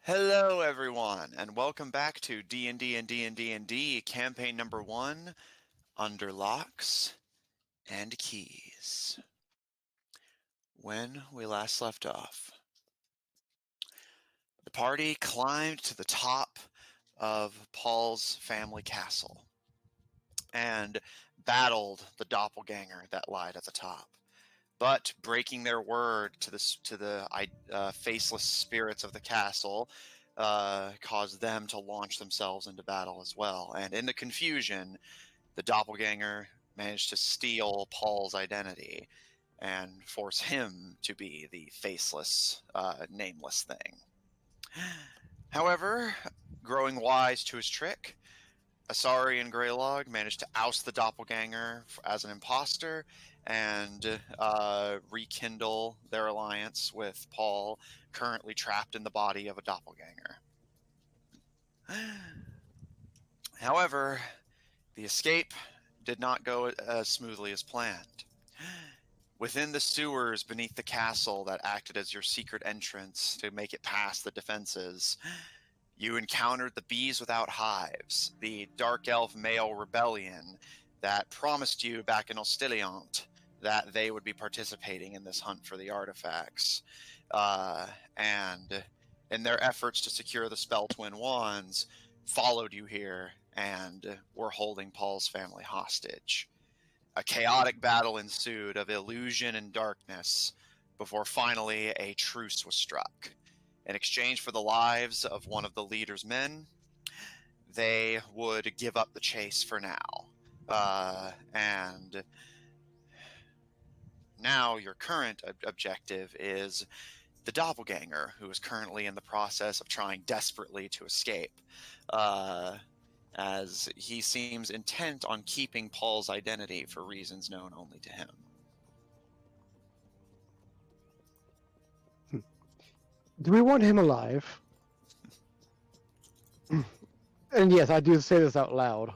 Hello, everyone, and welcome back to D&D&D&D&D campaign number 1, Under Locks and Keys. When we last left off, the party climbed to the top of Paul's family castle and battled the Doppelganger that lied at the top. But breaking their word to the faceless spirits of the castle caused them to launch themselves into battle as well. And in the confusion, the Doppelganger managed to steal Paul's identity and force him to be the faceless, nameless thing. However, growing wise to his trick, Asari and Greylog managed to oust the Doppelganger as an imposter and rekindle their alliance with Paul, currently trapped in the body of a Doppelganger. However, the escape did not go as smoothly as planned. Within the sewers beneath the castle that acted as your secret entrance to make it past the defenses, you encountered the Bees Without Hives, the Dark Elf male rebellion that promised you back in Ostiliant that they would be participating in this hunt for the artifacts. And in their efforts to secure the Spell Twin Wands, followed you here and were holding Paul's family hostage. A chaotic battle ensued of illusion and darkness before finally a truce was struck. In exchange for the lives of one of the leader's men, they would give up the chase for now. And now your current objective is the Doppelganger, who is currently in the process of trying desperately to escape, as he seems intent on keeping Paul's identity for reasons known only to him. Do we want him alive? And yes, I do say this out loud.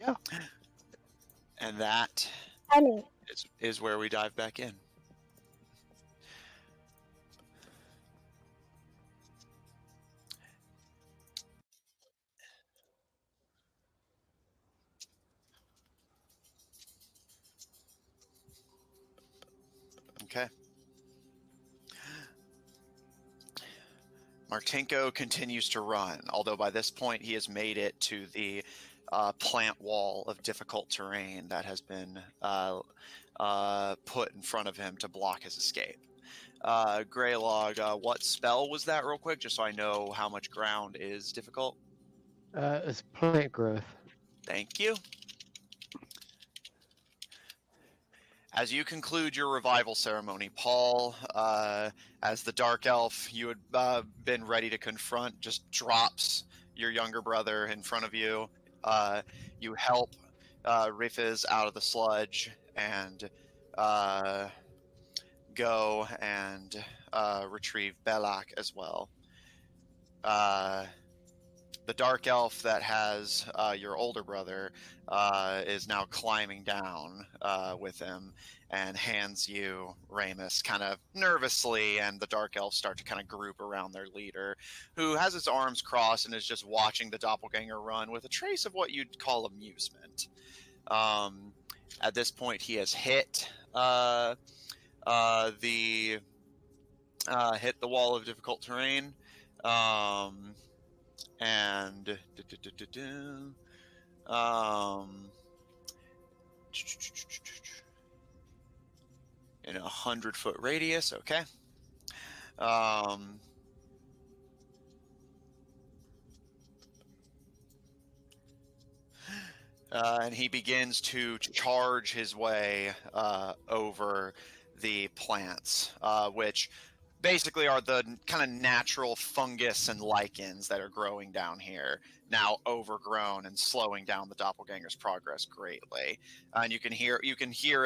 Yeah. And that is where we dive back in. Okay. Martinko continues to run, although by this point he has made it to the plant wall of difficult terrain that has been put in front of him to block his escape. Greylog, what spell was that real quick, just so I know how much ground is difficult? It's plant growth. Thank you. As you conclude your revival ceremony, Paul, as the Dark Elf you had been ready to confront, just drops your younger brother in front of you. You help Rifiz out of the sludge and go and retrieve Belak as well. The Dark Elf that has your older brother is now climbing down with him and hands you Ramus kind of nervously, and the Dark Elves start to kind of group around their leader, who has his arms crossed and is just watching the Doppelganger run with a trace of what you'd call amusement. At this point, he has hit the wall of difficult terrain. And in a 100-foot radius, okay. And he begins to charge his way over the plants, which basically are the kind of natural fungus and lichens that are growing down here, now overgrown and slowing down the Doppelganger's progress greatly. And you can hear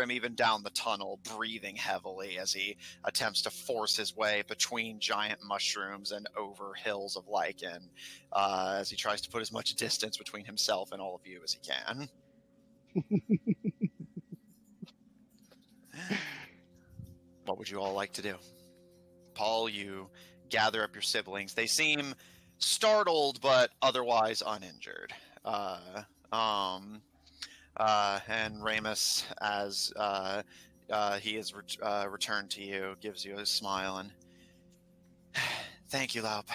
him even down the tunnel breathing heavily as he attempts to force his way between giant mushrooms and over hills of lichen, as he tries to put as much distance between himself and all of you as he can. What would you all like to do? Paul, you gather up your siblings. They seem startled, but otherwise uninjured. And Ramus, as he is returned to you, gives you a smile and thank you, Laup.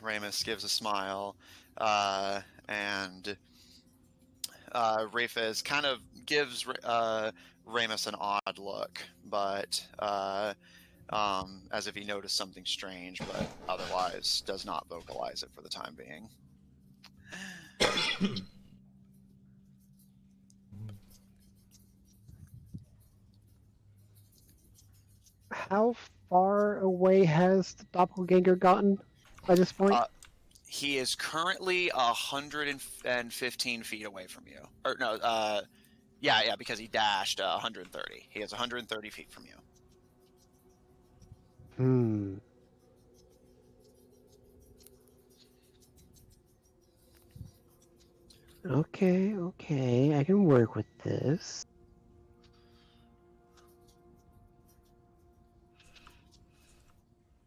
Ramus gives a smile, and Rafez kind of gives Ramus an odd look, but as if he noticed something strange, but otherwise does not vocalize it for the time being. How far away has the Doppelganger gotten by this point? He is currently 115 feet away from you. Or no, yeah, because he dashed 130. He is 130 feet from you. Okay, I can work with this.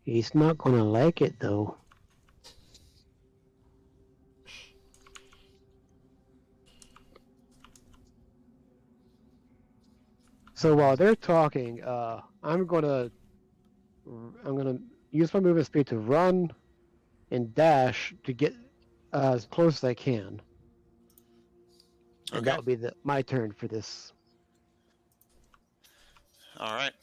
He's not gonna like it, though. So while they're talking, I'm gonna use my movement speed to run and dash to get as close as I can. And Okay. that would be my turn for this. All right.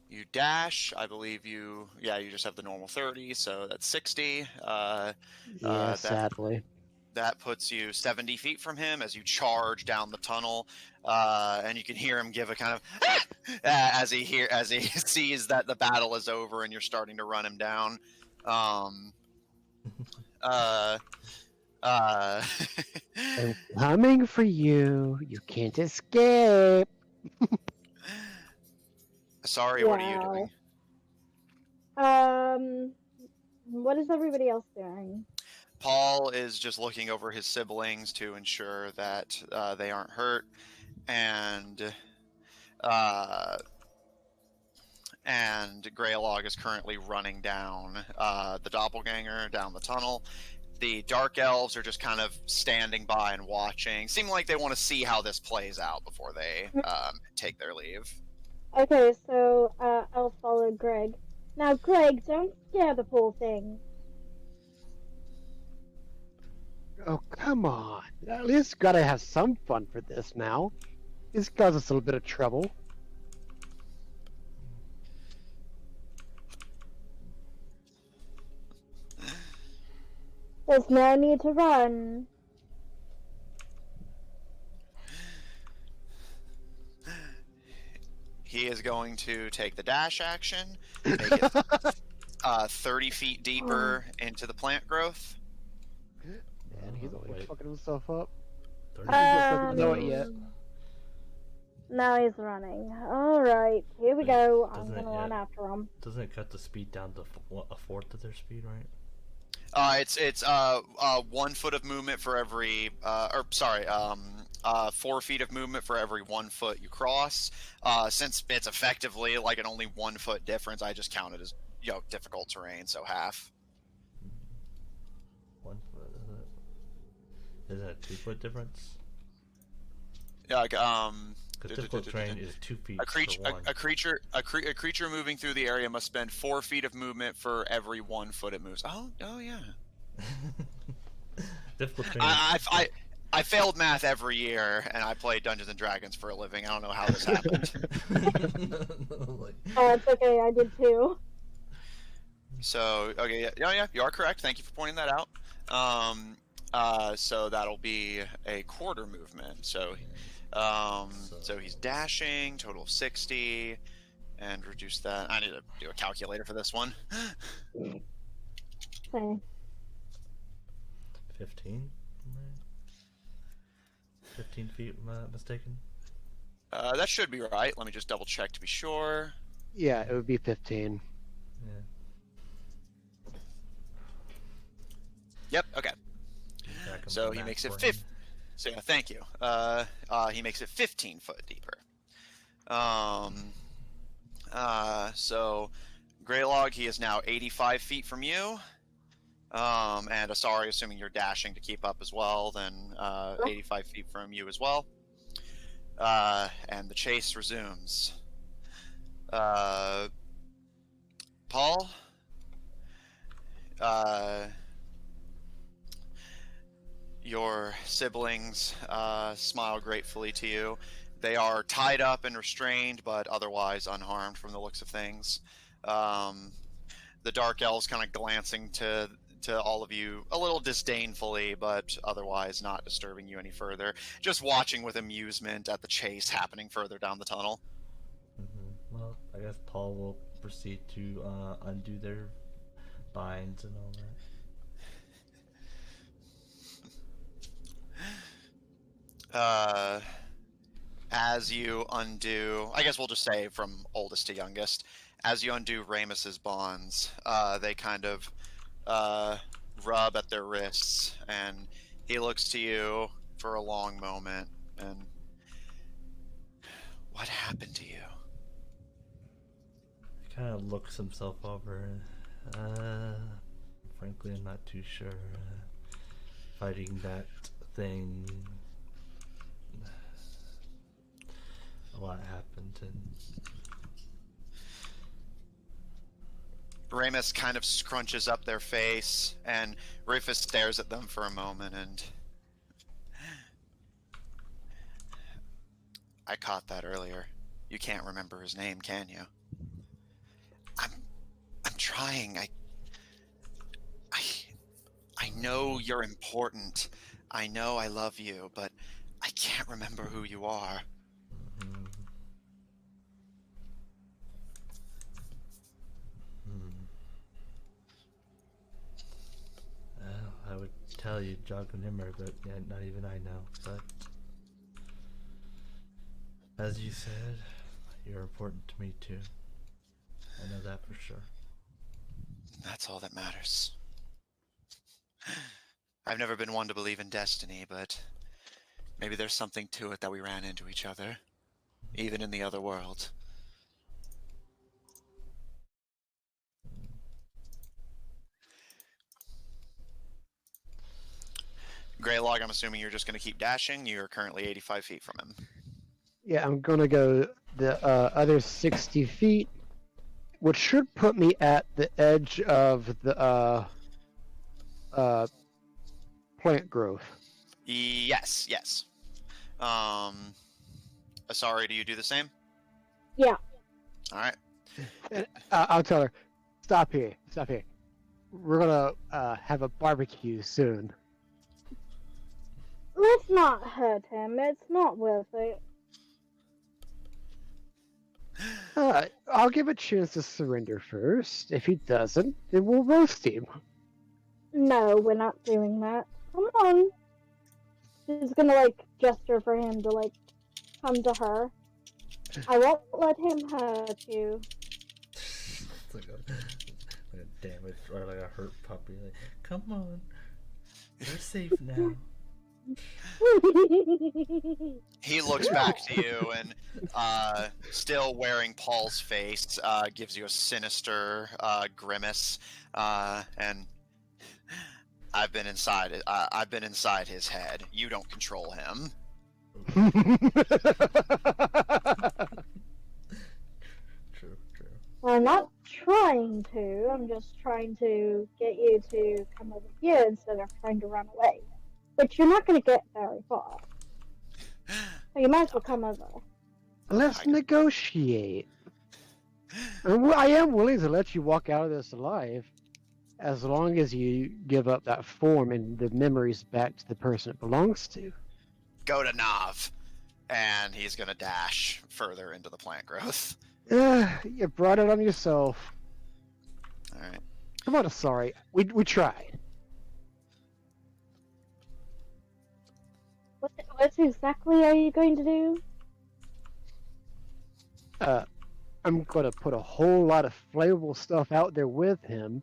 You dash. I believe you just have the normal 30, so that's 60. Sadly. That puts you 70 feet from him as you charge down the tunnel, and you can hear him give a kind of as he sees that the battle is over and you're starting to run him down. I'm coming for you. You can't escape. Sorry, what are you doing? What is everybody else doing? Paul is just looking over his siblings to ensure that they aren't hurt, and Greylog is currently running down the Doppelganger down the tunnel. The Dark Elves are just kind of standing by and watching. Seem like they want to see how this plays out before they take their leave. Okay, so I'll follow Greg. Now, Greg, don't scare the poor thing. Oh, come on. At least gotta have some fun for this now. This caused us a little bit of trouble. There's no need to run. He is going to take the dash action, make it 30 feet deeper into the plant growth. Man, he's always fucking himself up. He 30 just doesn't know it yet. Now he's running. Alright, here we go. I'm Doesn't gonna run after him. Doesn't it cut the speed down to a fourth of their speed, right? It's 1 foot of movement for every 4 feet of movement for every 1 foot you cross. Since it's effectively like an only 1 foot difference, I just count it as difficult terrain, so half. 1 foot, is it? Is that a 2 foot difference? Yeah, like The difficult terrain is 2 feet. A creature moving through the area must spend 4 feet of movement for every 1 foot it moves. Oh yeah. Difficult terrain. I failed math every year, and I play Dungeons and Dragons for a living. I don't know how this happened. Oh, it's okay. I did too. So okay, yeah, you are correct. Thank you for pointing that out. So that'll be a quarter movement. So he's dashing, total of 60, and reduce that. I need to do a calculator for this one. Okay. 15? 15 feet, am I not mistaken? That should be right. Let me just double check to be sure. Yeah, it would be 15. Yeah. Yep. Okay. Back up So the he map makes it for him. 50. So yeah, thank you. He makes it 15 foot deeper. So Greylog, he is now 85 feet from you. And Asari, assuming you're dashing to keep up as well, then 85 feet from you as well. And the chase resumes. Paul, your siblings smile gratefully to you. They are tied up and restrained, but otherwise unharmed from the looks of things. The Dark Elves kind of glancing to all of you a little disdainfully, but otherwise not disturbing you any further. Just watching with amusement at the chase happening further down the tunnel. Well, I guess Paul will proceed to undo their binds and all that. As you undo, I guess we'll just say from oldest to youngest, as you undo Ramus's bonds, they kind of rub at their wrists, and he looks to you for a long moment, and what happened to you? He kind of looks himself over. Frankly, I'm not too sure. Fighting that thing, a lot happened, and Ramus kind of scrunches up their face, and Rufus stares at them for a moment, and I caught that earlier. You can't remember his name, can you? I'm trying. I know you're important. I know I love you, but I can't remember who you are. I would tell you, jog a memory, but yeah, not even I know. But as you said, you're important to me too. I know that for sure. That's all that matters. I've never been one to believe in destiny, but maybe there's something to it that we ran into each other, even in the other world. Greylog, I'm assuming you're just going to keep dashing. You're currently 85 feet from him. Yeah, I'm gonna go the other 60 feet, which should put me at the edge of the plant growth. Yes. Asari, do you do the same? Yeah. All right. And, I'll tell her, stop here. We're gonna have a barbecue soon. Let's not hurt him. It's not worth it. I'll give a chance to surrender first. If he doesn't, then we'll roast him. No, we're not doing that. Come on. She's gonna, gesture for him to, come to her. I won't let him hurt you. It's like a damaged or like a hurt puppy. Like, come on, you're safe now. He looks back to you and, still wearing Paul's face, gives you a sinister grimace, and I've been inside his head. You don't control him. True. I'm not trying to. I'm just trying to get you to come over here instead of trying to run away. But you're not going to get very far. So you might as well come over. Let's negotiate. I am willing to let you walk out of this alive, as long as you give up that form and the memories back to the person it belongs to. Go to Nav, and he's gonna dash further into the plant growth. You brought it on yourself. All right. Come on, sorry. We tried. What exactly are you going to do? I'm gonna put a whole lot of flammable stuff out there with him.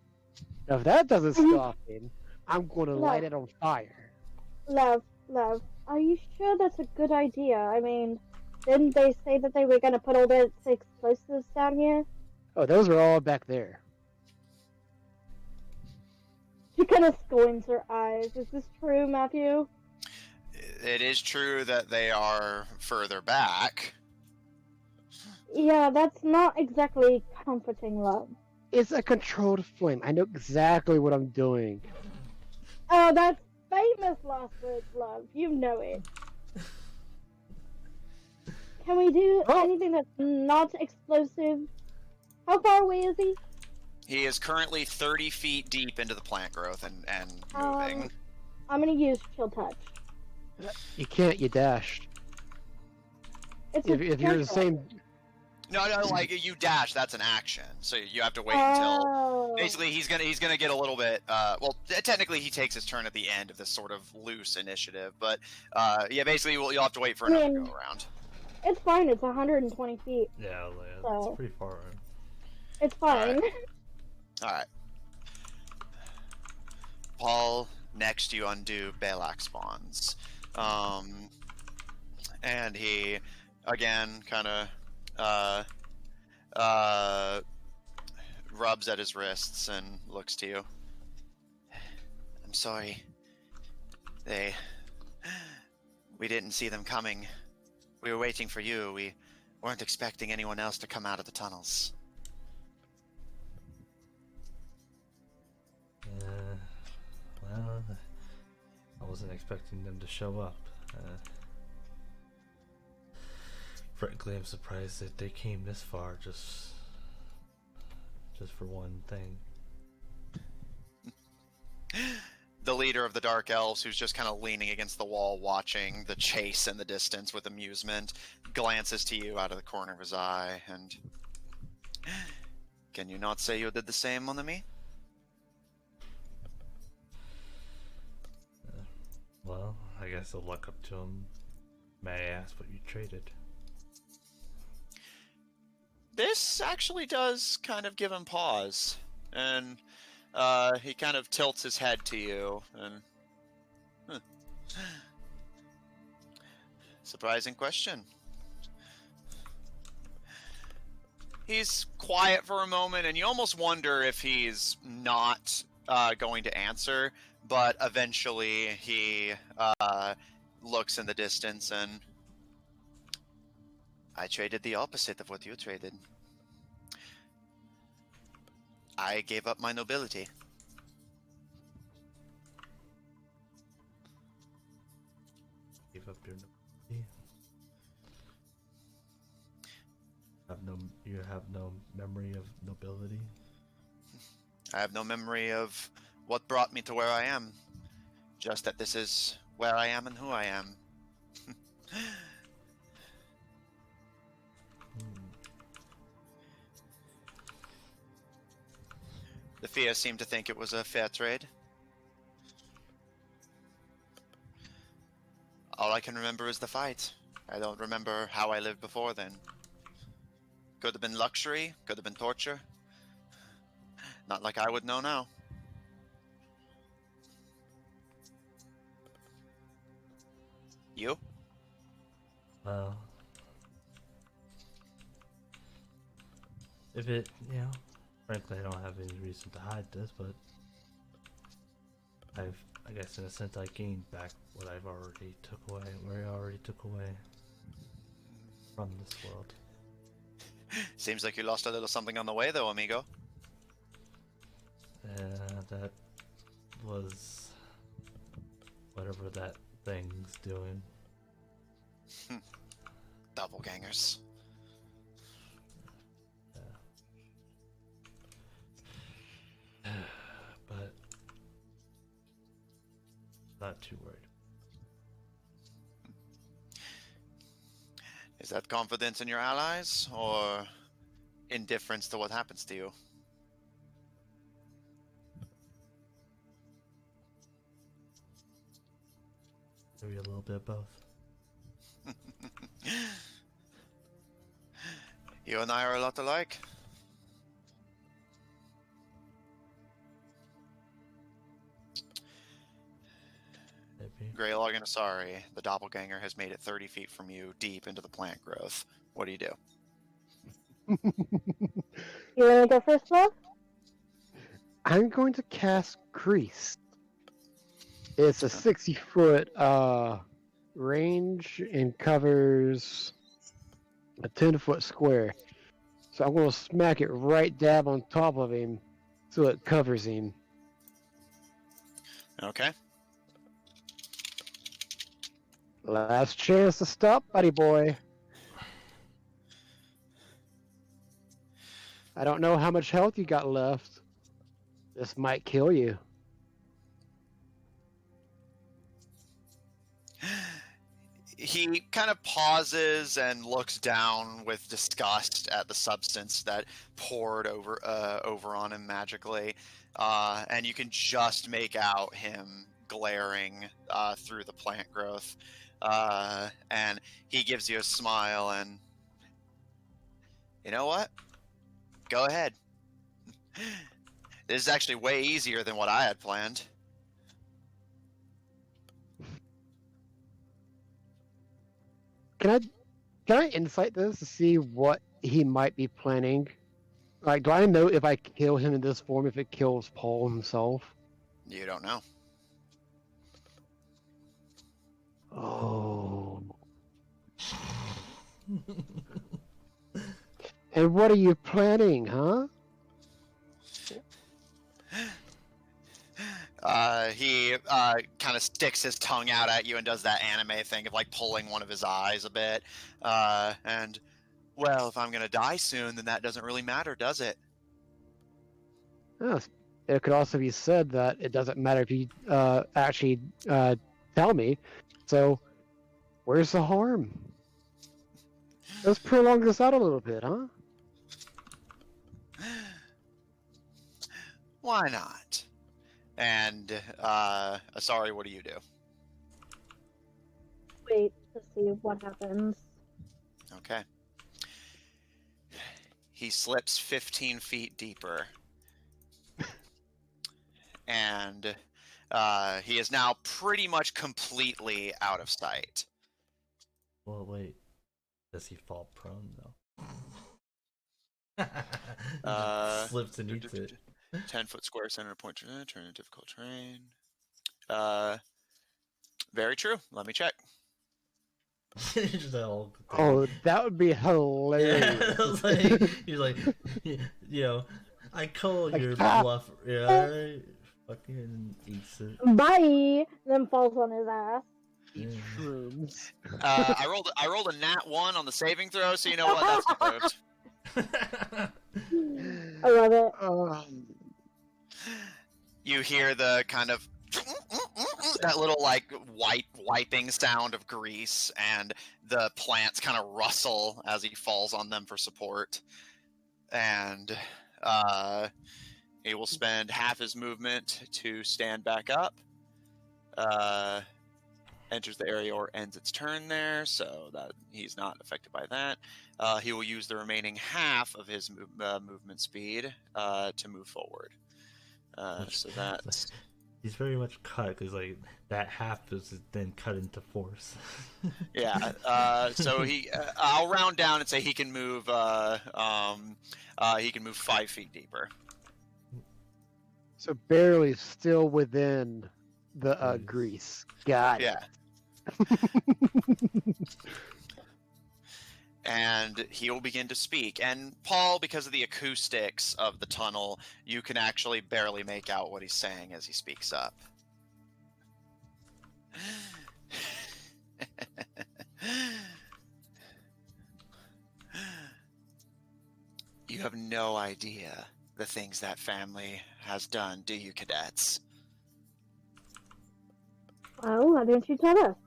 Now, if that doesn't stop him, I'm going to light Love, it on fire. love. Are you sure that's a good idea? I mean, didn't they say that they were gonna put all the explosives down here? Oh, those are all back there. She kind of squints her eyes. Is this true, Matthew? It is true that they are further back. Yeah, that's not exactly comforting, love. It's a controlled flame. I know exactly what I'm doing. Oh, that's famous last words, love. You know it. Can we do anything that's not explosive? How far away is he? He is currently 30 feet deep into the plant growth and moving. I'm gonna use chill touch. You can't. You dashed. It's If you're the same. No, like you dash. That's an action, so you have to wait until. Basically, he's gonna get a little bit. Well, technically, he takes his turn at the end of this sort of loose initiative, but yeah, basically, you'll have to wait for another go around. It's fine. It's 120 feet. Yeah, it's pretty far. It's fine. All right. Paul, next you undo Balak spawns, and he again kind of rubs at his wrists and looks to you. I'm sorry. We didn't see them coming. We were waiting for you. We weren't expecting anyone else to come out of the tunnels. Well, I wasn't expecting them to show up. Frankly, I'm surprised that they came this far just for one thing. The leader of the Dark Elves, who's just kind of leaning against the wall watching the chase in the distance with amusement, glances to you out of the corner of his eye and... Can you not say you did the same, mon ami? Well, I guess I'll look up to him. May I ask what you traded? This actually does kind of give him pause, and he kind of tilts his head to you, and surprising question. He's quiet for a moment, and you almost wonder if he's not going to answer, but eventually he looks in the distance and... I traded the opposite of what you traded. I gave up my nobility. Gave up your nobility? You have no memory of nobility? I have no memory of what brought me to where I am. Just that this is where I am and who I am. The Fia seemed to think it was a fair trade. All I can remember is the fight. I don't remember how I lived before then. Could have been luxury, could have been torture. Not like I would know now. You? Well, if it, frankly, I don't have any reason to hide this, but I guess in a sense I gained back what I already took away from this world. Seems like you lost a little something on the way though, amigo. That was whatever that thing's doing. Doppelgangers. But not too worried. Is that confidence in your allies, or indifference to what happens to you? Maybe a little bit of both. You and I are a lot alike. Greylog and Asari, the doppelganger has made it 30 feet from you, deep into the plant growth. What do you do? You want to go first, love? I'm going to cast Grease. It's a 60-foot range and covers a 10-foot square. So I'm going to smack it right dab on top of him so it covers him. Okay. Last chance to stop, buddy boy. I don't know how much health you got left. This might kill you. He kind of pauses and looks down with disgust at the substance that poured over on him magically, and you can just make out him glaring through the plant growth, and he gives you a smile and, you know what? Go ahead. This is actually way easier than what I had planned. Can I insight this to see what he might be planning? Like, do I know if I kill him in this form, if it kills Paul himself? You don't know. Oh. And what are you planning, huh? He kind of sticks his tongue out at you and does that anime thing of like pulling one of his eyes a bit. And, well, if I'm going to die soon, then that doesn't really matter, does it? Oh, it could also be said that it doesn't matter if you actually tell me. So, where's the harm? Let's prolong this out a little bit, huh? Why not? And, sorry, what do you do? Wait to see what happens. Okay. He slips 15 feet deeper. And he is now pretty much completely out of sight. Well, wait. Does he fall prone though? Slips and eats it. 10-foot square center point turn in difficult terrain. Very true. Let me check. Oh, that would be hilarious. Yeah, I was like, he's like, you know, I call Like, your ah! bluff. Yeah, fucking eats it. Bye! Then falls on his ass. Yeah. Shrooms. I rolled a nat 1 on the saving throw, so you know what? That's improved. I love it. You hear the kind of that little like wiping sound of grease, and the plants kind of rustle as he falls on them for support. And he will spend half his movement to stand back up. Enters the area or ends its turn there, so that he's not affected by that. He will use the remaining half of his movement speed to move forward. So that's... He's very much cut because like that half is then cut into force. Yeah. So he, I'll round down and say he can move. He can move 5 feet deeper. So barely still within the grease. Got it. Yeah. And he will begin to speak. And Paul, because of the acoustics of the tunnel, you can actually barely make out what he's saying as he speaks up. You have no idea the things that family has done, do you, cadets? Well, why didn't you tell us?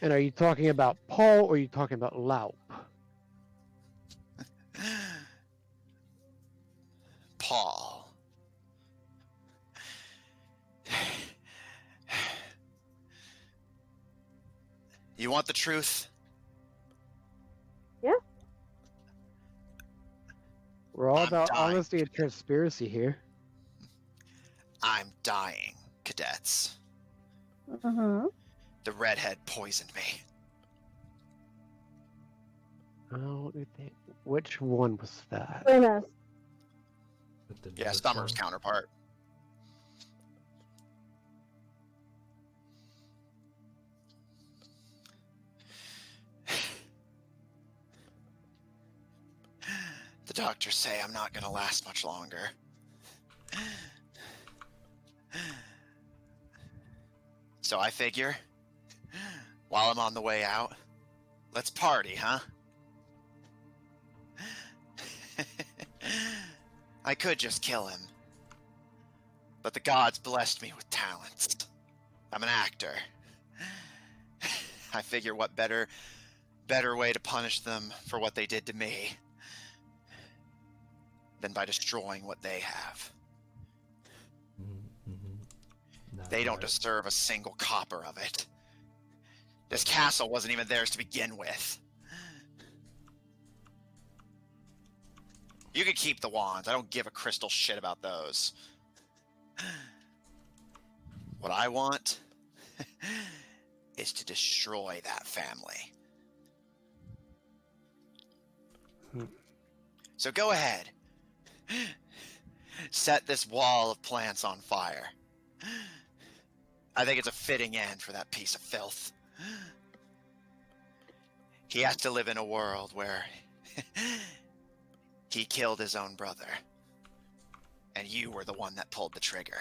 And are you talking about Paul or are you talking about Laup? Paul. You want the truth? Yeah. We're all I'm about dying. honesty and transparency here. I'm dying, cadets. Mm-hmm. The redhead poisoned me. Oh, let me think. Which one was that? Remus. With the Yeah, newest Summer's one? counterpart. The doctors say I'm not going to last much longer. So I figure, while I'm on the way out, let's party, huh? I could just kill him. But the gods blessed me with talents. I'm an actor. I figure what better way to punish them for what they did to me than by destroying what they have. They don't deserve a single copper of it. This castle wasn't even theirs to begin with. You can keep the wands. I don't give a crystal shit about those. What I want is to destroy that family. So go ahead. Set this wall of plants on fire. I think it's a fitting end for that piece of filth. He has to live in a world where he killed his own brother, and you were the one that pulled the trigger.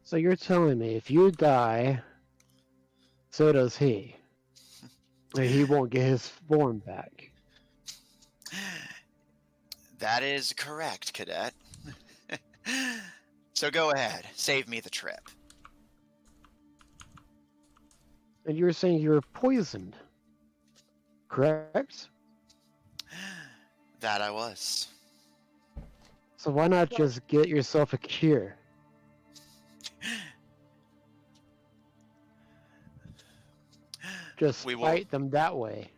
So you're telling me if you die, so does he. And he won't get his form back. That is correct, cadet. So go ahead, save me the trip. And you're saying you were poisoned, correct? That I was. So why not just get yourself a cure? Just fight them that way.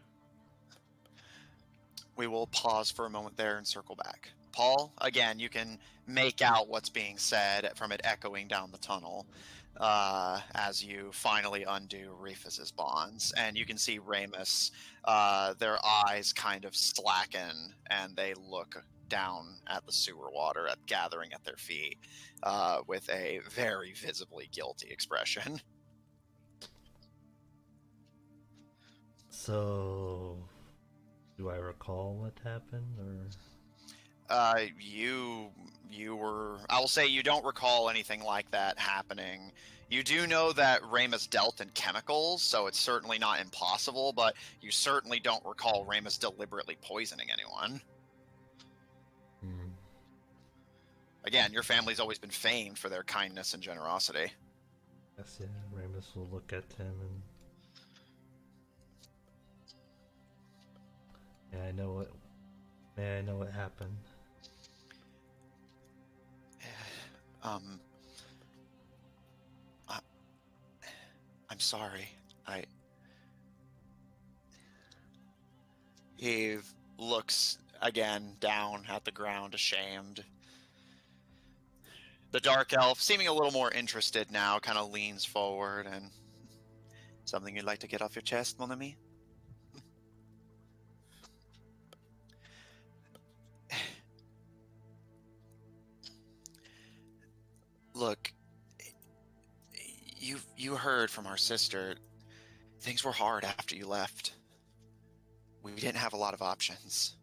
We will pause for a moment there and circle back. Paul, again, you can make out what's being said from it echoing down the tunnel as you finally undo Rufus's bonds. And you can see Ramus, their eyes kind of slacken, and they look down at the sewer water gathering at their feet with a very visibly guilty expression. So, do I recall what happened, or? You were. I will say you don't recall anything like that happening. You do know that Ramus dealt in chemicals, so it's certainly not impossible. But you certainly don't recall Ramus deliberately poisoning anyone. Again, your family's always been famed for their kindness and generosity. Yes, yeah. Ramus will look at him and. May I know what happened? I'm sorry. He looks again down at the ground, ashamed. The Dark Elf, seeming a little more interested now, kind of leans forward and... Something you'd like to get off your chest, mon ami? Look, you heard from our sister. Things were hard after you left. We didn't have a lot of options.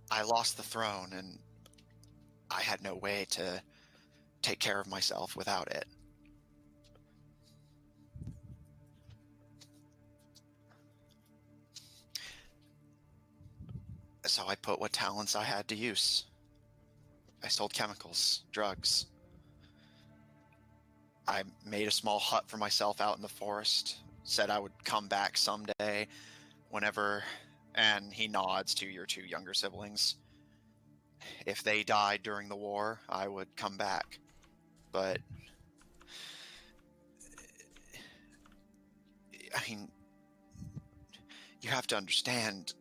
I lost the throne, and I had no way to take care of myself without it. So I put what talents I had to use. I sold chemicals, drugs. I made a small hut for myself out in the forest, said I would come back someday whenever And he nods to your 2 younger siblings. If they died during the war, I would come back. But I mean, you have to understand,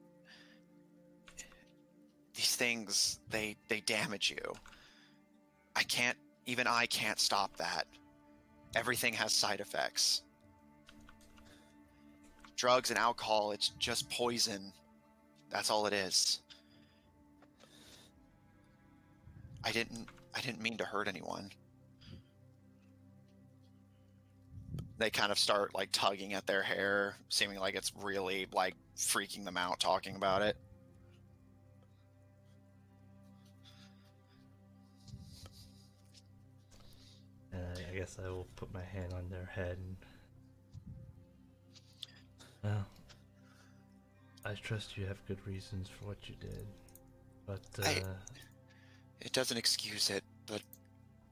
these things, they damage you. I can't stop that. Everything has side effects. Drugs and alcohol, it's just poison. That's all it is. I didn't mean to hurt anyone. They kind of start like tugging at their hair, seeming like it's really like freaking them out talking about it. I guess I will put my hand on their head and... Well, I trust you have good reasons for what you did, but it doesn't excuse it, but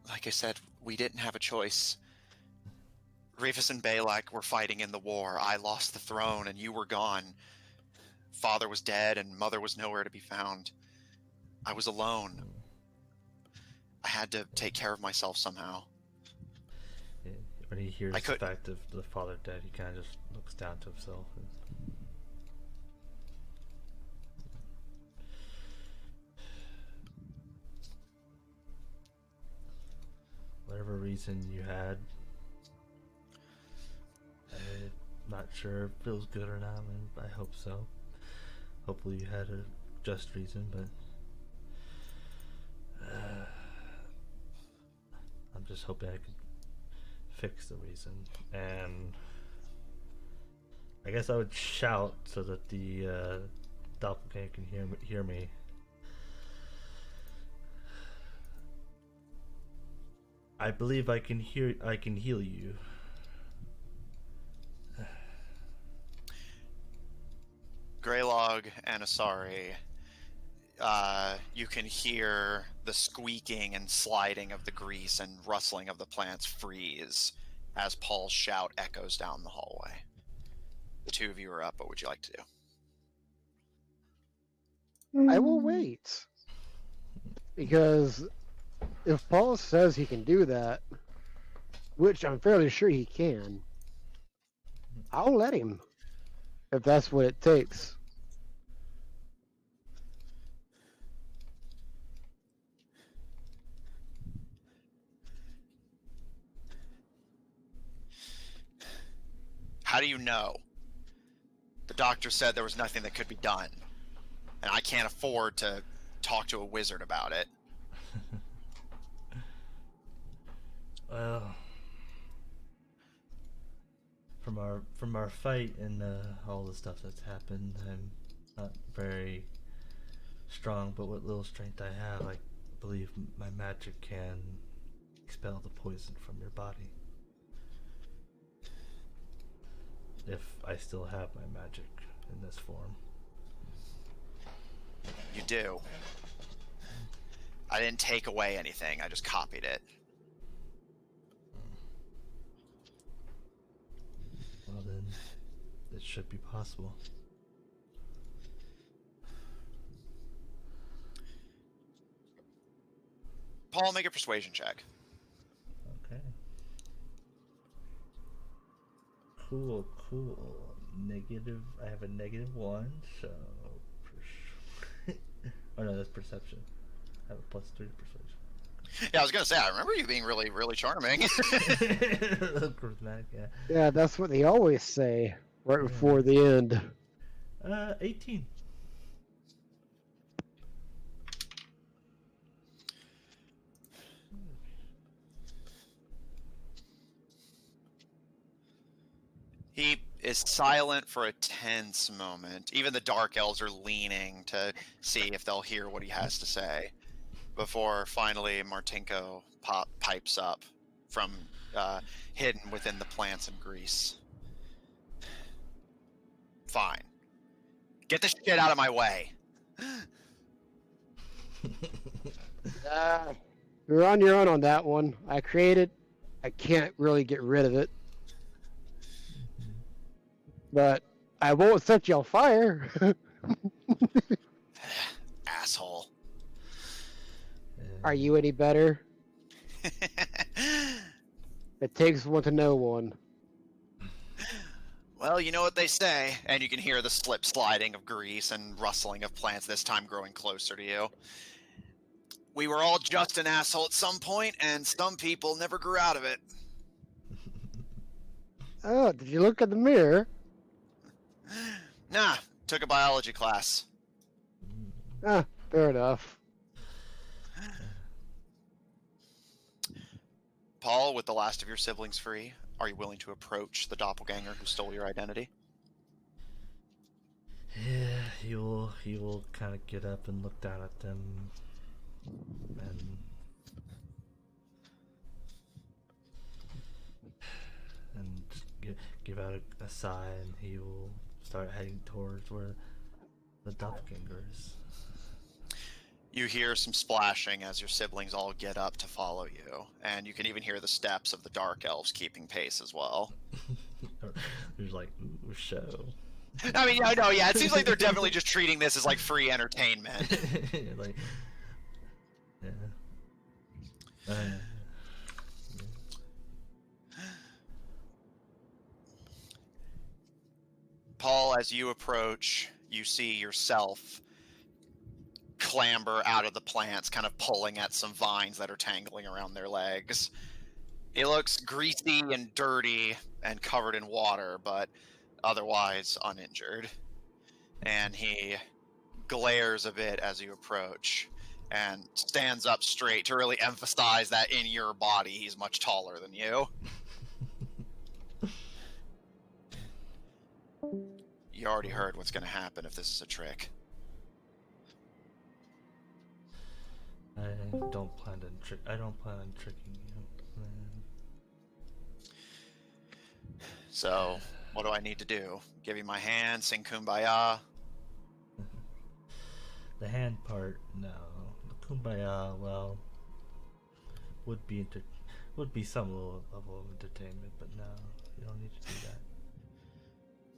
like I said, we didn't have a choice. Rufus and Balak were fighting in the war. I lost the throne and you were gone. Father was dead and mother was nowhere to be found. I was alone. I had to take care of myself somehow. When he hears the fact of the father dead, he kind of just looks down to himself. And... whatever reason you had, I'm not sure if it feels good or not, and I hope so. Hopefully you had a just reason, but I'm just hoping I could fix the reason. And I guess I would shout so that the doppelganger can hear me. I believe I can heal you. Greylog and Asari, you can hear the squeaking and sliding of the grease and rustling of the plants freeze as Paul's shout echoes down the hallway. The 2 of you are up. What would you like to do? I will wait. Because if Paul says he can do that, which I'm fairly sure he can, I'll let him. If that's what it takes. How do you know? The doctor said there was nothing that could be done. And I can't afford to talk to a wizard about it. Well, from our fight and all the stuff that's happened, I'm not very strong, but what little strength I have, I believe my magic can expel the poison from your body. If I still have my magic in this form. You do. I didn't take away anything, I just copied it. Well then, it should be possible. Paul, make a persuasion check. Okay. Cool. Negative. I have a -1, so. Oh no, that's perception. I have a +3 persuasion. Yeah, I was gonna say, I remember you being really, really charming. Charismatic, yeah. Yeah, that's what they always say right before the end. 18. He is silent for a tense moment. Even the Dark Elves are leaning to see if they'll hear what he has to say. Before finally Martinko pipes up from hidden within the plants and grease. Fine. Get the shit out of my way. You're on your own on that one. I created. I can't really get rid of it. But I won't set you on fire. Asshole. Are you any better? It takes one to know one. Well, you know what they say, and you can hear the slip sliding of grease and rustling of plants, this time growing closer to you. We were all just an asshole at some point, and some people never grew out of it. Oh, did you look at the mirror? Nah, took a biology class. Ah, fair enough. Paul, with the last of your siblings free, are you willing to approach the doppelganger who stole your identity? Yeah, he will kind of get up and look down at them, and give out a sigh, and he will start heading towards where the doppelganger is. You hear some splashing as your siblings all get up to follow you, and you can even hear the steps of the Dark Elves keeping pace as well. There's like, ooh, show. I mean, no, yeah, it seems like they're definitely just treating this as like free entertainment. Like, yeah. Paul, as you approach, you see yourself clamber out of the plants, kind of pulling at some vines that are tangling around their legs. He looks greasy and dirty and covered in water, but otherwise uninjured. And he glares a bit as you approach and stands up straight to really emphasize that in your body he's much taller than you. You already heard what's going to happen if this is a trick. I don't plan on tricking you. So, what do I need to do? Give you my hand, sing Kumbaya? The hand part, no. The kumbaya, well, would be some level of entertainment, but no, you don't need to do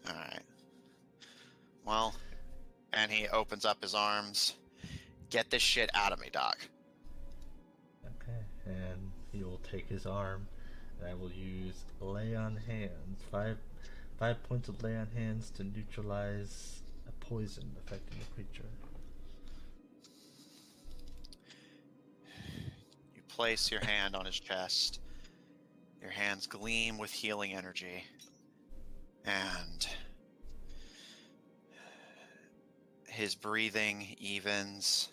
that. Alright. Well, and he opens up his arms. Get this shit out of me, Doc. Okay, and he will take his arm, and I will use lay on hands. 5 points of lay on hands to neutralize a poison affecting the creature. You place your hand on his chest. Your hands gleam with healing energy. And his breathing evens,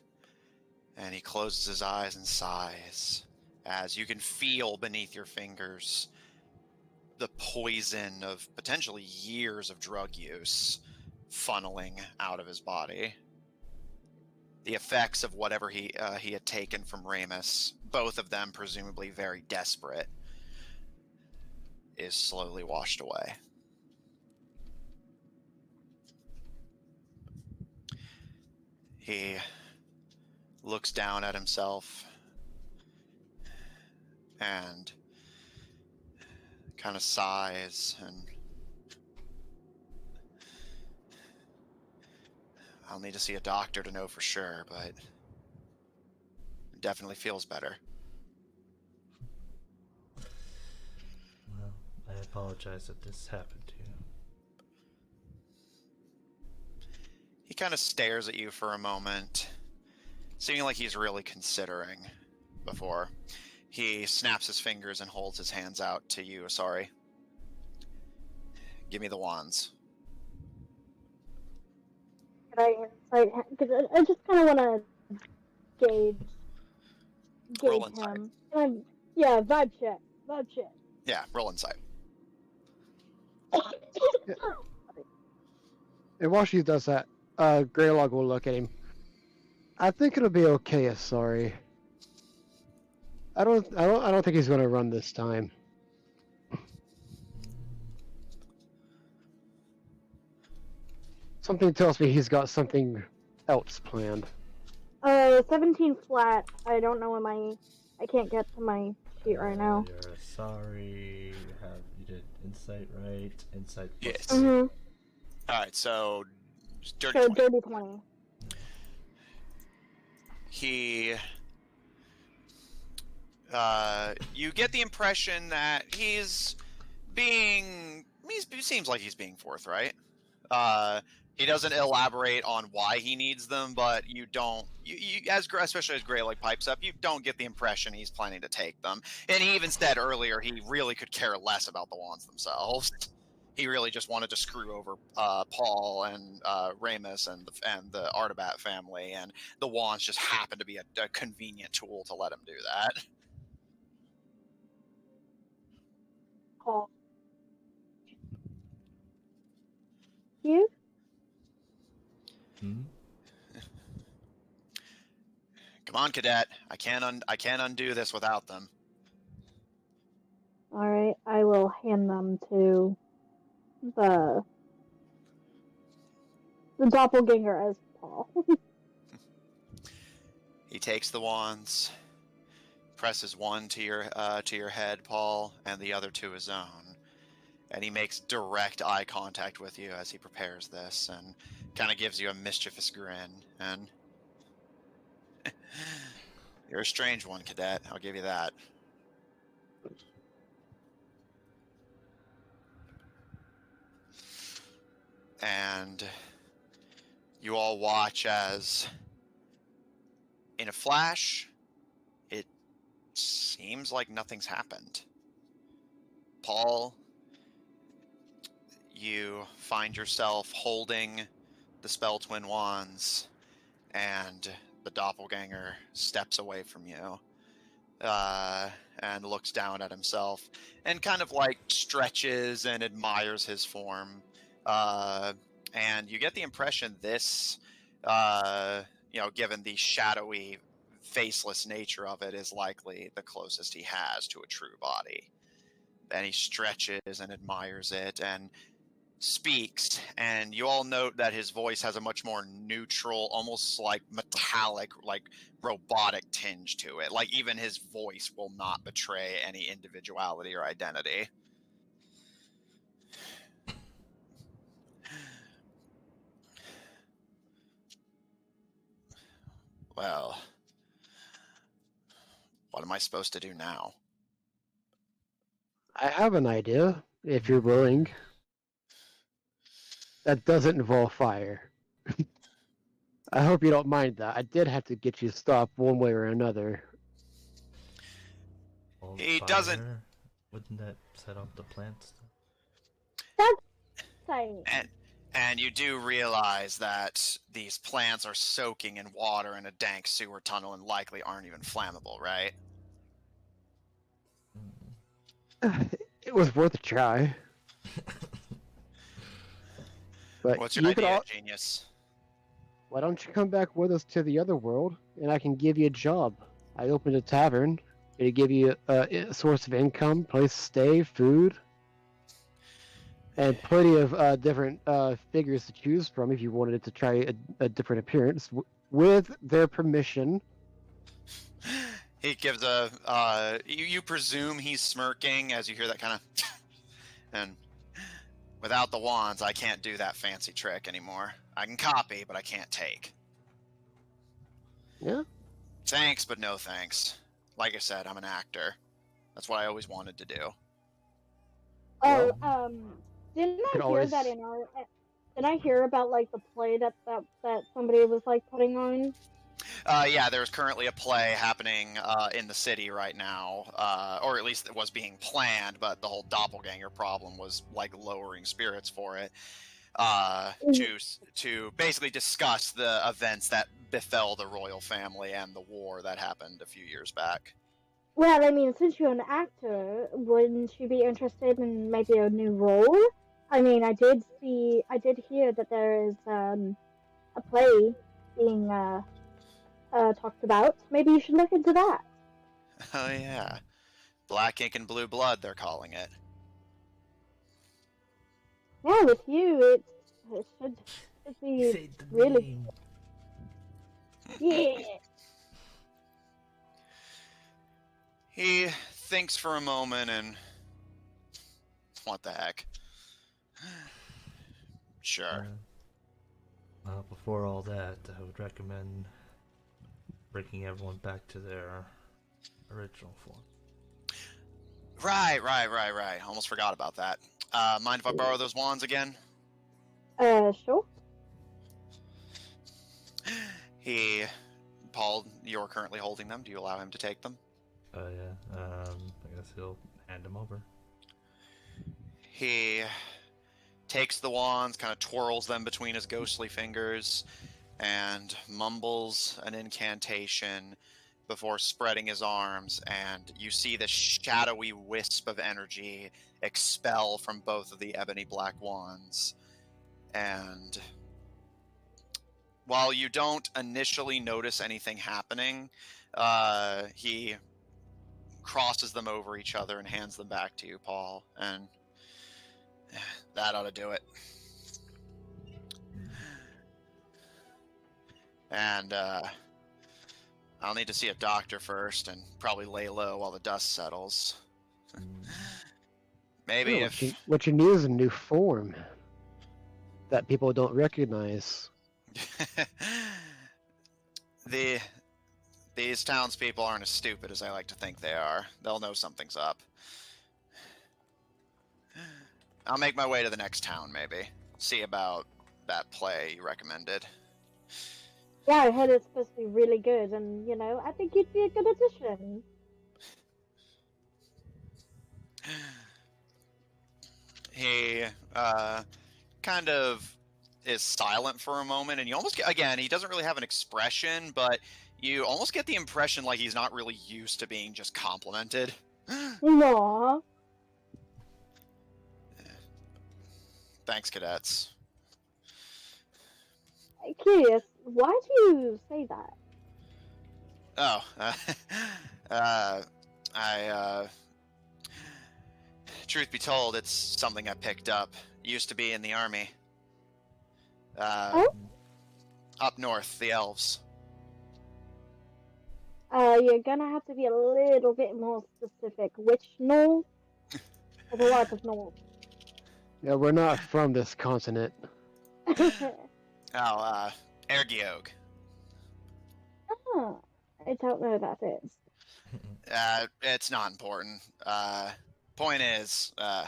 and he closes his eyes and sighs as you can feel beneath your fingers the poison of potentially years of drug use funneling out of his body. The effects of whatever he had taken from Ramus, both of them presumably very desperate, is slowly washed away. He looks down at himself and kind of sighs, and I'll need to see a doctor to know for sure, but it definitely feels better. Well, I apologize that this happened to you. He kind of stares at you for a moment, seeming like he's really considering before he snaps his fingers and holds his hands out to you. Sorry. Give me the wands. Could I insight him? Because I just kind of want to gauge Roll insight. him. Yeah, vibe check. Yeah, roll insight. And while she does that, Greylog will look at him. I think it'll be okay, sorry. I don't think he's gonna run this time. Something tells me he's got something else planned. 17 flat. I don't know I can't get to my sheet right now. You're sorry. You did insight, right? Insight. Yes. Mm-hmm. All right, so Dirty Sure, 20. dirty 20. You get the impression that he seems like he's being forthright. He doesn't elaborate on why he needs them, but especially as Gray like pipes up, you don't get the impression he's planning to take them. And he even said earlier he really could care less about the wands themselves. He really just wanted to screw over Paul and Ramus and the Artabat family, and the wands just happened to be a convenient tool to let him do that. Paul. You? Hmm? Come on, cadet. I can't undo this without them. Alright, I will hand them to the doppelganger as Paul. He takes the wands, presses one to your head, Paul, and the other to his own, and he makes direct eye contact with you as he prepares this, and kind of gives you a mischievous grin. And you're a strange one, cadet. I'll give you that. And you all watch as, in a flash, it seems like nothing's happened. Paul, you find yourself holding the spell twin wands, and the doppelganger steps away from you and looks down at himself and kind of like stretches and admires his form. And you get the impression this, given the shadowy, faceless nature of it, is likely the closest he has to a true body. And he stretches and admires it and speaks, and you all note that his voice has a much more neutral, almost like metallic, like robotic tinge to it. Like even his voice will not betray any individuality or identity. Well, what am I supposed to do now? I have an idea, if you're willing. That doesn't involve fire. I hope you don't mind that. I did have to get you stopped one way or another. All He fire, doesn't- Wouldn't that set off the plants? Tiny. And you do realize that these plants are soaking in water in a dank sewer tunnel and likely aren't even flammable, right? It was worth a try. But What's your you could idea, all, genius? why don't you come back with us to the other world, and I can give you a job. I opened a tavern. It'll give you a source of income, place to stay, food, and plenty of different figures to choose from if you wanted to try a different appearance. With their permission. He gives you presume he's smirking as you hear that kind of and without the wands I can't do that fancy trick anymore. I can copy, but I can't take. Yeah. Thanks, but no thanks. Like I said, I'm an actor. That's what I always wanted to do. Oh, Well, didn't I could hear always- that in our? Didn't I hear about like the play that somebody was like putting on? Yeah, there's currently a play happening in the city right now, or at least it was being planned, but the whole doppelganger problem was like lowering spirits for it. To basically discuss the events that befell the royal family and the war that happened a few years back. Well, I mean, since you're an actor, wouldn't you be interested in maybe a new role? I mean, I did hear that there is a play being talked about. Maybe you should look into that. Oh yeah, Black Ink and Blue Blood, they're calling it. Yeah, with you, it should be Say the really. name. Yeah. He thinks for a moment and what the heck? Sure. Before all that, I would recommend bringing everyone back to their original form. Right. Almost forgot about that. Mind if I borrow those wands again? Sure. Paul, you're currently holding them. Do you allow him to take them? Oh yeah. I guess he'll hand them over. He takes the wands, kind of twirls them between his ghostly fingers, and mumbles an incantation before spreading his arms, and you see the shadowy wisp of energy expel from both of the ebony black wands. And while you don't initially notice anything happening, he crosses them over each other and hands them back to you, Paul, and that ought to do it. And I'll need to see a doctor first and probably lay low while the dust settles. Maybe what you need is a new form that people don't recognize. These townspeople aren't as stupid as I like to think they are. They'll know something's up. I'll make my way to the next town, maybe. See about that play you recommended. Yeah, I heard it's supposed to be really good, and, you know, I think you'd be a good addition. He kind of is silent for a moment, and you almost get, again, he doesn't really have an expression, but you almost get the impression like he's not really used to being just complimented. Aww. Thanks, cadets. I'm curious, why do you say that? Truth be told, it's something I picked up. Used to be in the army. Up north, the elves. You're gonna have to be a little bit more specific. Which north? There's a lot of north. Yeah, we're not from this continent. Ergiog. Oh, I don't know what that is. It's not important. Point is, I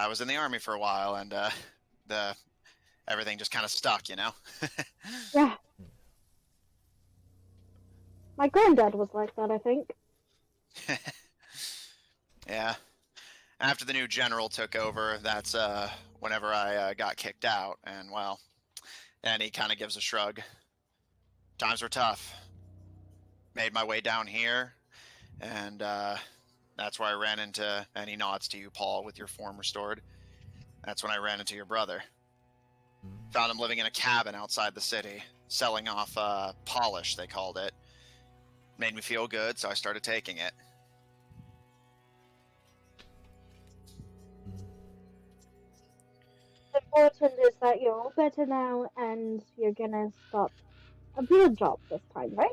was in the army for a while, and everything just kind of stuck, you know? Yeah. My granddad was like that, I think. Yeah. After the new general took over, that's whenever I got kicked out, and well, and he kind of gives a shrug. Times were tough. Made my way down here, and that's where I ran into, and he nods to you, Paul, with your form restored. That's when I ran into your brother. Found him living in a cabin outside the city, selling off polish, they called it. Made me feel good, so I started taking it. Important is that you're all better now, and you're gonna start a real job this time, right?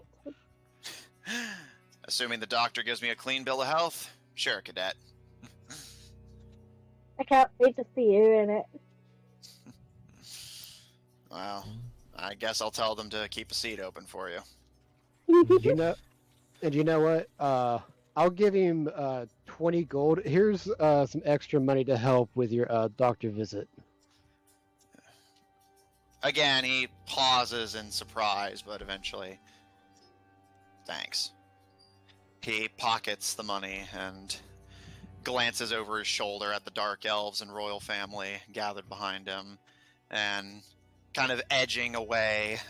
Assuming the doctor gives me a clean bill of health? Sure, cadet. I can't wait to see you in it. Well, I guess I'll tell them to keep a seat open for you. You know what? I'll give him 20 gold. Here's some extra money to help with your doctor visit. Again, he pauses in surprise, but eventually, thanks. He pockets the money and glances over his shoulder at the Dark Elves and royal family gathered behind him, and kind of edging away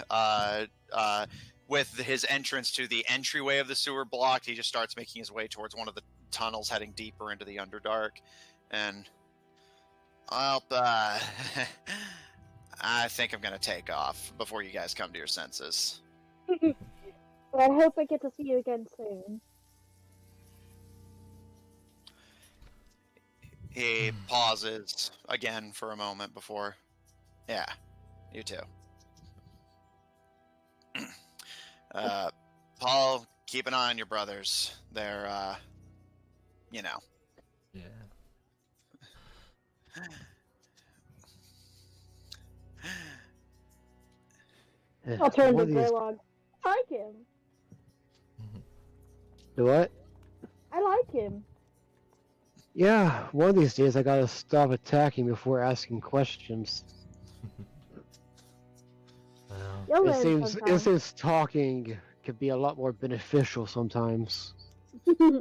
with his entrance to the entryway of the sewer blocked. He just starts making his way towards one of the tunnels heading deeper into the Underdark, and well, I think I'm going to take off before you guys come to your senses. Well, I hope I get to see you again soon. He pauses again for a moment before, yeah, you too. Paul, keep an eye on your brothers. They're, you know. Yeah. I'll turn One to of these, Greylock. I like him. do what? I like him. Yeah, one of these days I gotta stop attacking before asking questions. Well, You'll It learn seems sometime. talking could be a lot more beneficial sometimes. yeah,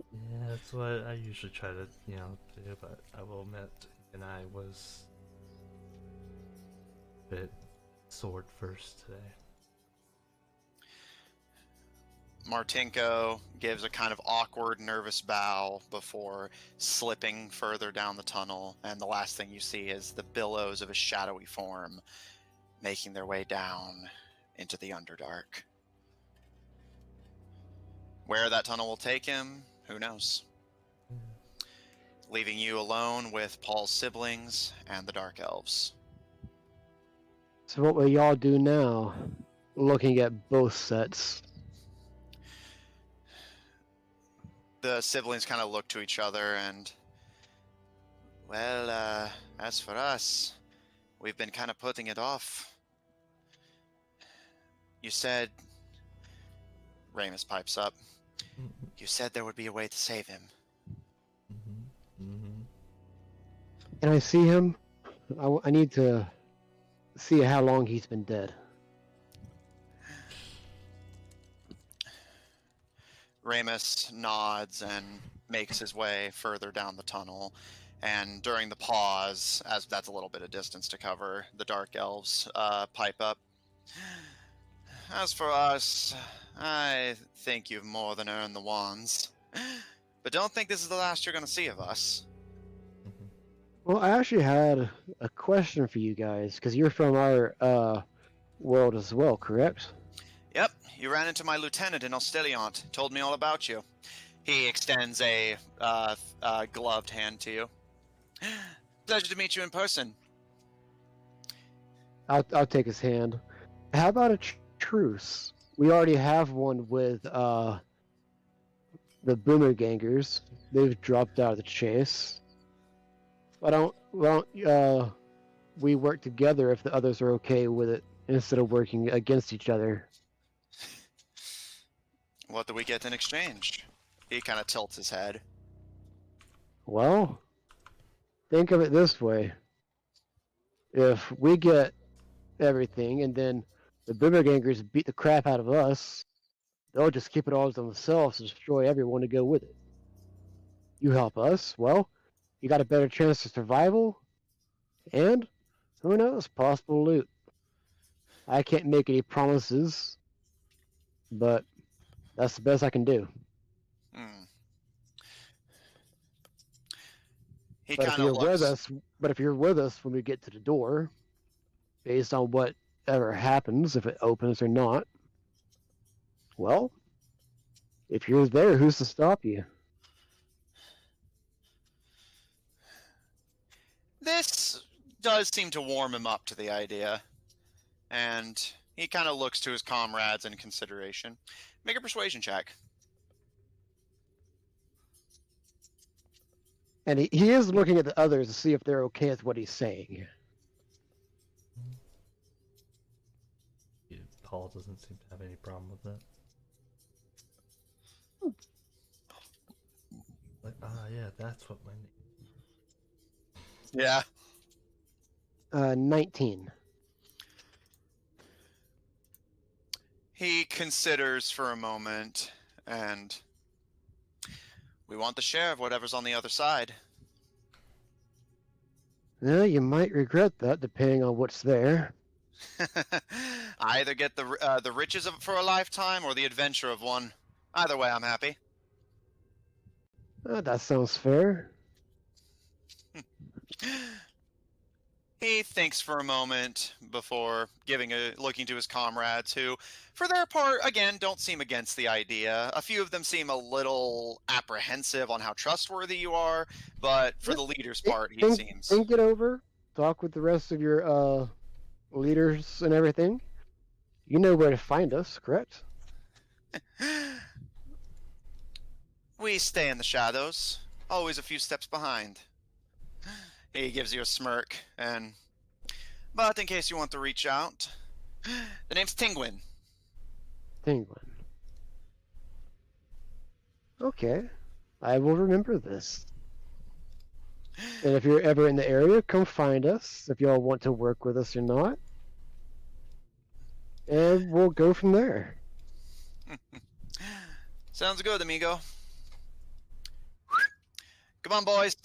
that's what I usually try to, do, but I will admit, and I was a bit sword first today. Martinko gives a kind of awkward, nervous bow before slipping further down the tunnel, and the last thing you see is the billows of a shadowy form making their way down into the Underdark. Where that tunnel will take him, who knows? Leaving you alone with Paul's siblings and the Dark Elves. So what will y'all do now? Looking at both sets. The siblings kind of look to each other and, well, as for us, we've been kind of putting it off. You said, Ramus pipes up, you said there would be a way to save him. Can I see him? I need to see how long he's been dead. Ramus nods and makes his way further down the tunnel. And during the pause, as that's a little bit of distance to cover, the Dark Elves pipe up. As for us, I think you've more than earned the wands. But don't think this is the last you're going to see of us. Well, I actually had a question for you guys, because you're from our world as well, correct? Yep, you ran into my lieutenant in Osteliant, told me all about you. He extends a gloved hand to you. Pleasure to meet you in person. I'll take his hand. How about a truce? We already have one with the Boomergangers. They've dropped out of the chase. Why don't we work together if the others are okay with it, instead of working against each other? What do we get in exchange? He kind of tilts his head. Well, think of it this way. If we get everything and then the Boomergangers beat the crap out of us, they'll just keep it all to themselves and destroy everyone to go with it. You help us, well, you got a better chance of survival, and, who knows, possible loot. I can't make any promises, but that's the best I can do. He But if kind of you're with looks. us when we get to the door, based on whatever happens, if it opens or not, well, if you're there, who's to stop you? This does seem to warm him up to the idea, and he kind of looks to his comrades in consideration. Make a persuasion check. And he is looking at the others to see if they're okay with what he's saying. Paul doesn't seem to have any problem with that. Like, yeah, that's what my name. Yeah. 19. He considers for a moment, and we want the share of whatever's on the other side. Well, you might regret that, depending on what's there. I either get the riches of it for a lifetime or the adventure of one. Either way, I'm happy. That sounds fair. He thinks for a moment before looking to his comrades, who, for their part, again, don't seem against the idea. A few of them seem a little apprehensive on how trustworthy you are, but for the leader's part, he seems. Think it over. Talk with the rest of your leaders and everything. You know where to find us, correct? We stay in the shadows, always a few steps behind. He gives you a smirk, but in case you want to reach out, The name's Tingwin. Penguin. Okay. I will remember this. And if you're ever in the area, come find us if y'all want to work with us or not. And we'll go from there. Sounds good, amigo. Come on, boys.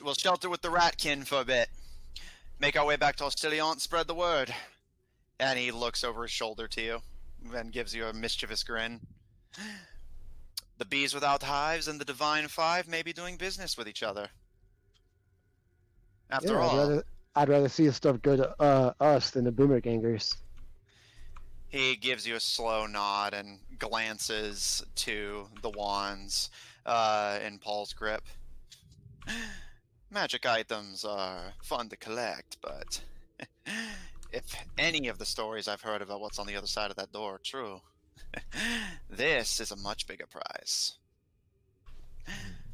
We'll shelter with the ratkin for a bit. Make our way back to Ostiliant and spread the word. And he looks over his shoulder to you and gives you a mischievous grin. The bees without hives and the divine five may be doing business with each other. After Yeah, all, I'd rather see stuff go to us than the Boomergangers. he gives you a slow nod and glances to the wands in Paul's grip. Magic items are fun to collect, but if any of the stories I've heard about what's on the other side of that door are true, this is a much bigger prize.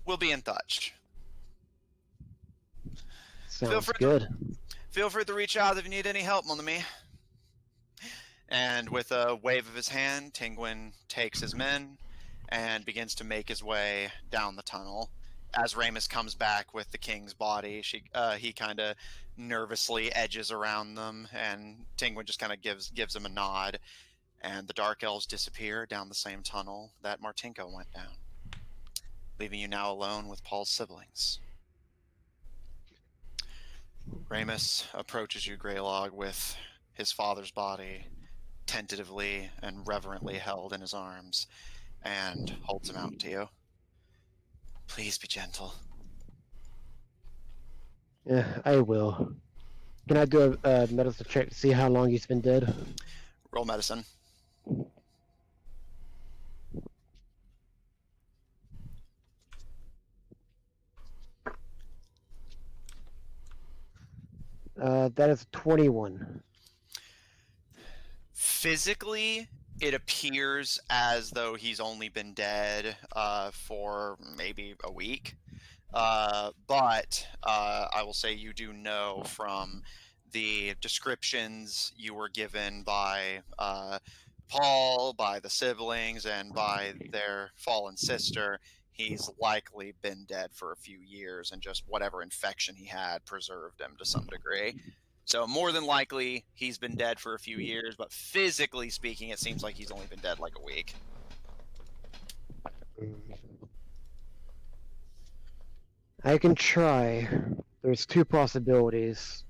We'll be in touch. Sounds good. Feel free to reach out if you need any help, mon ami. And with a wave of his hand, Tingwin takes his men and begins to make his way down the tunnel. As Ramus comes back with the king's body, he kind of nervously edges around them, and Tingwin just kind of gives him a nod. And the Dark Elves disappear down the same tunnel that Martinko went down, leaving you now alone with Paul's siblings. Ramus approaches you, Greylog, with his father's body tentatively and reverently held in his arms, and holds him out to you. Please be gentle. Yeah, I will. Can I do a medicine check to see how long he's been dead? Roll medicine. That is 21. Physically, it appears as though he's only been dead for maybe a week. But I will say you do know from the descriptions you were given by Paul, by the siblings, and by their fallen sister, he's likely been dead for a few years, and just whatever infection he had preserved him to some degree. So more than likely, he's been dead for a few years, but physically speaking, it seems like he's only been dead like a week. I can try. There's two possibilities.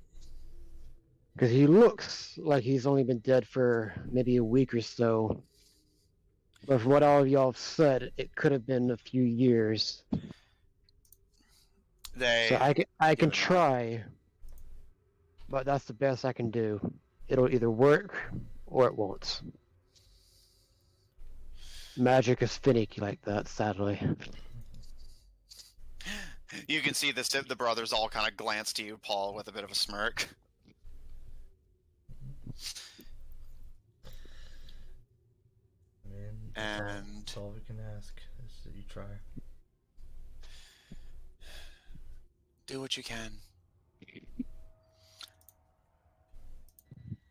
Because he looks like he's only been dead for maybe a week or so. But from what all of y'all have said, it could have been a few years. So I can try, but that's the best I can do. It'll either work or it won't. Magic is finicky like that, sadly. You can see the brothers all kind of glance to you, Paul, with a bit of a smirk. And that's all we can ask is that you try. Do what you can.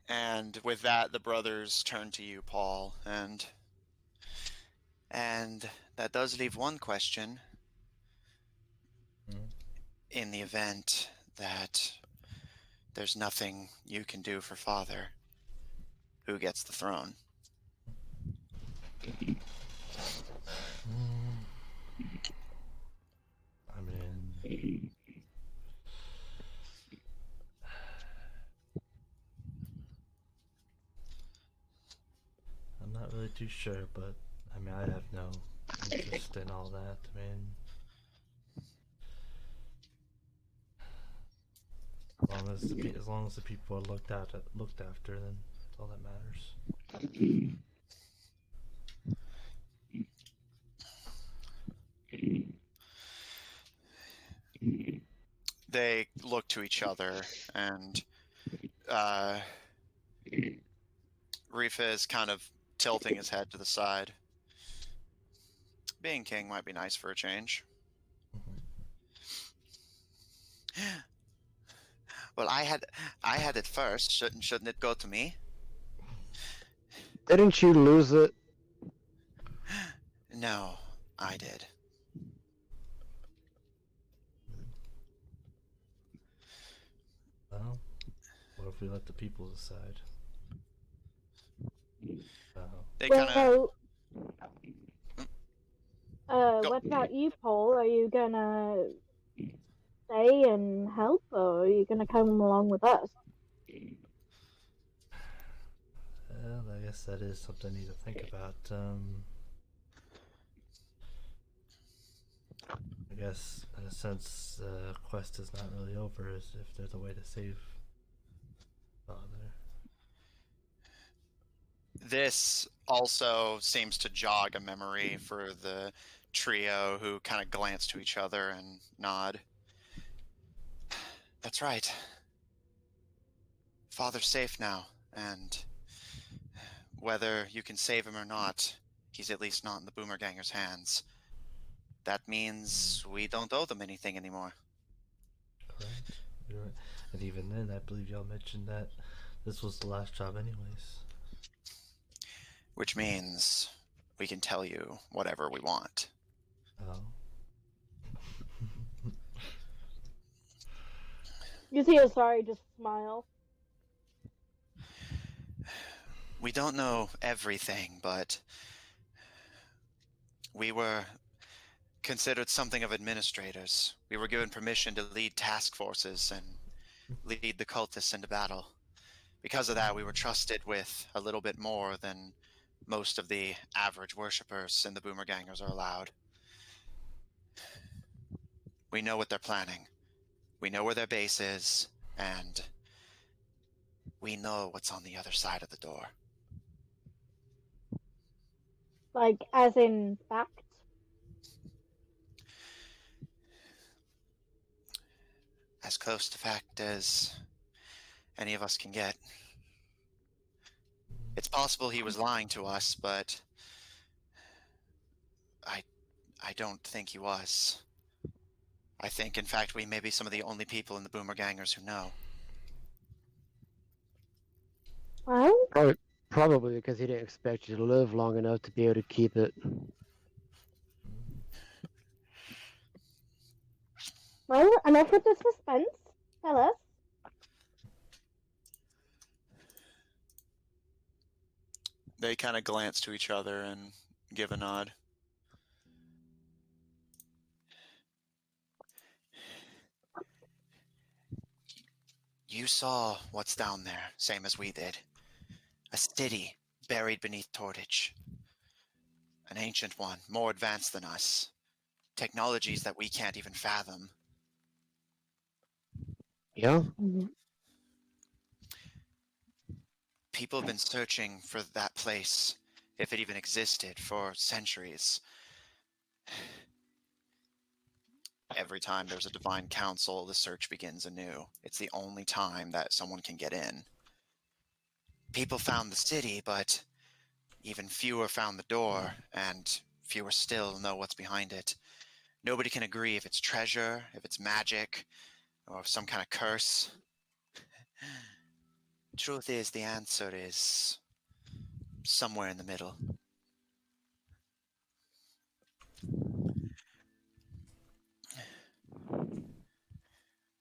And with that, the brothers turn to you, Paul, and that does leave one question. In the event that there's nothing you can do for Father, who gets the throne? I mean, I'm not really too sure, but I mean, I have no interest in all that. I mean, as long as the people are looked after, then that's all that matters. They look to each other, and Rifa is kind of tilting his head to the side. Being king might be nice for a change. Well, I had it first. Shouldn't it go to me? Didn't you lose it? No, I did. Well, what if we let the people decide? They kind of. Well, what about you, Paul? Are you gonna stay and help, or are you gonna come along with us? Well, I guess that is something I need to think about. I guess, in a sense, the quest is not really over, as if there's a way to save Father. This also seems to jog a memory for the trio, who kind of glance to each other and nod. That's right. Father's safe now, and whether you can save him or not, he's at least not in the Boomerganger's hands. That means we don't owe them anything anymore. Correct. You're right. And even then, I believe y'all mentioned that this was the last job anyways. Which means we can tell you whatever we want. Oh. You see Asari just smile. We don't know everything, but we were considered something of administrators. We were given permission to lead task forces and lead the cultists into battle. Because of that, we were trusted with a little bit more than most of the average worshippers in the Boomergangers are allowed. We know what they're planning. We know where their base is, and we know what's on the other side of the door. Like, as in fact? As close to fact as any of us can get. It's possible he was lying to us, but I don't think he was. I think, in fact, we may be some of the only people in the Boomergangers who know. Well, Probably because he didn't expect you to live long enough to be able to keep it. well, enough with the suspense. Tell us. They kind of glance to each other and give a nod. You saw what's down there, same as we did. A city buried beneath Tortage. An ancient one, more advanced than us. Technologies that we can't even fathom. Yeah? People have been searching for that place, if it even existed, for centuries. Every time there's a divine council, the search begins anew. It's the only time that someone can get in. People found the city, but even fewer found the door, and fewer still know what's behind it. Nobody can agree if it's treasure, if it's magic, or some kind of curse. Truth is, the answer is somewhere in the middle.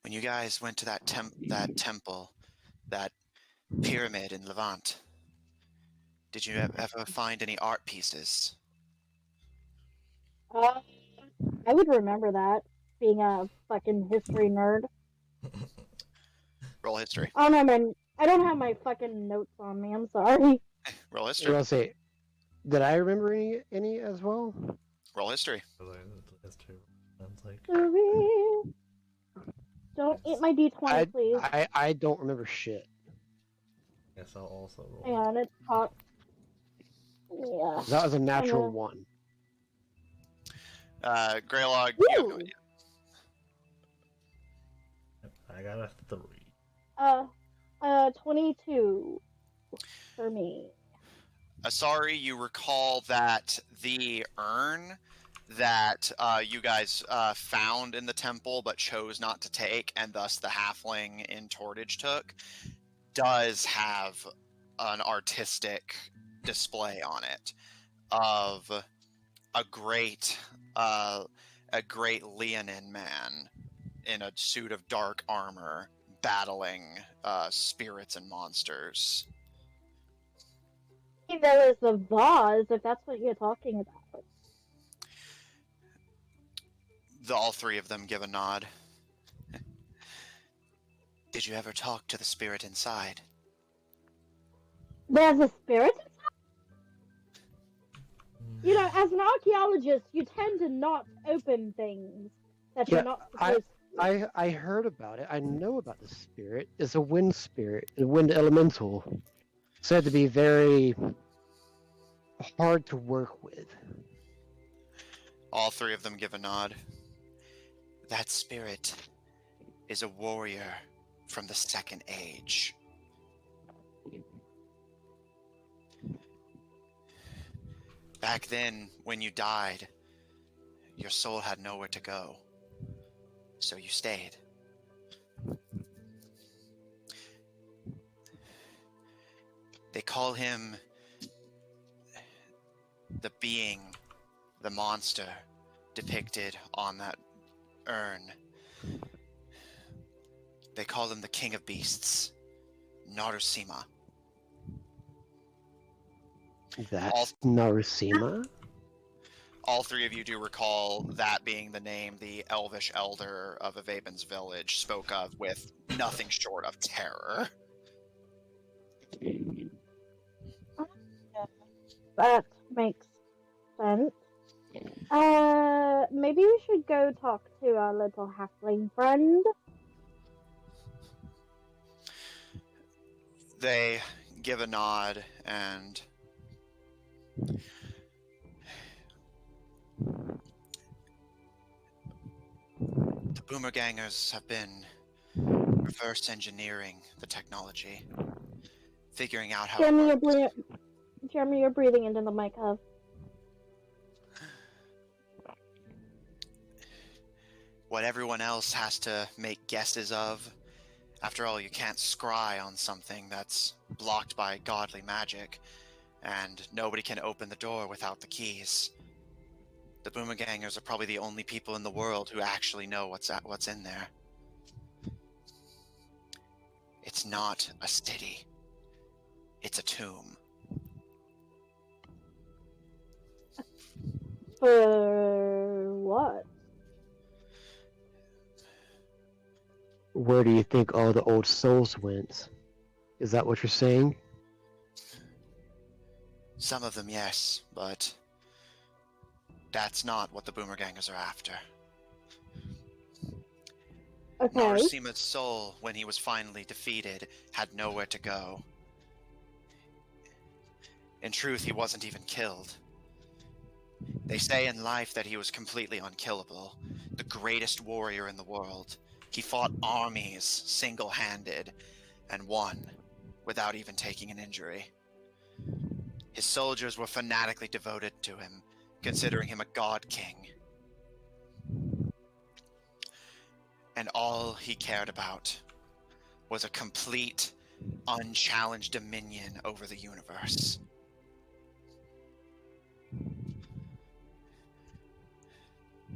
When you guys went to that temple, that pyramid in Levant, did you ever find any art pieces? I would remember that, being a fucking history nerd. Roll history. Oh no, man. I don't have my fucking notes on me. I'm sorry. Roll What history. I'll say, did I remember any as well? Roll history. Sounds like. Don't eat my D20, please. I don't remember shit. Guess I'll also roll. Hang on, it's hot. Yeah. That was a natural Okay. one. Greylog, you have no Woo! idea. I got a 3. 22 for me. Asari, you recall that the urn that you guys found in the temple but chose not to take, and thus the halfling in Tortage took, does have an artistic display on it of a great Leonin man in a suit of dark armor battling spirits and monsters. There is the vase, if that's what you're talking about. All three of them give a nod. Did you ever talk to the spirit inside? There's a spirit inside? You know, as an archaeologist, you tend to not open things that you're not supposed to. I heard about it. I know about the spirit. It's a wind spirit, a wind elemental. Said to be very hard to work with. All three of them give a nod. That spirit is a warrior from the Second Age. Back then, when you died, your soul had nowhere to go, so you stayed. They call him the being, the monster, depicted on that urn. They call him the King of Beasts, Narusima. That's Narusima? All three of you do recall that being the name the elvish elder of Avaben's village spoke of with nothing short of terror. That makes sense. Maybe we should go talk to our little halfling friend. They give a nod, and the Boomergangers have been reverse engineering the technology, figuring out how Jeremy, you're breathing into the mic, Hub. What everyone else has to make guesses of. After all, you can't scry on something that's blocked by godly magic, and nobody can open the door without the keys. The Boomergangers are probably the only people in the world who actually know what's in there. It's not a city. It's a tomb. For what? Where do you think all the old souls went? Is that what you're saying? Some of them, yes, but that's not what the Boomergangers are after. Okay. Narusima's soul, when he was finally defeated, had nowhere to go. In truth, he wasn't even killed. They say in life that he was completely unkillable, the greatest warrior in the world. He fought armies single-handed and won without even taking an injury. His soldiers were fanatically devoted to him, considering him a god king. And all he cared about was a complete, unchallenged dominion over the universe.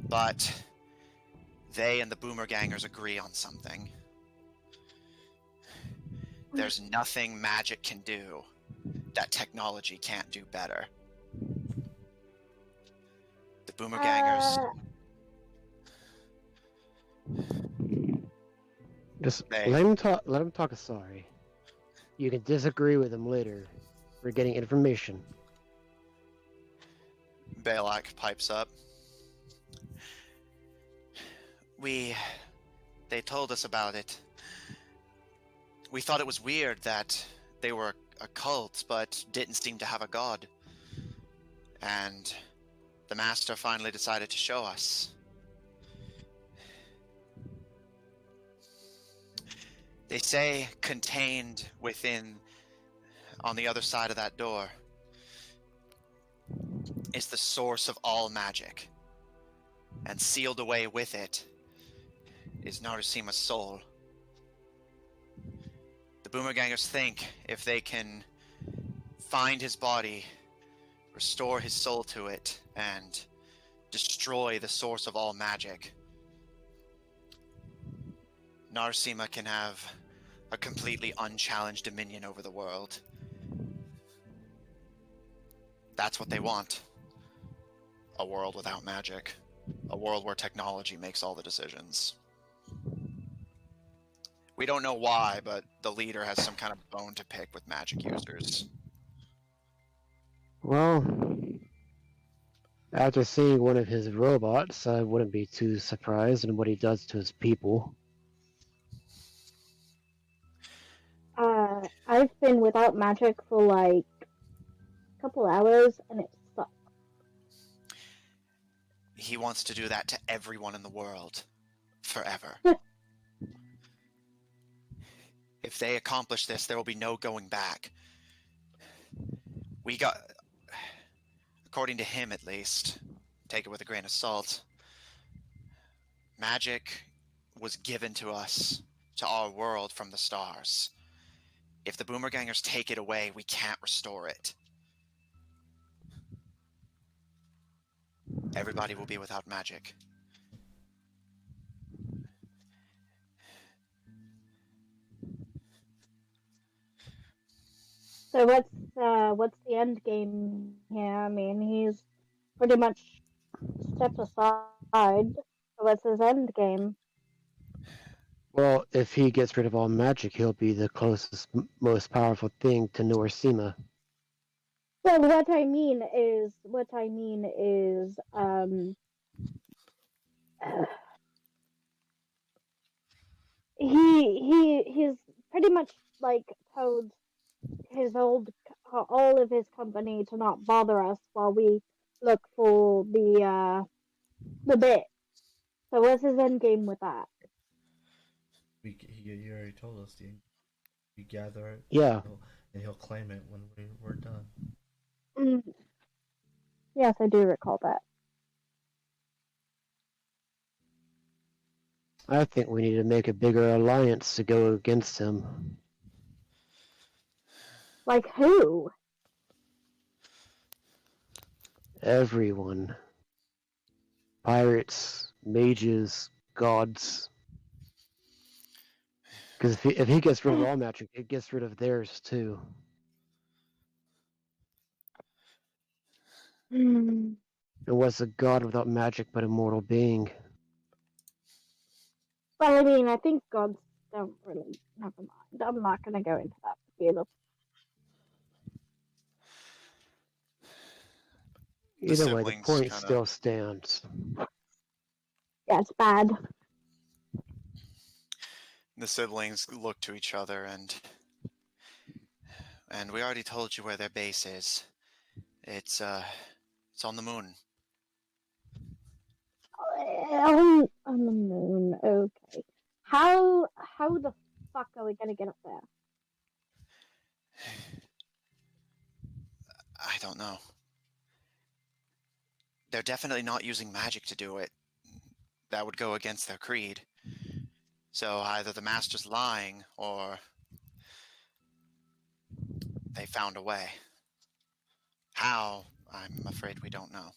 But they and the Boomergangers agree on something. There's nothing magic can do that technology can't do better. The Boomergangers... Just let him talk. Let him talk. Sorry. You can disagree with him later. We're getting information. Balak pipes up. They told us about it. We thought it was weird that they were a cult, but didn't seem to have a god. And the master finally decided to show us. They say contained within, on the other side of that door, is the source of all magic. and sealed away with it is Narusima's soul. The Boomergangers think if they can find his body, restore his soul to it, and destroy the source of all magic, Narusima can have a completely unchallenged dominion over the world. That's what they want. A world without magic. A world where technology makes all the decisions. We don't know why, but the leader has some kind of bone to pick with magic users. Well, after seeing one of his robots, I wouldn't be too surprised in what he does to his people. I've been without magic for like a couple hours, and it sucks. He wants to do that to everyone in the world. Forever. If they accomplish this, there will be no going back. According to him at least, take it with a grain of salt, magic was given to us, to our world from the stars. If the Boomergangers take it away, we can't restore it. Everybody will be without magic. So what's the end game here? I mean, he's pretty much stepped aside. So what's his end game? Well, if he gets rid of all magic, he'll be the closest, most powerful thing to Norsima. Well, what I mean is, he's pretty much like told all of his company to not bother us while we look for the bit. So what's his end game with that? You already told us. You gather it. Yeah. And he'll claim it when we're done. Yes, I do recall that. I think we need to make a bigger alliance to go against him. Like who? Everyone. Pirates, mages, gods. Because if he gets rid of all magic, it gets rid of theirs too. And what's a god without magic but a mortal being? Well, I mean, I think gods don't really. Never mind. I'm not going to go into that with you. Either way, the point still stands. Yeah, it's bad. The siblings look to each other and we already told you where their base is. It's on the moon. On the moon, okay. How the fuck are we gonna get up there? I don't know. They're definitely not using magic to do it. That would go against their creed. So either the master's lying, or they found a way. How? I'm afraid we don't know.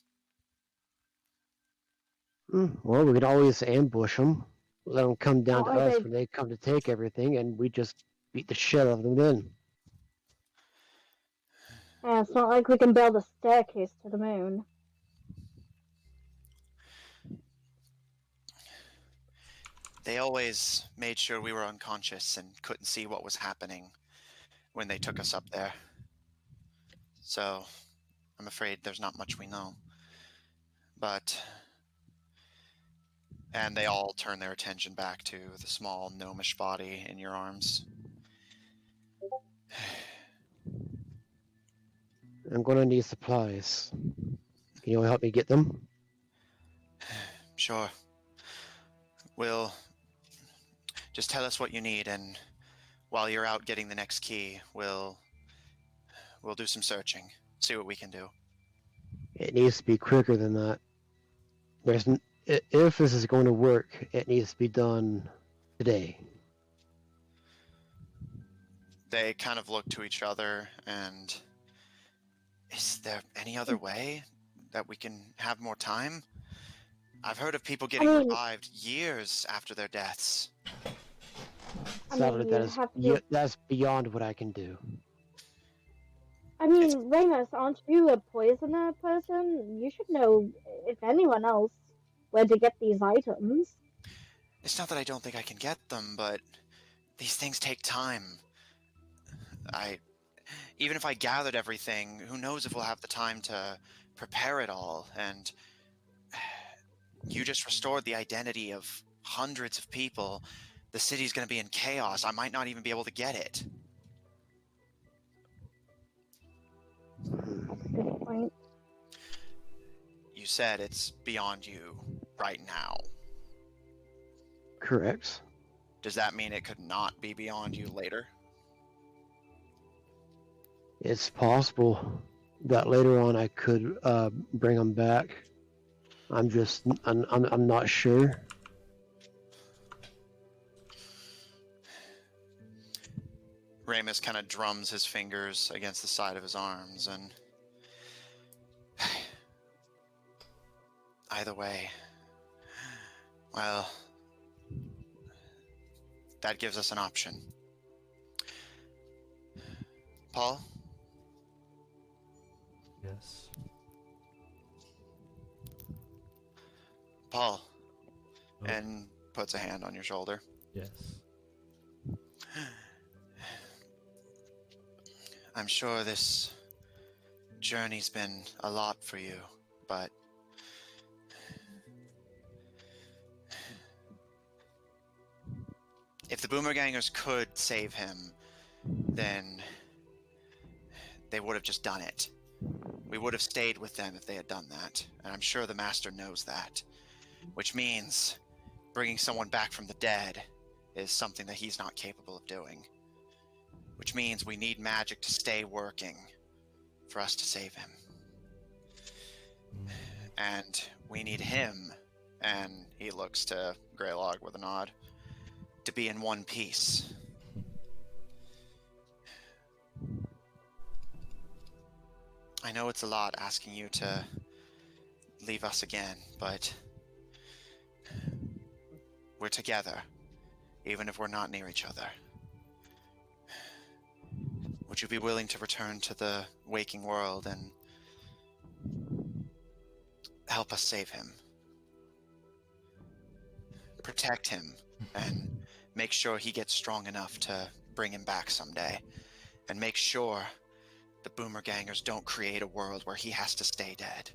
Well, we could always ambush them. Let them come down to us when they come to take everything, and we just beat the shit out of them then. Yeah, it's not like we can build a staircase to the moon. They always made sure we were unconscious and couldn't see what was happening when they took us up there. So, I'm afraid there's not much we know. And they all turn their attention back to the small gnomish body in your arms. I'm gonna need supplies. Can you help me get them? Sure. We'll just tell us what you need, and while you're out getting the next key, we'll do some searching, see what we can do. It needs to be quicker than that. if this is going to work, it needs to be done today. They kind of look to each other, and is there any other way that we can have more time? I've heard of people getting revived years after their deaths. Sadly, that's beyond what I can do. I mean, Ramus, aren't you a poisoner person? You should know, if anyone else, where to get these items. It's not that I don't think I can get them, but these things take time. Even if I gathered everything, who knows if we'll have the time to prepare it all, and you just restored the identity of hundreds of people. The city's going to be in chaos. I might not even be able to get it. That's a good point. You said it's beyond you right now. Correct. Does that mean it could not be beyond you later? It's possible that later on I could bring them back. I'm not sure. Ramus kind of drums his fingers against the side of his arms, and either way, well, that gives us an option. Paul? Yes. Paul. Oh. And puts a hand on your shoulder. Yes. I'm sure this journey's been a lot for you, but if the Boomergangers could save him, then they would have just done it. We would have stayed with them if they had done that, and I'm sure the Master knows that. Which means bringing someone back from the dead is something that he's not capable of doing. Which means we need magic to stay working for us to save him. And we need him, and he looks to Greylog with a nod, to be in one piece. I know it's a lot asking you to leave us again, but we're together, even if we're not near each other. Would you be willing to return to the waking world and help us save him? Protect him and make sure he gets strong enough to bring him back someday. And make sure the Boomergangers don't create a world where he has to stay dead.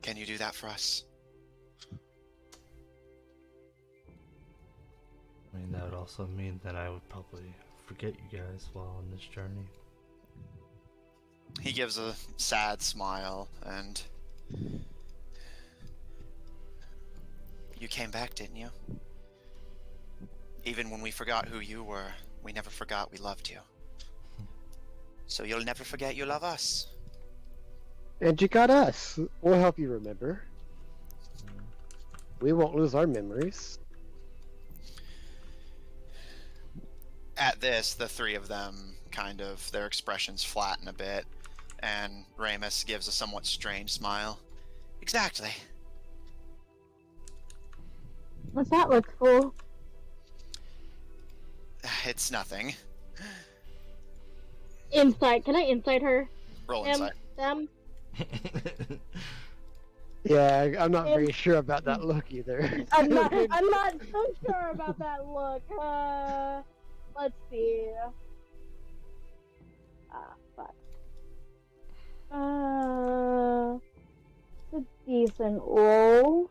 Can you do that for us? I mean, that would also mean that I would probably forget you guys while on this journey. He gives a sad smile, and you came back, didn't you? Even when we forgot who you were, we never forgot we loved you. So you'll never forget you love us. And you got us. We'll help you remember. We won't lose our memories. At this, the three of them kind of, their expressions flatten a bit, and Ramus gives a somewhat strange smile. Exactly. What's that look for? It's nothing. Insight. Can I insight her? Roll insight. Them? Yeah, I'm not very sure about that look either. I'm not so sure about that look. Let's see. Fuck. It's a decent roll.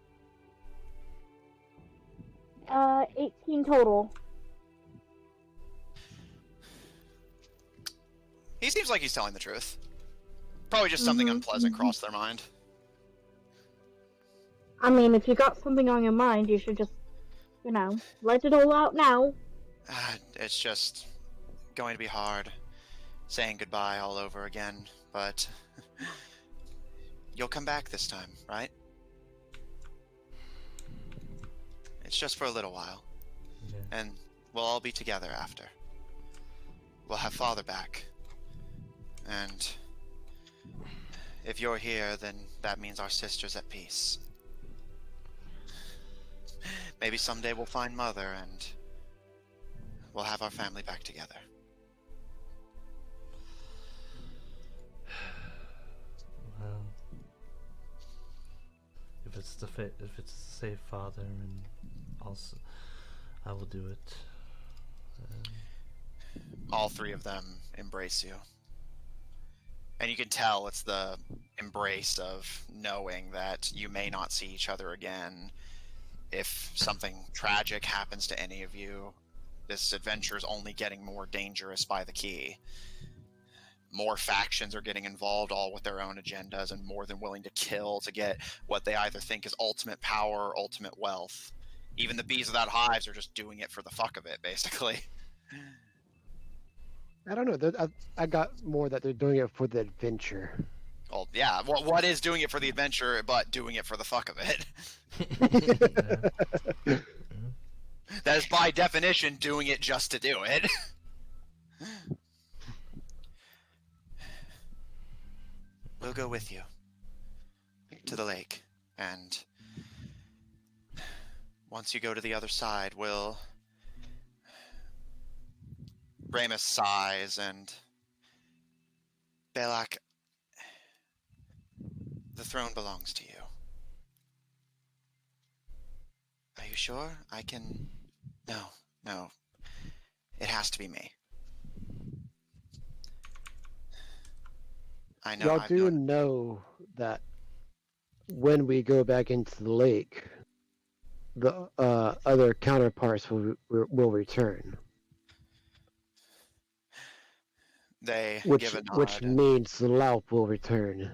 18 total. He seems like he's telling the truth. Probably just something unpleasant crossed their mind. I mean, if you got something on your mind, you should just, let it all out now. It's just going to be hard saying goodbye all over again but you'll come back this time, right? It's just for a little while, Yeah. and we'll all be together after. We'll have Father back, and if you're here, then that means our sister's at peace. Maybe someday we'll find Mother, and we'll have our family back together. Well, if it's if it's to save Father, and also I will do it. All three of them embrace you. And you can tell it's the embrace of knowing that you may not see each other again. If something tragic happens to any of you, this adventure is only getting more dangerous by the key. More factions are getting involved, all with their own agendas, and more than willing to kill to get what they either think is ultimate power or ultimate wealth. Even the bees without hives are just doing it for the fuck of it, basically. I don't know. I got more that they're doing it for the adventure. Well, yeah, what is doing it for the adventure, but doing it for the fuck of it? That is by definition doing it just to do it. We'll go with you to the lake, and once you go to the other side, we'll... Ramus sighs, and Belak, the throne belongs to you. Are you sure? I can... No. It has to be me. I know. Y'all know that when we go back into the lake, the other counterparts will return. They give a nod. Which means the Laup will return.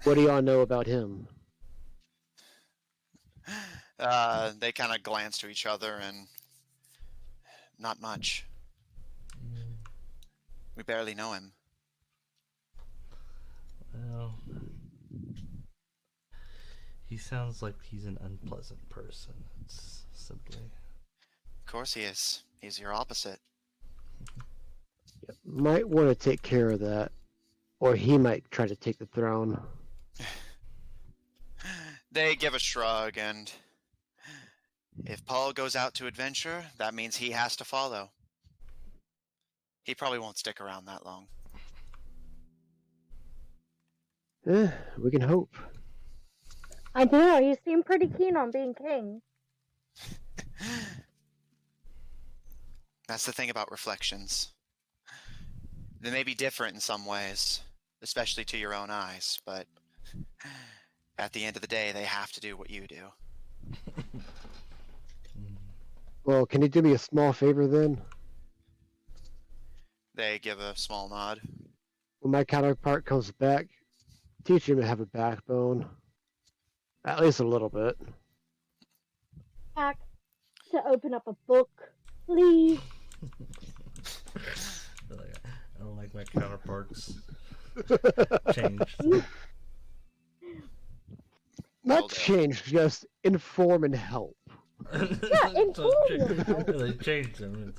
What do y'all know about him? They kind of glance to each other and not much. We barely know him. Well, he sounds like he's an unpleasant person. It's simply. Of course he is. He's your opposite. Might want to take care of that, or he might try to take the throne. They give a shrug, and if Paul goes out to adventure, that means he has to follow. He probably won't stick around that long. We can hope. I don't know, you seem pretty keen on being king. That's the thing about reflections. They may be different in some ways, especially to your own eyes, but at the end of the day, they have to do what you do. Well, can you do me a small favor then? They give a small nod. When my counterpart comes back, teach him to have a backbone. At least a little bit. Back to open up a book, please. I don't like my counterparts changed. Not change, just inform and help. Yeah, inform yourself. They changed them.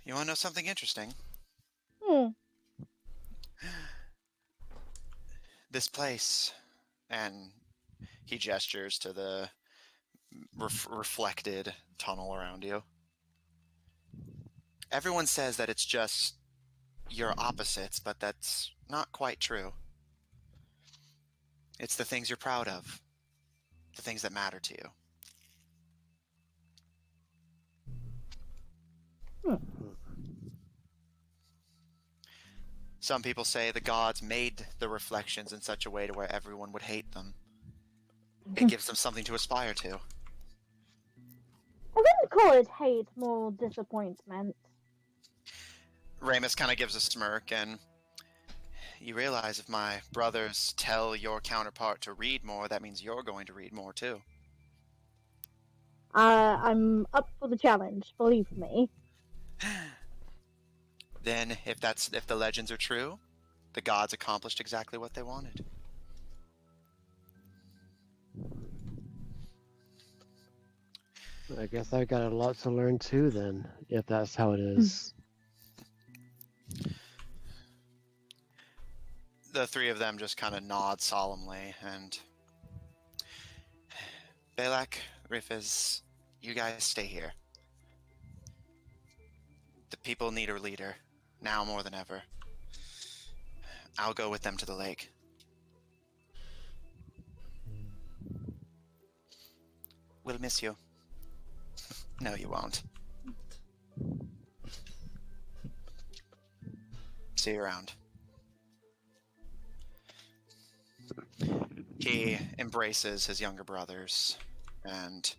You want to know something interesting? This place, and he gestures to the reflected tunnel around you. Everyone says that it's just your opposites, but that's not quite true. It's the things you're proud of, the things that matter to you. Some people say the gods made the reflections in such a way to where everyone would hate them. It gives them something to aspire to. I wouldn't call it hate, more disappointment. Ramus kind of gives a smirk, and you realize if my brothers tell your counterpart to read more, that means you're going to read more too. I'm up for the challenge, believe me. then if the legends are true, the gods accomplished exactly what they wanted. I guess I've got a lot to learn too, then, if that's how it is. The three of them just kind of nod solemnly, and Balak, Riffiz, you guys stay here. The people need a leader, now more than ever. I'll go with them to the lake. We'll miss you. No, you won't. See you around. He embraces his younger brothers and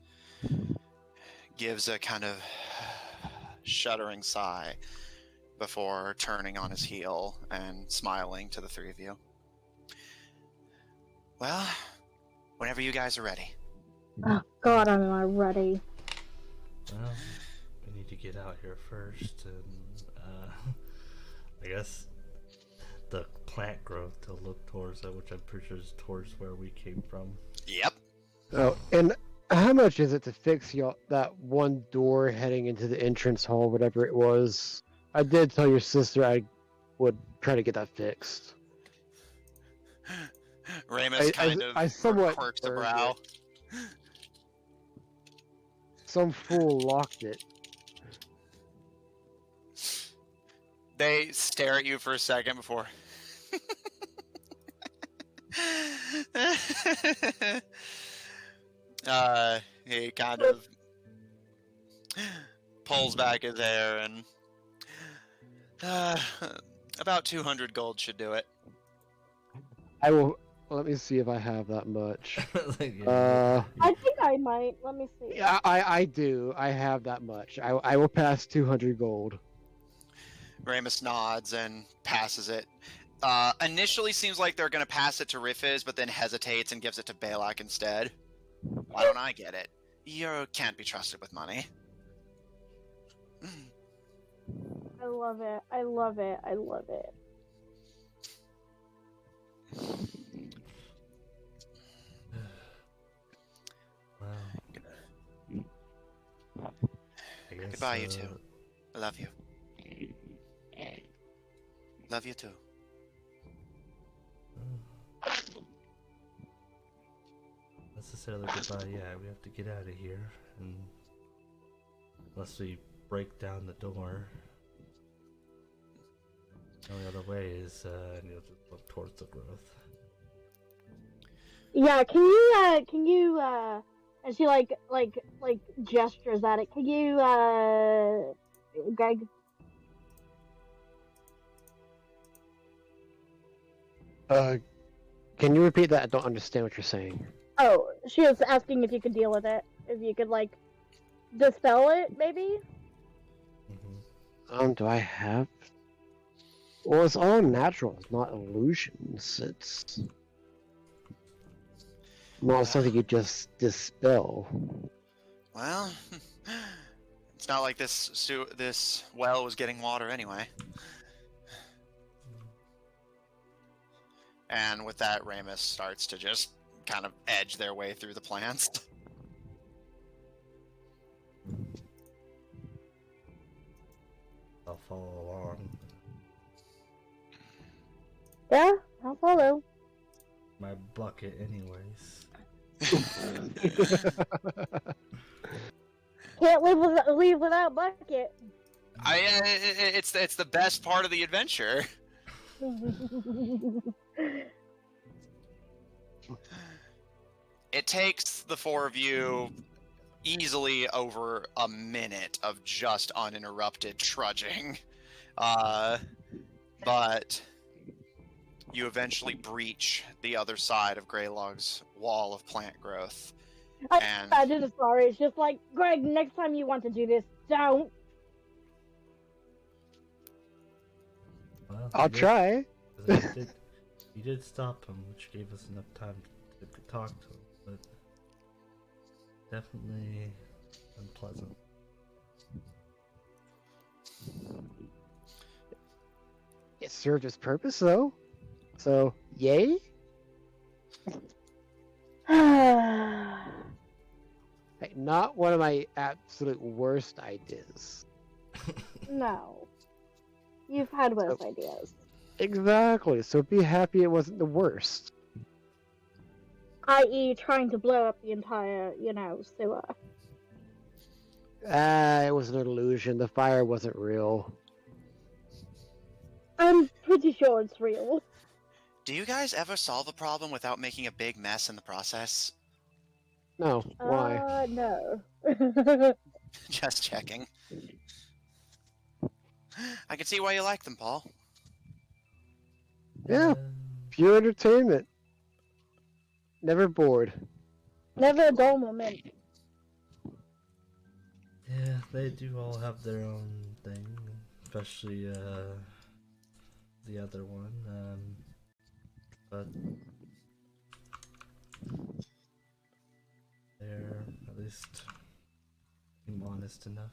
gives a kind of shuddering sigh before turning on his heel and smiling to the three of you. Well, whenever you guys are ready. Oh God, am I ready? Well, we need to get out here first, and I guess the plant growth to look towards that, which I'm pretty sure is towards where we came from. Yep. Oh, and how much is it to fix that one door heading into the entrance hall, whatever it was? I did tell your sister I would try to get that fixed. Ramus I somewhat quirks a brow. Some fool locked it. They stare at you for a second before. He kind of pulls back his hair and about 200 gold should do it. I will. Let me see if I have that much. I think I might. Let me see. Yeah, I do. I have that much. I will pass 200 gold. Ramus nods and passes it. Initially seems like they're going to pass it to Riffiz, but then hesitates and gives it to Balak instead. Why don't I get it? You can't be trusted with money. I love it. I love it. I love it. Well, I guess, goodbye, you two. I love you. Love you too. Necessarily goodbye. Yeah, we have to get out of here, and unless we break down the door, the only other way is just look towards the growth. Yeah, can you and she like gestures at it. Can you Greg? Can you repeat that? I don't understand what you're saying. Oh, she was asking if you could deal with it. If you could like dispel it, maybe. Mm-hmm. Do I have? Well, it's all natural. It's not illusions. It's not something you just dispel. Well, it's not like this well was getting water anyway. And with that, Ramus starts to just kind of edge their way through the plants. I'll follow along. Yeah, I'll follow. My bucket, anyways. Can't leave without bucket. It's the best part of the adventure. It takes the four of you easily over a minute of just uninterrupted trudging. But you eventually breach the other side of Greylog's wall of plant growth. I did sorry. It's just like, Greg, next time you want to do this, don't. Well, I'll try. You did stop him, which gave us enough time to talk to him, but definitely unpleasant. served its purpose, though. So, yay? Hey, not one of my absolute worst ideas. No. You've had worse So- ideas. Exactly. So be happy it wasn't the worst. I.e. trying to blow up the entire, sewer. It was an illusion. The fire wasn't real. I'm pretty sure it's real. Do you guys ever solve a problem without making a big mess in the process? No, why? No. Just checking. I can see why you like them, Paul. Yeah, pure entertainment. Never bored. Never a dull moment. Yeah, they do all have their own thing, especially the other one. But they're at least seem honest enough.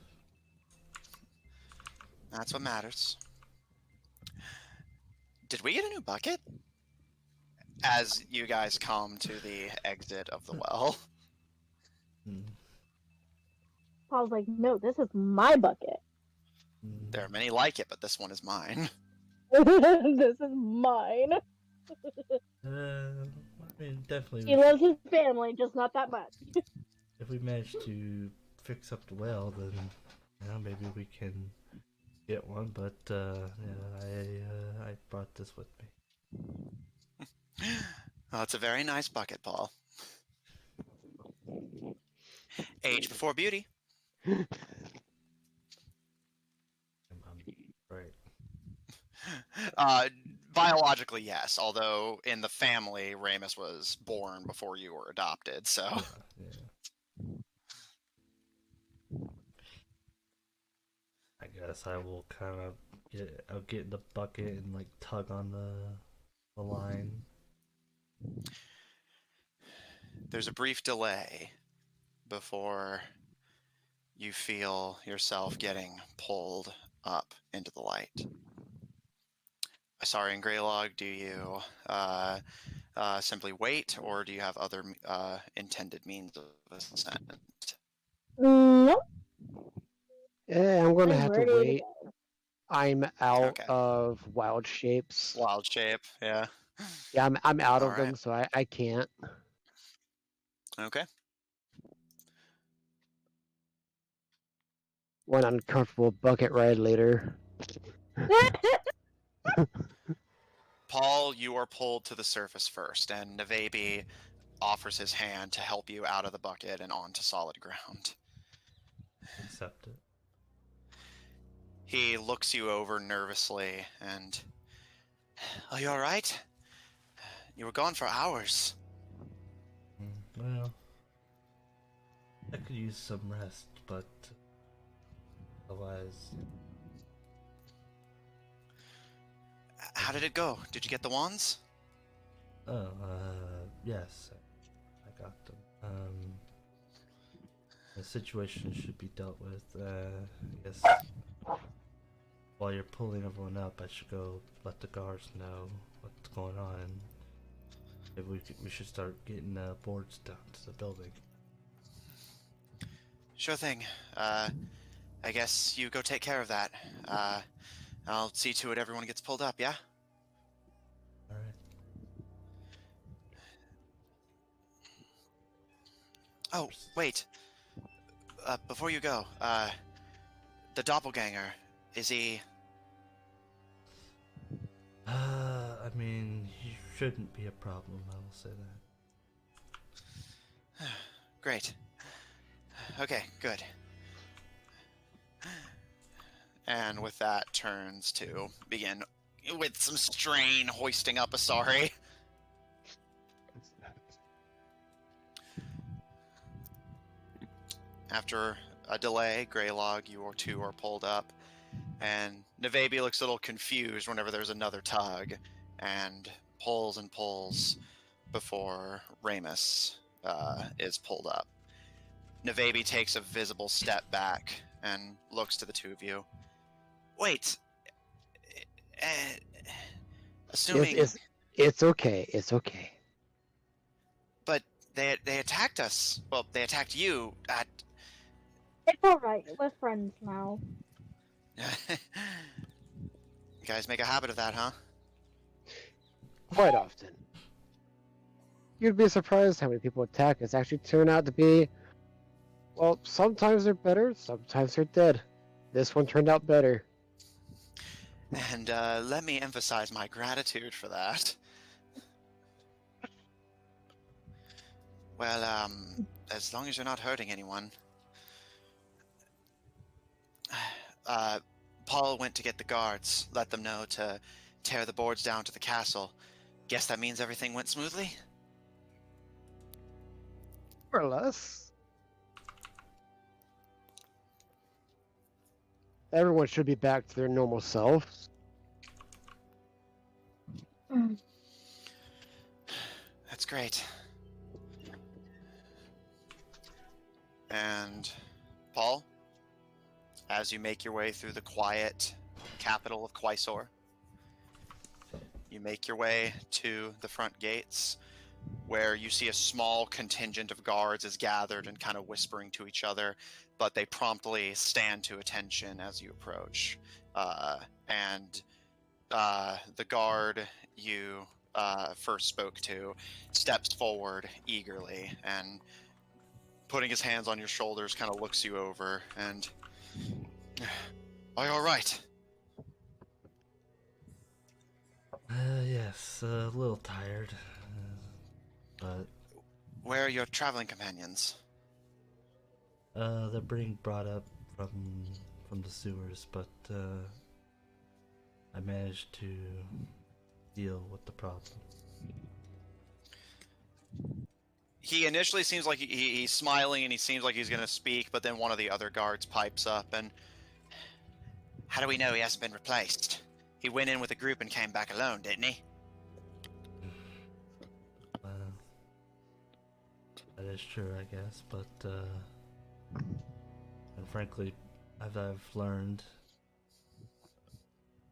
That's what matters. Did we get a new bucket? As you guys come to the exit of the well. Paul's like, no, this is my bucket. There are many like it, but this one is mine. This is mine. I mean, definitely. He loves his family, just not that much. If we manage to fix up the well, then maybe we can get one. But I brought this with me. Oh, it's a very nice bucket, Paul. Age before beauty. Right. Biologically, yes. Although in the family, Ramus was born before you were adopted. So. Yeah. I guess I will kind of get in the bucket and like tug on the line. There's a brief delay before you feel yourself getting pulled up into the light. Sorry, in Greylog, do you simply wait, or do you have other intended means of ascent? Nope. Yeah, I'm gonna I'm have to ready to wait. go. I'm out Okay. of wild shapes. Wild shape, yeah. Yeah, I'm out of All them, right. so I can't. Okay. One uncomfortable bucket ride later. Paul, you are pulled to the surface first, and Navabi offers his hand to help you out of the bucket and onto solid ground. Accept it. He looks you over nervously and... Are you alright? You were gone for hours. Well, I could use some rest, but otherwise... How did it go? Did you get the wands? Oh, yes, I got them. The situation should be dealt with. I guess while you're pulling everyone up, I should go let the guards know what's going on. Maybe we should start getting boards down to the building. Sure thing. I guess you go take care of that. I'll see to it everyone gets pulled up, yeah? Alright. Oh, wait. Before you go, the Doppelganger, is he... I mean, he shouldn't be a problem, I will say that. Great. Okay, good. And with that, turns to begin with some strain hoisting up a sorry. After a delay, Greylog, you two are pulled up, and Navabi looks a little confused whenever there's another tug, and pulls before Ramus is pulled up. Navabi takes a visible step back and looks to the two of you. Wait, Assuming, It's okay. It's okay. but they attacked us. Well, they attacked you at. It's alright, we're friends now. You guys make a habit of that, huh? Quite often. You'd be surprised how many people attack us actually turn out to be, well, sometimes they're better, sometimes they're dead. This one turned out better. And let me emphasize my gratitude for that. Well, as long as you're not hurting anyone. Paul went to get the guards, let them know to tear the boards down to the castle. Guess that means everything went smoothly? More or less. Everyone should be back to their normal selves. That's great. And Paul, as you make your way through the quiet capital of Quaisor, you make your way to the front gates, where you see a small contingent of guards is gathered and kind of whispering to each other, but they promptly stand to attention as you approach. And the guard you first spoke to steps forward eagerly and, putting his hands on your shoulders, kind of looks you over and... Are you alright? Yes, a little tired, but... Where are your traveling companions? They're being brought up from the sewers, but I managed to deal with the problem. He initially seems like he's smiling and he seems like he's going to speak, but then one of the other guards pipes up and... How do we know he hasn't been replaced? He went in with a group and came back alone, didn't he? That is true, I guess, but and frankly, I've learned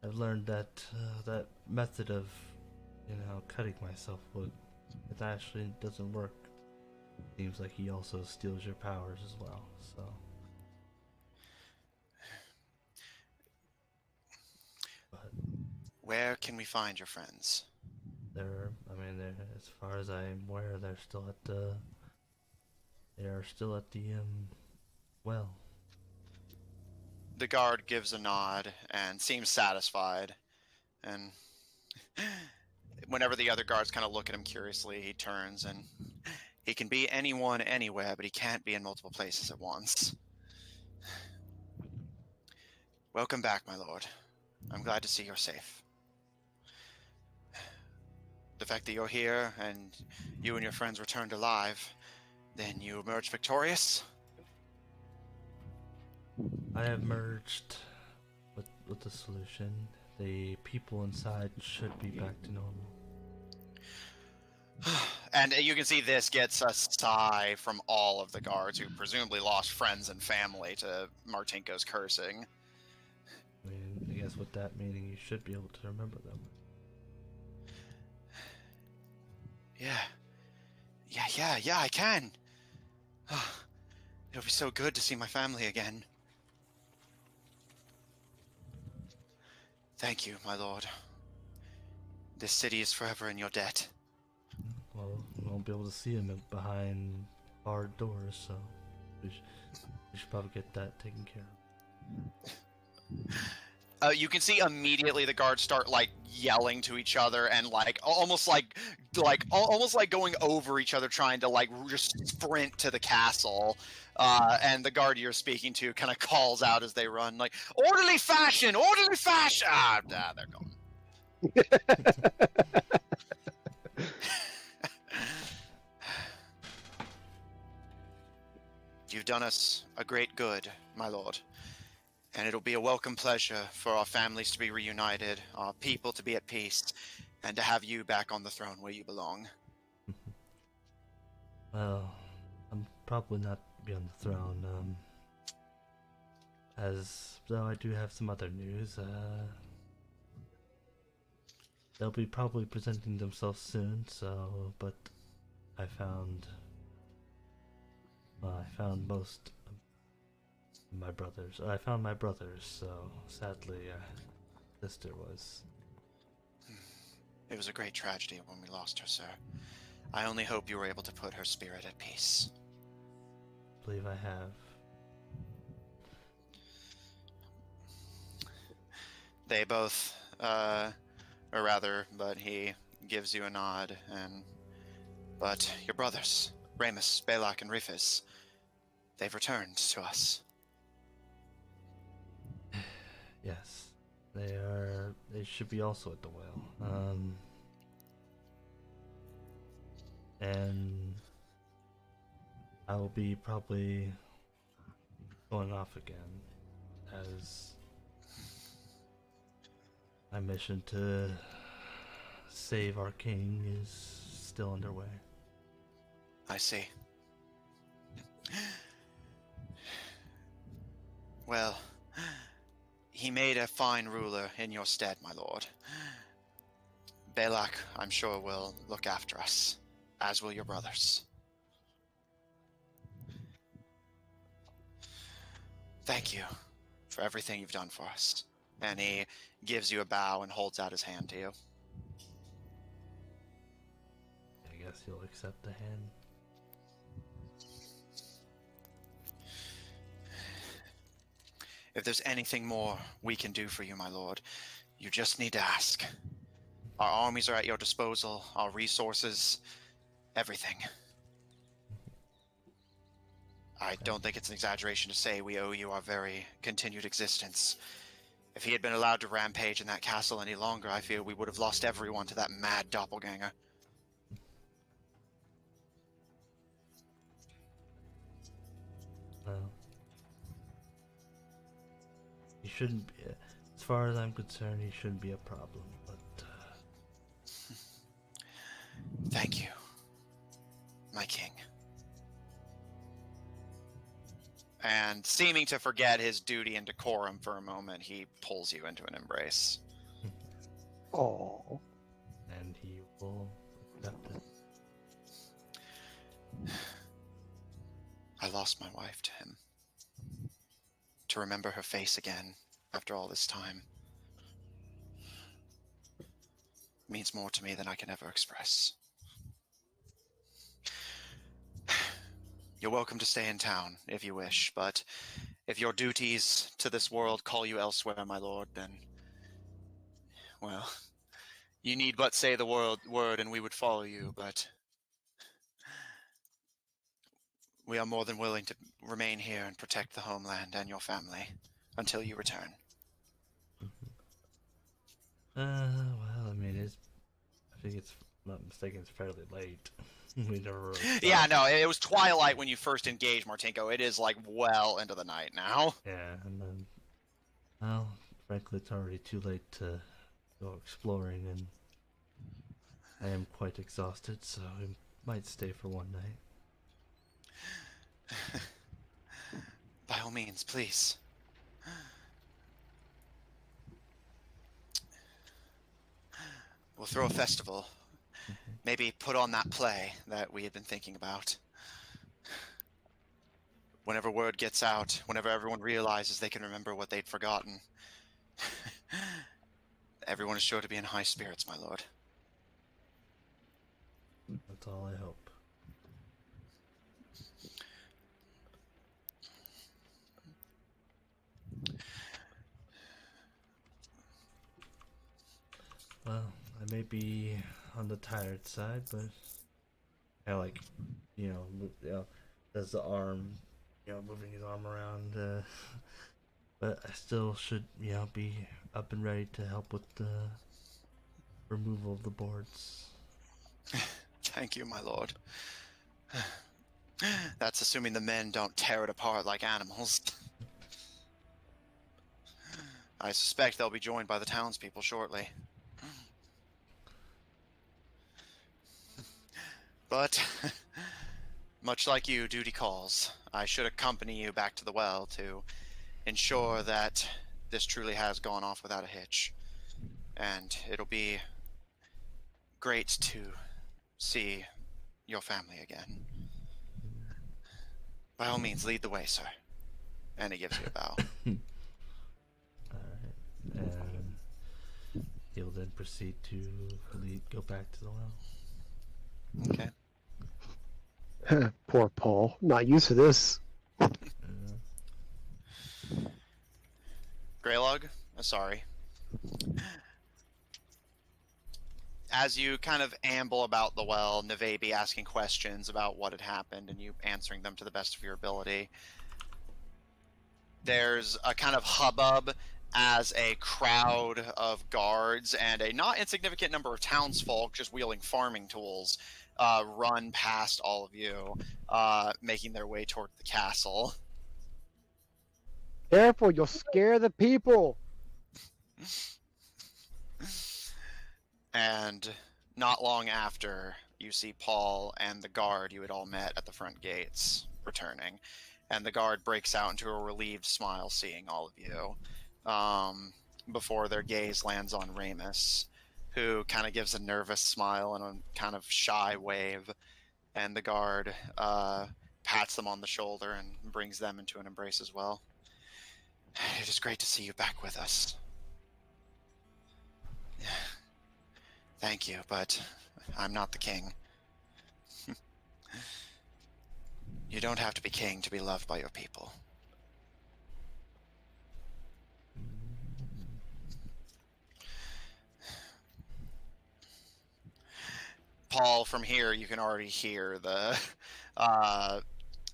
that that method of, cutting myself it actually doesn't work. Seems like he also steals your powers as well, so. But where can we find your friends? they're, as far as I'm aware, they are still at the well. The guard gives a nod and seems satisfied, and whenever the other guards kind of look at him curiously, he turns and... He can be anyone, anywhere, but he can't be in multiple places at once. Welcome back, my lord. I'm glad to see you're safe. The fact that you're here and you and your friends returned alive, then you emerged victorious? I have merged with the solution. The people inside should be back to normal. And you can see this gets a sigh from all of the guards who presumably lost friends and family to Martinko's cursing. I guess with that meaning, you should be able to remember them. Yeah, I can. It'll be so good to see my family again. Thank you, my lord. This city is forever in your debt. Well, we won't be able to see him behind barred doors, so we should probably get that taken care of. You can see immediately the guards start yelling to each other and almost like going over each other, trying to just sprint to the castle. And the guard you're speaking to kind of calls out as they run, orderly fashion, orderly fashion. They're gone. You've done us a great good, my lord, and it'll be a welcome pleasure for our families to be reunited, our people to be at peace, and to have you back on the throne where you belong. Well, I'm probably not be on the throne, as though I do have some other news. they'll be probably presenting themselves soon. So, but I found most of my brothers. I found my brothers. So sadly, sister was. It was a great tragedy when we lost her, sir. I only hope you were able to put her spirit at peace. I believe I have. They both, but he gives you a nod, but your brothers, Ramus, Balak, and Rufus, they've returned to us. Yes, they are. They should be also at the well. And I will be probably going off again, as my mission to save our king is still underway. I see. Well, he made a fine ruler in your stead, my lord. Balak, I'm sure, will look after us, as will your brothers. Thank you for everything you've done for us. And he gives you a bow and holds out his hand to you. I guess you'll accept the hand. If there's anything more we can do for you, my lord, you just need to ask. Our armies are at your disposal, our resources, everything. I don't think it's an exaggeration to say we owe you our very continued existence. If he had been allowed to rampage in that castle any longer, I fear we would have lost everyone to that mad doppelganger. Well, he shouldn't be. As far as I'm concerned, he shouldn't be a problem. But thank you, my king. And seeming to forget his duty and decorum for a moment, he pulls you into an embrace. Oh. and he will accept it. I lost my wife to him. To remember her face again after all this time means more to me than I can ever express. You're welcome to stay in town if you wish, but if your duties to this world call you elsewhere, my lord, then, well, you need but say the word and we would follow you, but we are more than willing to remain here and protect the homeland and your family until you return. Well, I mean, I think it's, if I'm not mistaken, it's fairly late. We never really Yeah, no, it was twilight when you first engaged, Martinko. It is, like, well into the night now. Yeah, and then, well, frankly, it's already too late to go exploring, and I am quite exhausted, so I might stay for one night. By all means, please. We'll throw a festival. Maybe put on that play that we had been thinking about. Whenever word gets out, whenever everyone realizes they can remember what they'd forgotten, everyone is sure to be in high spirits, my lord. That's all I hope. Well, I may be on the tired side, but I like, does the arm, moving his arm around, but I still should, be up and ready to help with the removal of the boards. Thank you, my lord. That's assuming the men don't tear it apart like animals. I suspect they'll be joined by the townspeople shortly. But, much like you, duty calls. I should accompany you back to the well to ensure that this truly has gone off without a hitch. And it'll be great to see your family again. By all means, lead the way, sir. And he gives you a bow. Alright. And he'll then proceed to go back to the well. Okay. Poor Paul. Not used to this. Greylog? Sorry. As you kind of amble about the well, Nevabi asking questions about what had happened and you answering them to the best of your ability, there's a kind of hubbub as a crowd of guards and a not insignificant number of townsfolk just wielding farming tools run past all of you, making their way toward the castle. Careful, you'll scare the people. And not long after, you see Paul and the guard you had all met at the front gates returning. And the guard breaks out into a relieved smile seeing all of you, before their gaze lands on Ramus, who kind of gives a nervous smile and a kind of shy wave. And the guard pats them on the shoulder and brings them into an embrace as well. It is great to see you back with us. Thank you, but I'm not the king. You don't have to be king to be loved by your people. Paul, from here, you can already hear the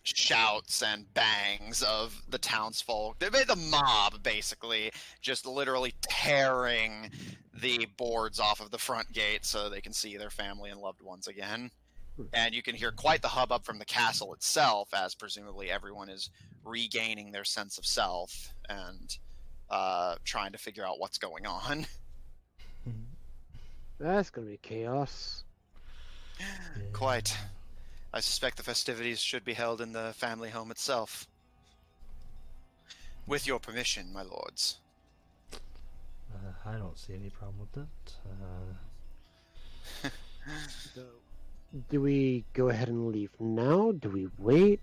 shouts and bangs of the townsfolk. The mob, basically, just literally tearing the boards off of the front gate so they can see their family and loved ones again. And you can hear quite the hubbub from the castle itself, as presumably everyone is regaining their sense of self and trying to figure out what's going on. That's gonna be chaos. Yeah. Quite. I suspect the festivities should be held in the family home itself. With your permission, my lords. I don't see any problem with it. So, do we go ahead and leave now? Do we wait?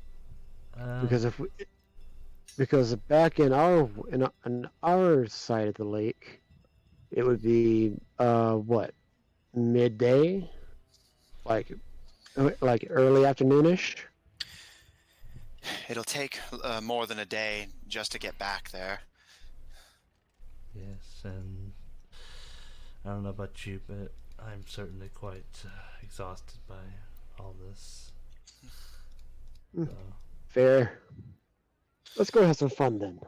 Because back in our side of the lake, it would be what, midday, like early afternoonish. It'll take more than a day just to get back there. Yes, and I don't know about you, but I'm certainly quite exhausted by all this. So. Fair. Let's go have some fun then.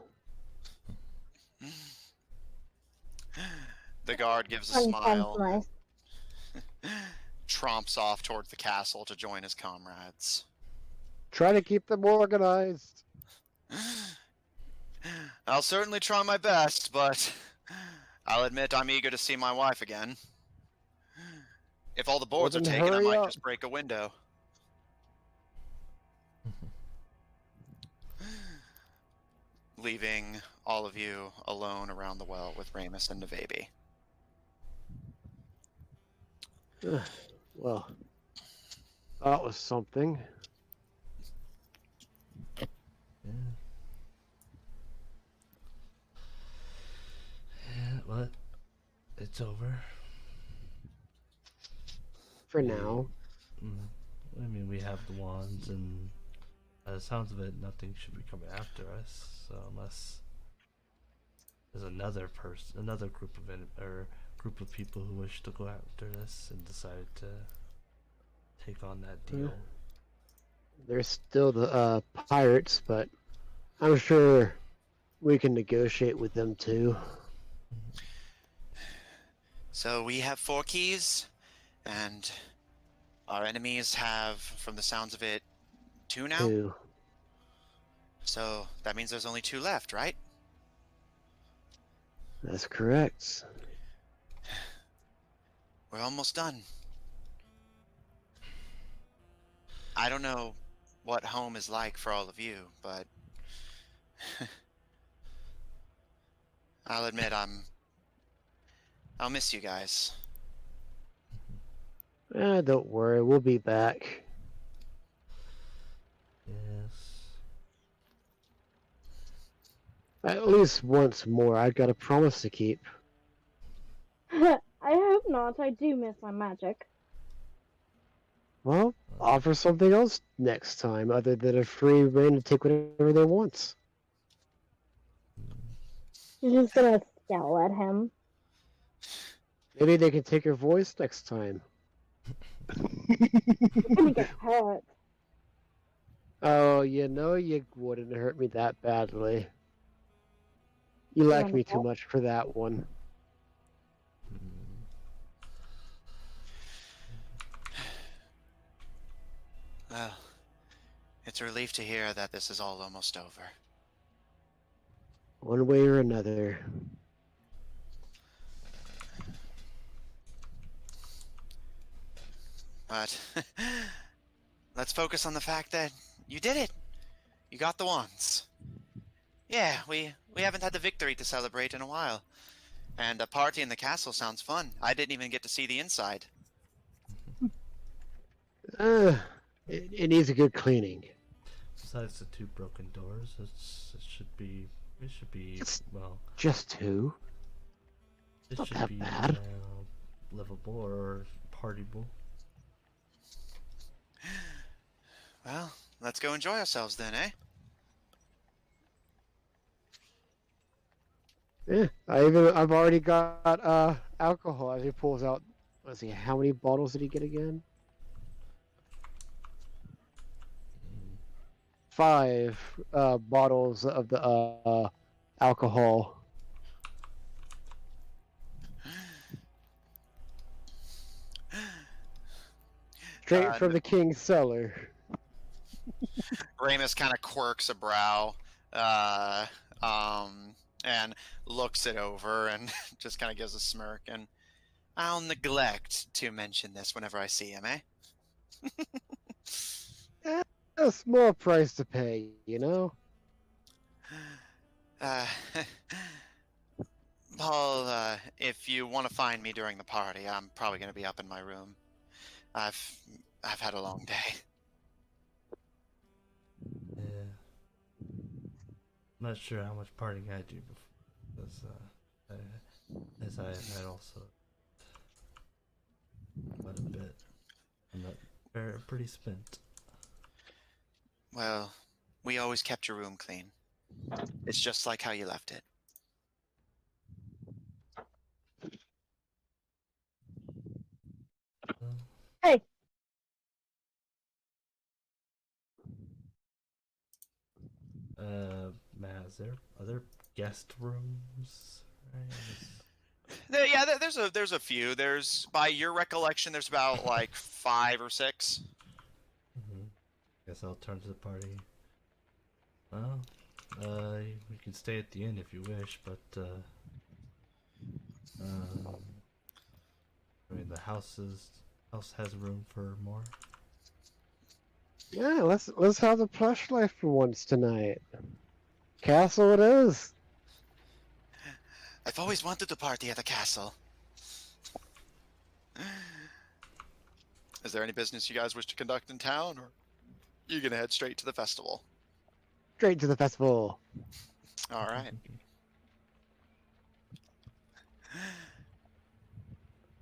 The guard gives a smile, tromps off towards the castle to join his comrades. Try to keep them organized. I'll certainly try my best, but I'll admit I'm eager to see my wife again. If all the boards are taken, I might just break a window. Leaving all of you alone around the well with Ramus and Nevabi. Well, that was something. Yeah. Yeah, but it's over. For now. I mean, we have the wands, and by the sounds of it, nothing should be coming after us. So unless there's another group of people who wish to go after us and decide to take on that deal. There's still the pirates, but I'm sure we can negotiate with them too. So we have 4 keys, and our enemies have, from the sounds of it, 2 now? 2. So that means there's only 2 left, right? That's correct. We're almost done. I don't know what home is like for all of you, but I'll admit I'll miss you guys. Don't worry, we'll be back. Yes. At least once more. I've got a promise to keep. I hope not. I do miss my magic. Well, offer something else next time, other than a free reign to take whatever they want. She's just gonna scowl at him. Maybe they can take your voice next time. You're gonna get hurt. Oh, you wouldn't hurt me that badly. You like me too much for that one. Well, it's a relief to hear that this is all almost over. One way or another. But let's focus on the fact that you did it. You got the wands. Yeah, we haven't had the victory to celebrate in a while. And a party in the castle sounds fun. I didn't even get to see the inside. It needs a good cleaning. Besides the 2 broken doors, it should be well. Just 2. It Not should that be bad. livable or partyable. Well, let's go enjoy ourselves then, eh? Yeah, I've already got alcohol. As he pulls out, let's see, how many bottles did he get again? 5 bottles of the alcohol. Straight from the king's cellar. Ramus kind of quirks a brow, and looks it over and just kind of gives a smirk. And I'll neglect to mention this whenever I see him, eh? A small price to pay, you know? Paul, if you want to find me during the party, I'm probably going to be up in my room. I've had a long day. Yeah. I'm not sure how much partying I do because as I have had also quite a bit. I'm not pretty spent. Well, we always kept your room clean. It's just like how you left it. Hey. Matt, are there guest rooms? Yeah, there's a few. There's, by your recollection, there's about like 5 or 6. Guess I'll turn to the party. Well, we can stay at the inn if you wish, but I mean the house has room for more. Yeah, let's have the plush life for once tonight. Castle it is. I've always wanted to party at a castle. Is there any business you guys wish to conduct in town, or are you gonna head straight to the festival? Straight to the festival. All right.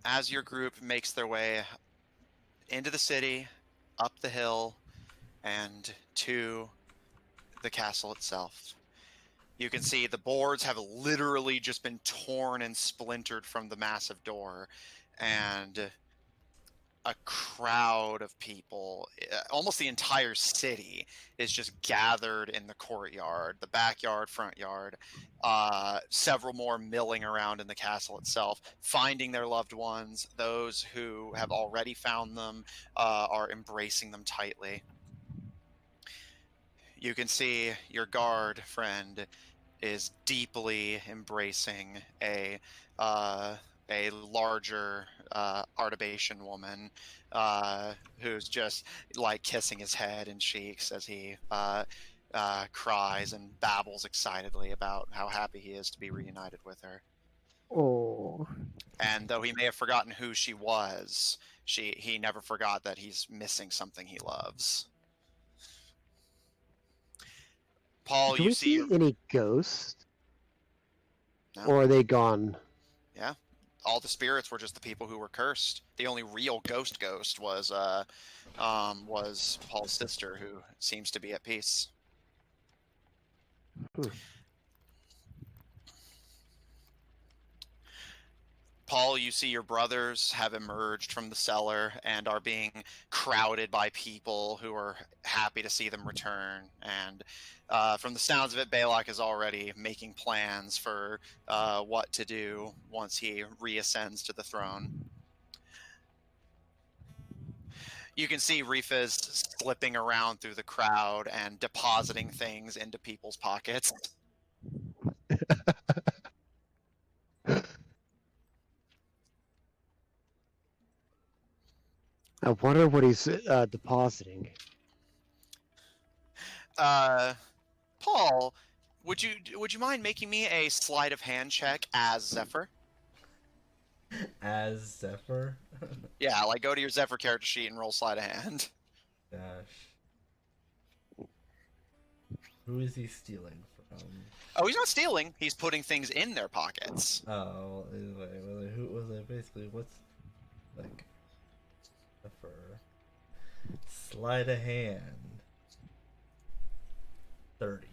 As your group makes their way into the city, up the hill, and to the castle itself, you can see the boards have literally just been torn and splintered from the massive door, and a crowd of people, almost the entire city, is just gathered in the courtyard, the backyard, front yard. Several more milling around in the castle itself, finding their loved ones. Those who have already found them are embracing them tightly. You can see your guard friend is deeply embracing a larger Artibation woman who's just like kissing his head and cheeks as he cries and babbles excitedly about how happy he is to be reunited with her. Oh. And though he may have forgotten who she was, he never forgot that he's missing something he loves. Paul, Do you we see see any ghosts? No. Or are they gone? Yeah. All the spirits were just the people who were cursed. The only real ghost was Paul's sister, who seems to be at peace. Hmm. Paul, you see your brothers have emerged from the cellar and are being crowded by people who are happy to see them return. And from the sounds of it, Balak is already making plans for what to do once he reascends to the throne. You can see Rifas slipping around through the crowd and depositing things into people's pockets. I wonder what he's depositing. Paul, would you mind making me a sleight of hand check as Zephyr? As Zephyr? Yeah, like go to your Zephyr character sheet and roll sleight of hand. Gosh. Who is he stealing from? Oh, he's not stealing. He's putting things in their pockets. Oh, anyway, who was it? Basically, what's like Zephyr? Sleight of hand. 30.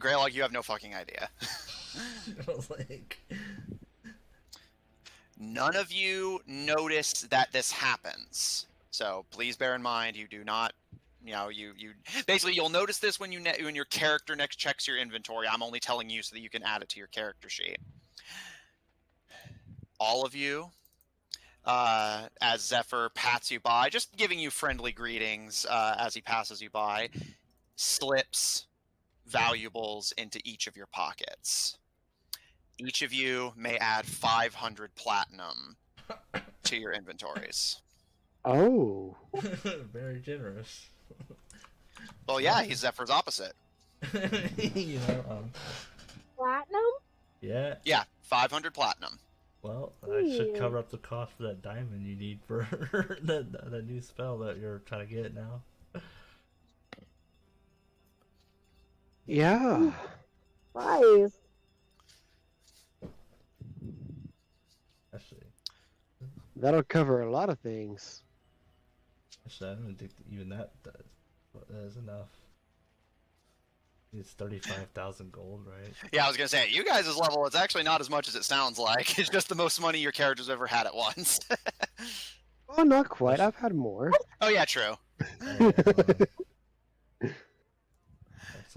Greylog, you have no fucking idea. I was like, None of you notice that this happens. So please bear in mind, you do not, you basically you'll notice this when when your character next checks your inventory. I'm only telling you so that you can add it to your character sheet. All of you, as Zephyr pats you by, just giving you friendly greetings as he passes you by, slips valuables into each of your pockets. Each of you may add 500 platinum to your inventories. Oh. very generous. Well, yeah, he's Zephyr's opposite. You know, Platinum? yeah. Yeah, 500 platinum. Well, I should cover up the cost of that diamond you need for that new spell that you're trying to get now. Yeah. Nice. Actually, That'll cover a lot of things. I don't think even that is enough. It's 35,000 gold, right? Yeah, I was gonna say, you guys' level, it's actually not as much as it sounds like. It's just the most money your character's ever had at once. Oh, not quite. I've had more. Oh yeah, true.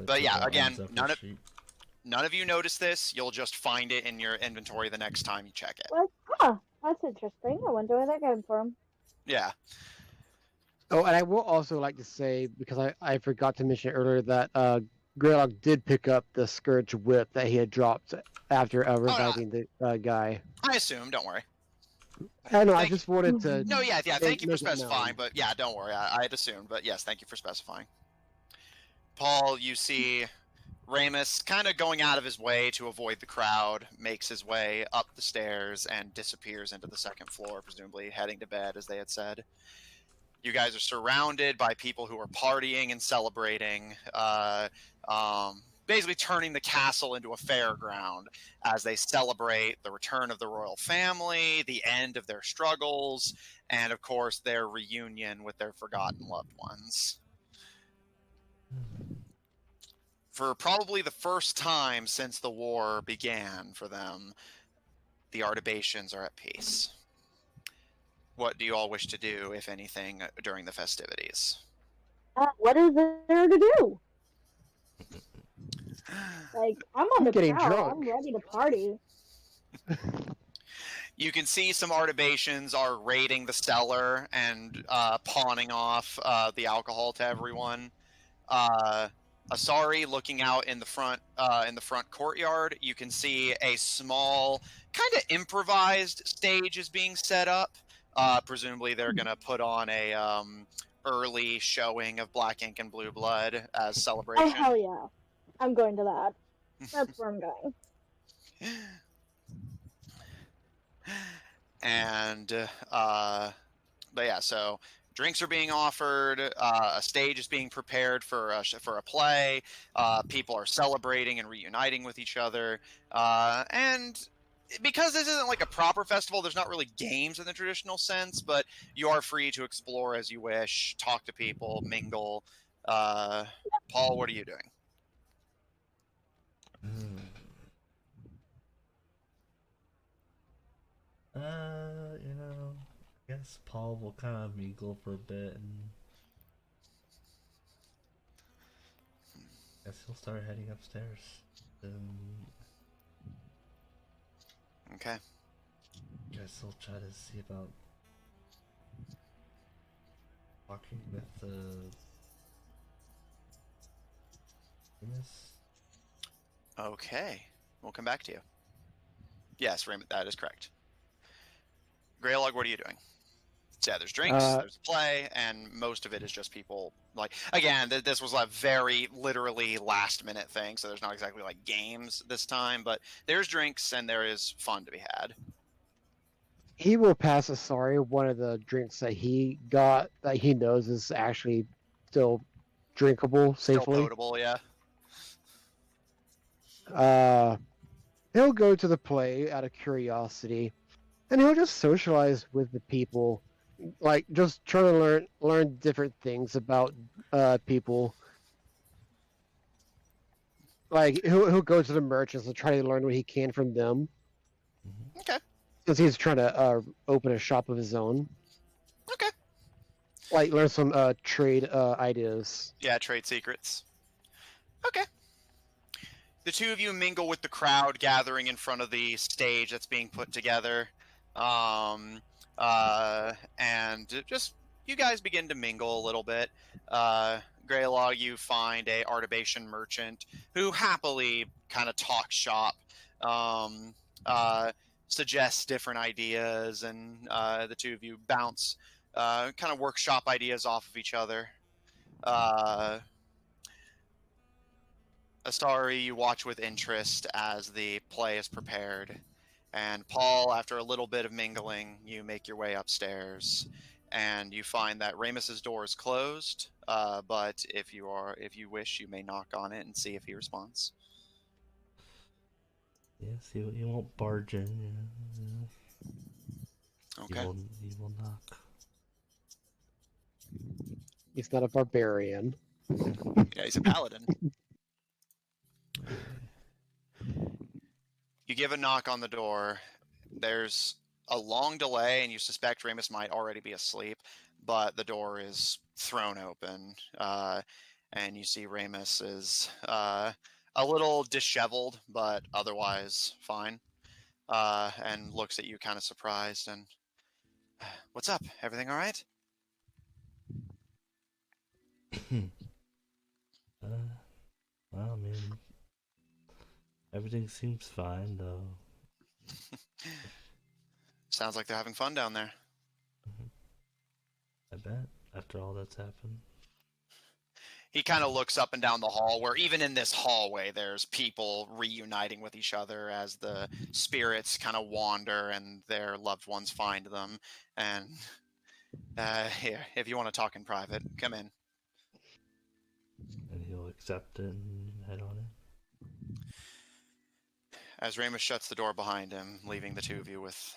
But yeah, again, none of you notice this. You'll just find it in your inventory the next time you check it. Well, that's interesting. I wonder where that came from. Yeah. Oh, and I will also like to say, because I forgot to mention earlier, that Greylock did pick up the Scourge Whip that he had dropped after reviving the guy. I assume, don't worry. I know, I just wanted to... No, yeah, thank you for make it specifying, known. but yeah, don't worry, I had assumed, but yes, thank you for specifying. Paul, you see Ramus kind of going out of his way to avoid the crowd, makes his way up the stairs and disappears into the second floor, presumably heading to bed, as they had said. You guys are surrounded by people who are partying and celebrating, basically turning the castle into a fairground as they celebrate the return of the royal family, the end of their struggles, and of course their reunion with their forgotten loved ones. For probably the first time since the war began for them, the Artabaceans are at peace. What do you all wish to do, if anything, during the festivities? What is there to do? Like, I'm on the Getting prowl. drunk. I'm ready to party. You can see some Artabaceans are raiding the cellar and pawning off the alcohol to everyone. Asari, looking out in the front courtyard, you can see a small, kind of improvised stage is being set up. Presumably, they're gonna put on a early showing of Black Ink and Blue Blood as celebration. Oh, hell yeah. I'm going to that. That's where I'm going. and but yeah, so drinks are being offered. A stage is being prepared for a play. People are celebrating and reuniting with each other. And because this isn't like a proper festival, there's not really games in the traditional sense, but you are free to explore as you wish, talk to people, mingle. Paul, what are you doing? You know, I guess Paul will kind of mingle for a bit, and I guess he'll start heading upstairs. Okay. Guess he'll try to see about talking with Amos. Okay. We'll come back to you. Yes, Raymond, that is correct. Greylog, what are you doing? So yeah, there's drinks, there's play, and most of it is just people. Like, again, this was a very literally last minute thing, so there's not exactly like games this time, but there's drinks and there is fun to be had. He will pass Asari one of the drinks that he got that he knows is actually still drinkable Still safely. potable, yeah. He'll go to the play out of curiosity, and he'll just socialize with the people, like just try to learn different things about people. Like he'll go to the merchants and try to learn what he can from them. Okay. Since he's trying to open a shop of his own. Okay. Like learn some trade ideas. Yeah, trade secrets. Okay. The two of you mingle with the crowd gathering in front of the stage that's being put together. And just you guys begin to mingle a little bit. Greylog, you find a artibation merchant who happily kind of talks shop, suggests different ideas, and the two of you bounce, kind of workshop ideas off of each other. Astari, you watch with interest as the play is prepared. And Paul, after a little bit of mingling, you make your way upstairs, and you find that Ramus's door is closed. But if you wish, you may knock on it and see if he responds. Yes, he won't barge in. Okay. He will knock. He's not a barbarian. Yeah, he's a paladin. You give a knock on the door. There's a long delay, and you suspect Ramus might already be asleep, but the door is thrown open, and you see Ramus is a little disheveled, but otherwise fine, and looks at you kind of surprised. And what's up? Everything all right? Well, I mean, everything seems fine, though. Sounds like they're having fun down there. I bet, after all that's happened. He kind of looks up and down the hall, where even in this hallway, there's people reuniting with each other as the spirits kind of wander and their loved ones find them. And here, if you want to talk in private, come in. And he'll accept it and head on in. As Ramus shuts the door behind him, leaving the two of you with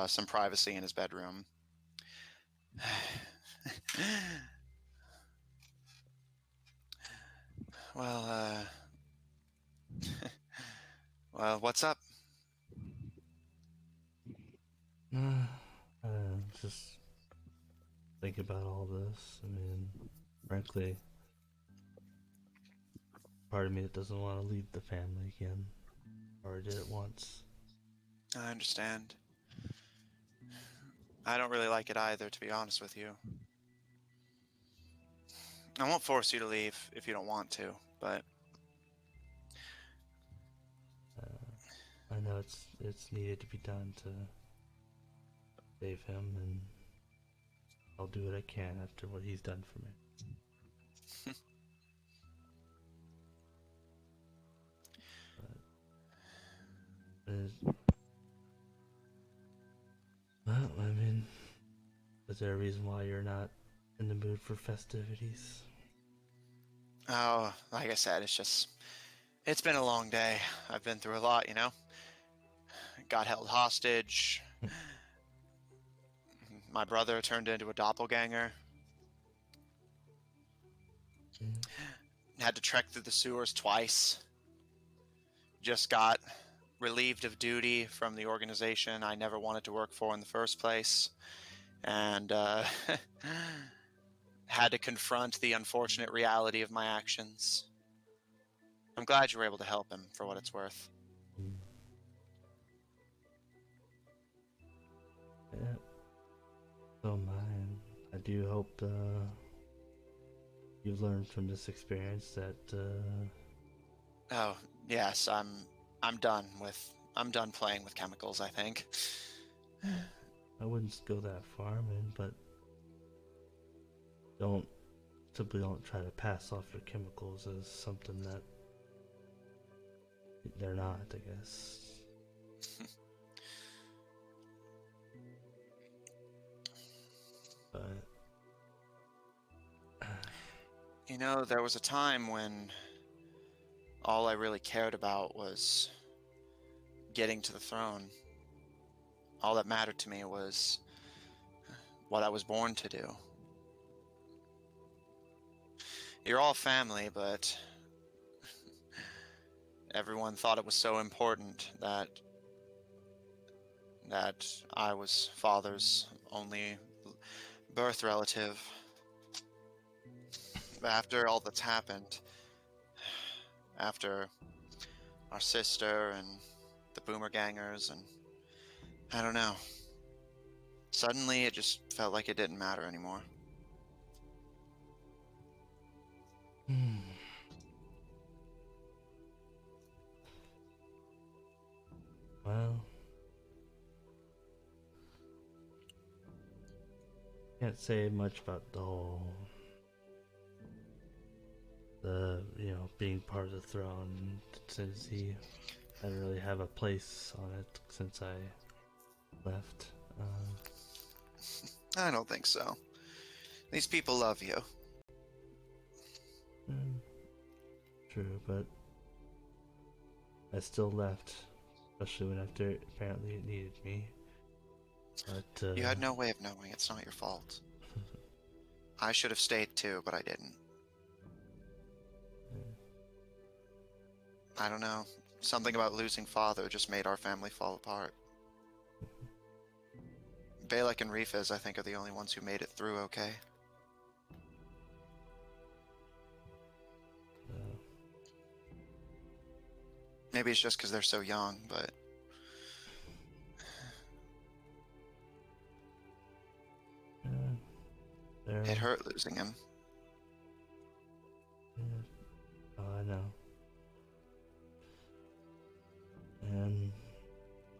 some privacy in his bedroom. Well, well, what's up? Just think about all this. I mean, frankly, part of me that doesn't want to leave the family again. Or did it once. I understand. I don't really like it either, to be honest with you. I won't force you to leave if you don't want to, but... I know it's needed to be done to save him, and I'll do what I can after what he's done for me. Is there a reason why you're not in the mood for festivities? Oh, like I said, it's been a long day. I've been through a lot, you know? Got held hostage. My brother turned into a doppelganger. Had to trek through the sewers twice. Just got relieved of duty from the organization I never wanted to work for in the first place. And had to confront the unfortunate reality of my actions. I'm glad you were able to help him, for what it's worth. Yeah. So mine. I do hope you've learned from this experience that Oh, yes, I'm done playing with chemicals, I think. I wouldn't go that far, man, but simply don't try to pass off your chemicals as something that they're not, I guess. But You know, there was a time when all I really cared about was getting to the throne. All that mattered to me was what I was born to do. You're all family, but everyone thought it was so important that I was Father's only birth relative. But after all that's happened, after our sister and the Boomergangers, and I don't know, suddenly it just felt like it didn't matter anymore. Well, can't say much about being part of the throne, since he didn't really have a place on it since I left. I don't think so. These people love you. True, but I still left, especially when after apparently it needed me. But You had no way of knowing. It's not your fault. I should have stayed too, but I didn't. I don't know. Something about losing Father just made our family fall apart. Balak and Rifez, I think, are the only ones who made it through okay. Maybe it's just because they're so young, but... it hurt losing him. Oh, I know. And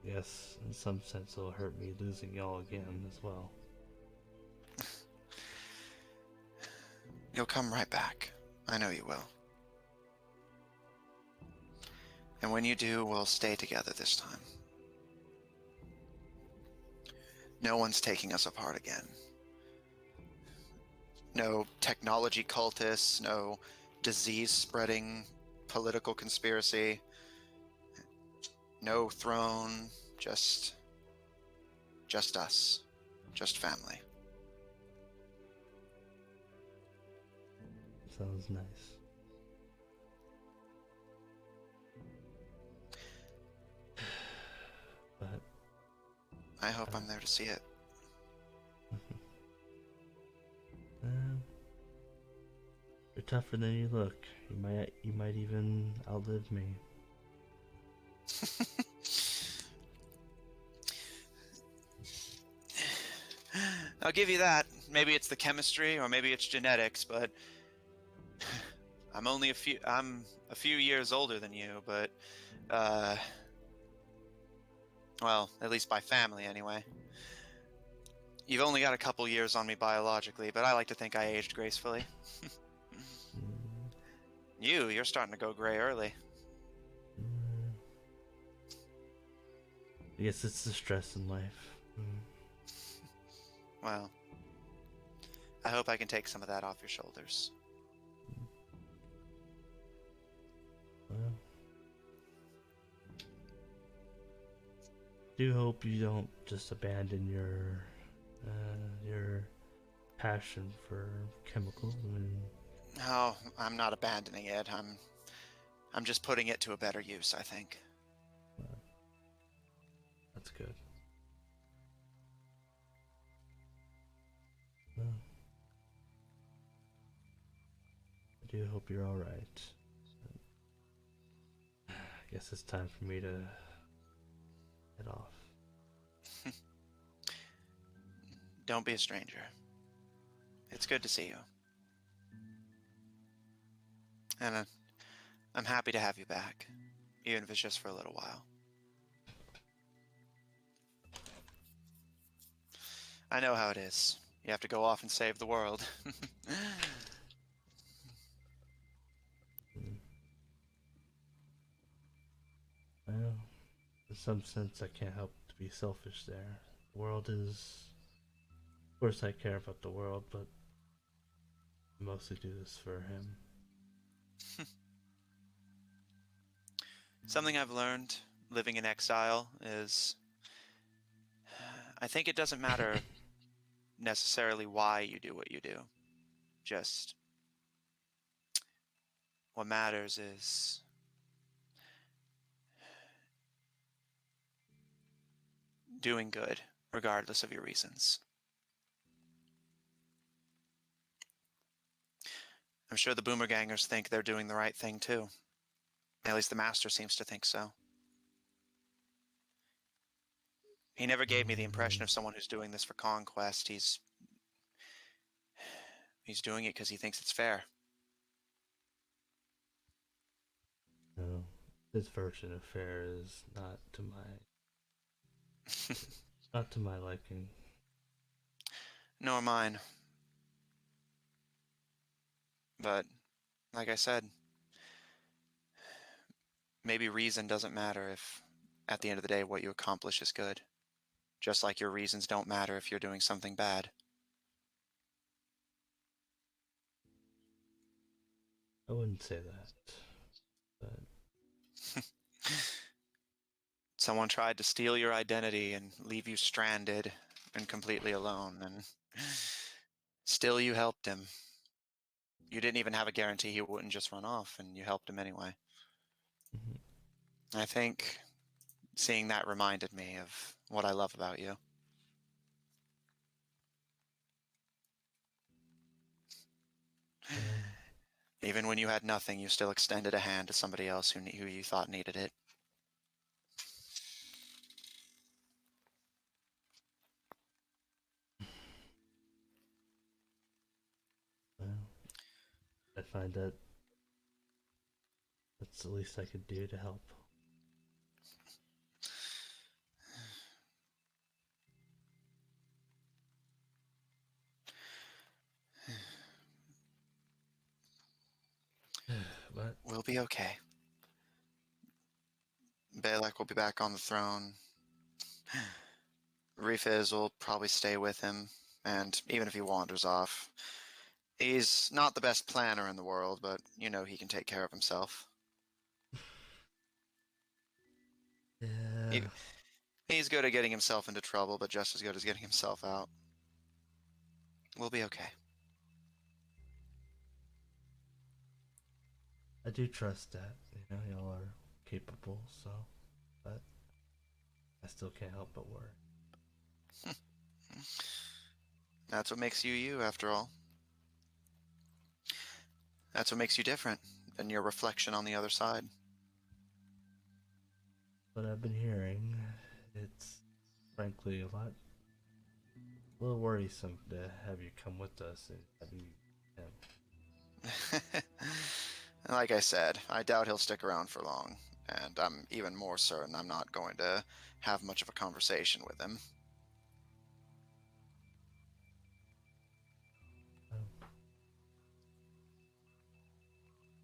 yes, in some sense it'll hurt me losing y'all again as well. You'll come right back. I know you will. And when you do, we'll stay together this time. No one's taking us apart again. No technology cultists, no disease-spreading political conspiracy. No throne, just us. Just family. Sounds nice. But I hope I'm there to see it. You're tougher than you look. You might even outlive me. I'll give you that. Maybe it's the chemistry, or maybe it's genetics, but I'm a few years older than you, but well, at least by family anyway. You've only got a couple years on me biologically, but I like to think I aged gracefully. You're starting to go gray early. I guess it's the stress in life. Well, I hope I can take some of that off your shoulders. Well, do hope you don't just abandon your passion for chemicals. No, I'm not abandoning it. I'm just putting it to a better use, I think. That's good. Well, I do hope you're alright. I guess it's time for me to head off. Don't be a stranger. It's good to see you. And I'm happy to have you back, even if it's just for a little while. I know how it is. You have to go off and save the world. Well, in some sense, I can't help to be selfish there. The world is... Of course, I care about the world, but I mostly do this for him. Something I've learned living in exile is I think it doesn't matter necessarily why you do what you do. Just what matters is doing good, regardless of your reasons. I'm sure the Boomergangers think they're doing the right thing too. At least the Master seems to think so. He never gave me the impression of someone who's doing this for conquest. He's doing it because he thinks it's fair. No, his version of fair is not to my liking. Nor mine. But, like I said, maybe reason doesn't matter if, at the end of the day, what you accomplish is good. Just like your reasons don't matter if you're doing something bad. I wouldn't say that, but... Someone tried to steal your identity and leave you stranded and completely alone, and still you helped him. You didn't even have a guarantee he wouldn't just run off, and you helped him anyway. I think seeing that reminded me of what I love about you. Even when you had nothing, you still extended a hand to somebody else who you thought needed it. Well, I find that that's the least I could do to help. But We'll be okay. Balak will be back on the throne. Refiz will probably stay with him, and even if he wanders off, he's not the best planner in the world, but you know he can take care of himself. yeah, He's good at getting himself into trouble, but just as good as getting himself out. We'll be okay. I do trust that, y'all are capable, so, but I still can't help but worry. That's what makes you you, after all. That's what makes you different than your reflection on the other side. What I've been hearing, it's frankly a little worrisome to have you come with us and have you Like I said, I doubt he'll stick around for long, and I'm even more certain I'm not going to have much of a conversation with him.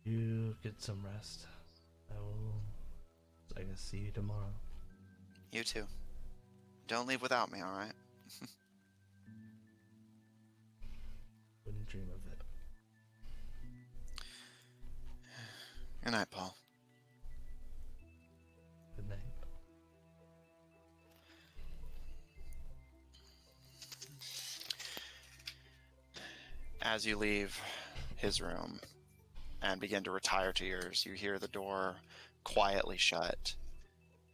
You get some rest. I guess, see you tomorrow. You too. Don't leave without me, alright? dream of it. Good night, Paul. Good night. As you leave his room and begin to retire to yours, you hear the door quietly shut,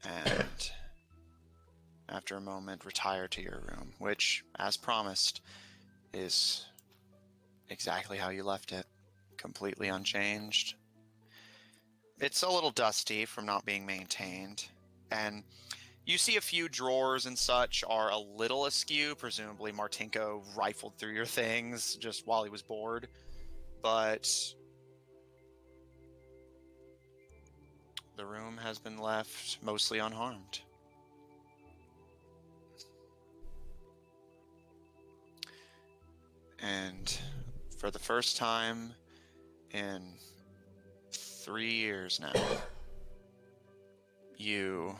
and after a moment, retire to your room, which, as promised, is exactly how you left it, completely unchanged. It's a little dusty from not being maintained, and you see a few drawers and such are a little askew. Presumably Martinko rifled through your things just while he was bored, but the room has been left mostly unharmed. And for the first time in 3 years now, you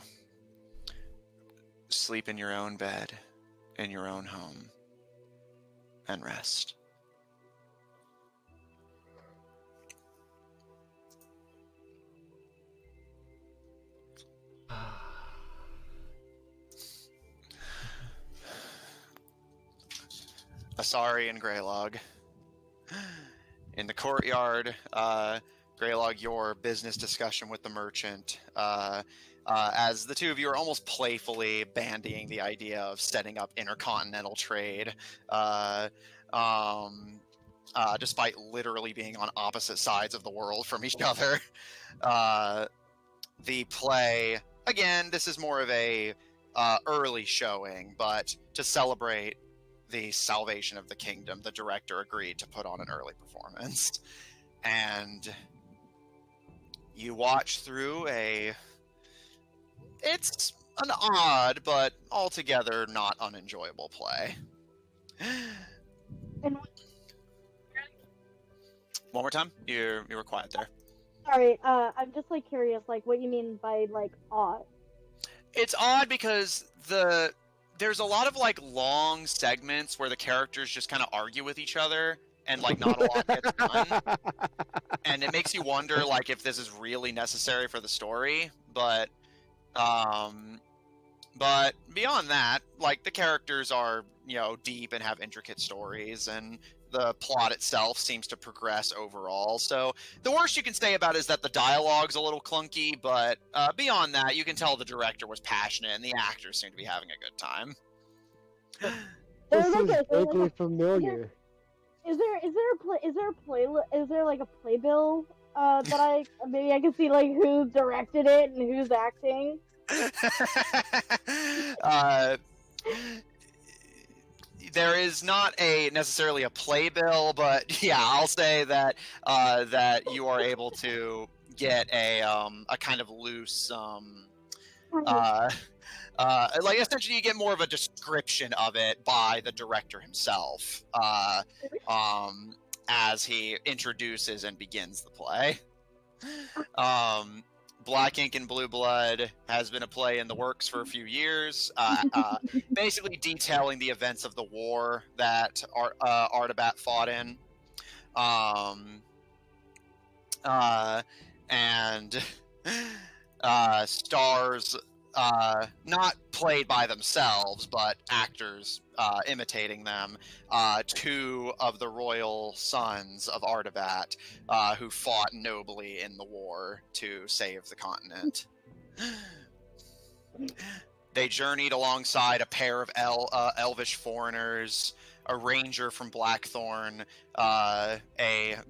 sleep in your own bed, in your own home, and rest. Asari and Greylog. In the courtyard, Greylog, your business discussion with the merchant, as the two of you are almost playfully bandying the idea of setting up intercontinental trade, despite literally being on opposite sides of the world from each other. The play, again, this is more of a early showing, but to celebrate the salvation of the kingdom, the director agreed to put on an early performance. And you watch through it's an odd but altogether not unenjoyable play. And One more time? You were quiet there. sorry, I'm just like curious, like what you mean by like odd. It's odd because there's a lot of like long segments where the characters just kind of argue with each other and like not a lot gets done. And it makes you wonder like if this is really necessary for the story, but beyond that, like the characters are, you know, deep and have intricate stories, and the plot itself seems to progress overall. So the worst you can say about it is that the dialogue's a little clunky, but beyond that, you can tell the director was passionate and the actors seem to be having a good time. This is vaguely familiar. Is there like a playbill that I maybe I can see like who directed it and who's acting? There is not necessarily a playbill, but yeah, I'll say that that you are able to get a kind of loose like essentially you get more of a description of it by the director himself as he introduces and begins the play. Black Ink and Blue Blood has been a play in the works for a few years, basically detailing the events of the war that Artabat fought in, and stars not played by themselves, but actors imitating them, two of the royal sons of Artabat who fought nobly in the war to save the continent. They journeyed alongside a pair of elvish foreigners, a ranger from Blackthorn, a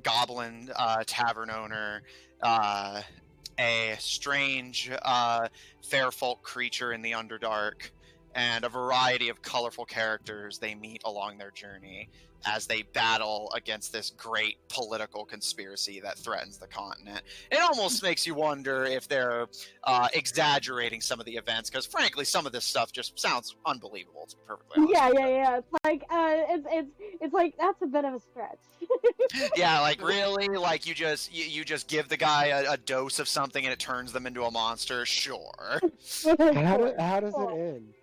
goblin tavern owner, a strange fairfolk creature in the Underdark, and a variety of colorful characters they meet along their journey as they battle against this great political conspiracy that threatens the continent. It almost makes you wonder if they're exaggerating some of the events, because frankly, some of this stuff just sounds unbelievable, to be perfectly honest. Yeah. It's like it's like that's a bit of a stretch. Yeah, like really, like you just give the guy a dose of something and it turns them into a monster. Sure. How does it end?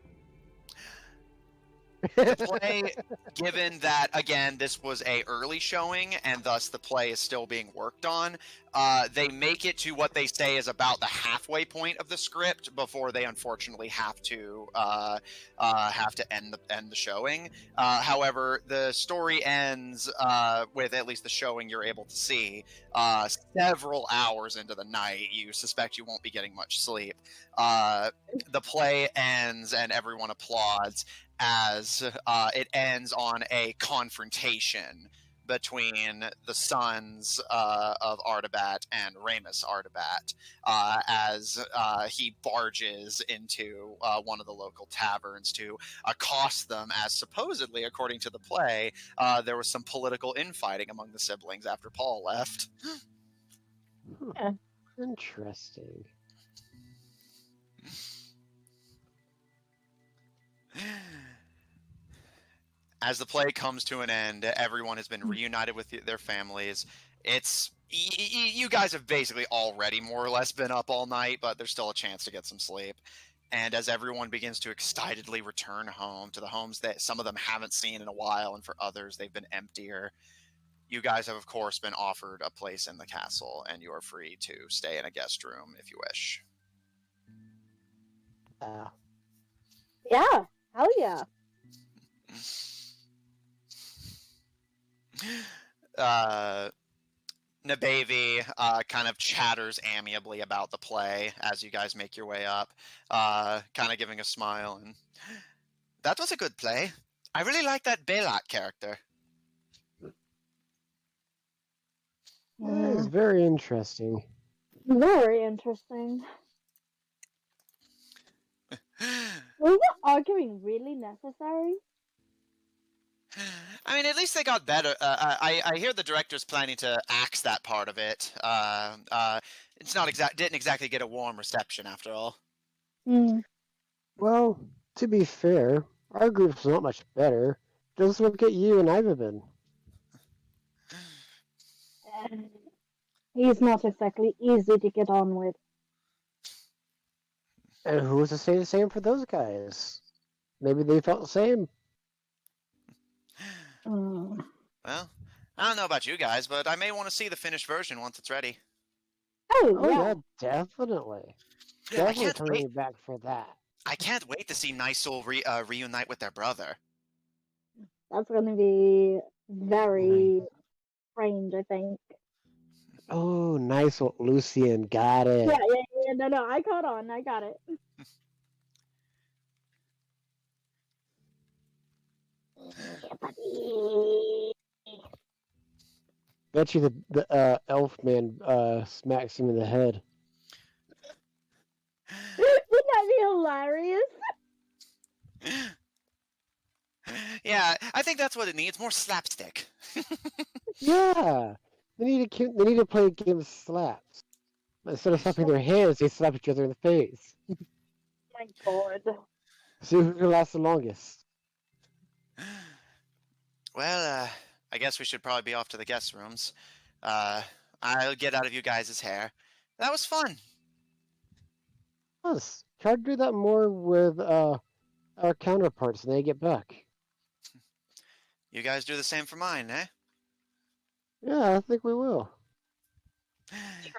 The play, given that, again, this was a early showing and thus the play is still being worked on, they make it to what they say is about the halfway point of the script before they unfortunately have to end the showing. However, the story ends with at least the showing you're able to see several hours into the night. You suspect you won't be getting much sleep. The play ends and everyone applauds as it ends on a confrontation between the sons of Artabat and Ramus Artabat as he barges into one of the local taverns to accost them, as supposedly, according to the play, there was some political infighting among the siblings after Paul left. Huh. Interesting. As the play comes to an end, everyone has been reunited with their families. It's you guys have basically already more or less been up all night, but there's still a chance to get some sleep. And as everyone begins to excitedly return home to the homes that some of them haven't seen in a while, and for others they've been emptier, you guys have of course been offered a place in the castle, and you are free to stay in a guest room if you wish. Yeah, hell yeah. Nabavi kind of chatters amiably about the play as you guys make your way up, kind of giving a smile. And that was a good play. I really like that Balak character. Yeah, it's very interesting. Very interesting. Was the arguing really necessary? I mean, at least they got better. I hear the director's planning to axe that part of it. It's not didn't exactly get a warm reception after all. Well, to be fair, our group's not much better. Just look at you and Ivan. He's not exactly easy to get on with. And who's to say the same for those guys? Maybe they felt the same. Well, I don't know about you guys, but I may want to see the finished version once it's ready. Oh yeah, definitely. Definitely coming back for that. I can't wait to see Niceul reunite with their brother. That's going to be very strange, I think. Oh, nice, Lucian. Got it. Yeah. No, I caught on. I got it. Bet you the elf man smacks him in the head. Wouldn't that be hilarious? Yeah, I think that's what it needs. More slapstick. Yeah, they need to play a game of slaps. Instead of slapping their hands, they slap each other in the face. My God. See who can last the longest. Well, I guess we should probably be off to the guest rooms. I'll get out of you guys' hair. That was fun. Yes, try to do that more with our counterparts when they get back. You guys do the same for mine, eh? Yeah, I think we will.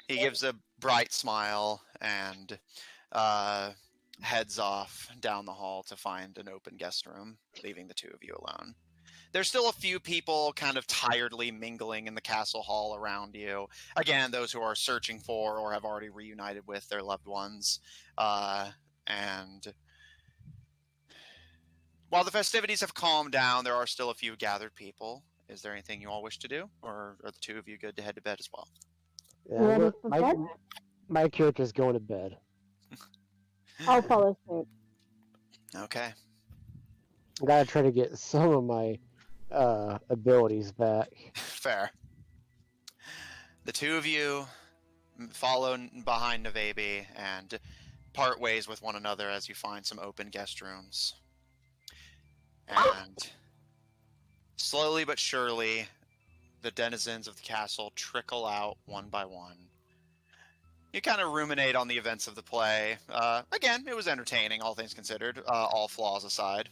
He gives a bright smile and heads off down the hall to find an open guest room, leaving the two of you alone. There's still a few people kind of tiredly mingling in the castle hall around you. Again, those who are searching for or have already reunited with their loved ones. And while the festivities have calmed down, there are still a few gathered people. Is there anything you all wish to do? Or are the two of you good to head to bed as well? Yeah, my character's going to bed. I'll follow suit. Okay. I gotta try to get some of my abilities back. Fair. The two of you follow behind Navabi and part ways with one another as you find some open guest rooms. And slowly but surely, the denizens of the castle trickle out one by one. You kind of ruminate on the events of the play. Again, it was entertaining, all things considered, all flaws aside.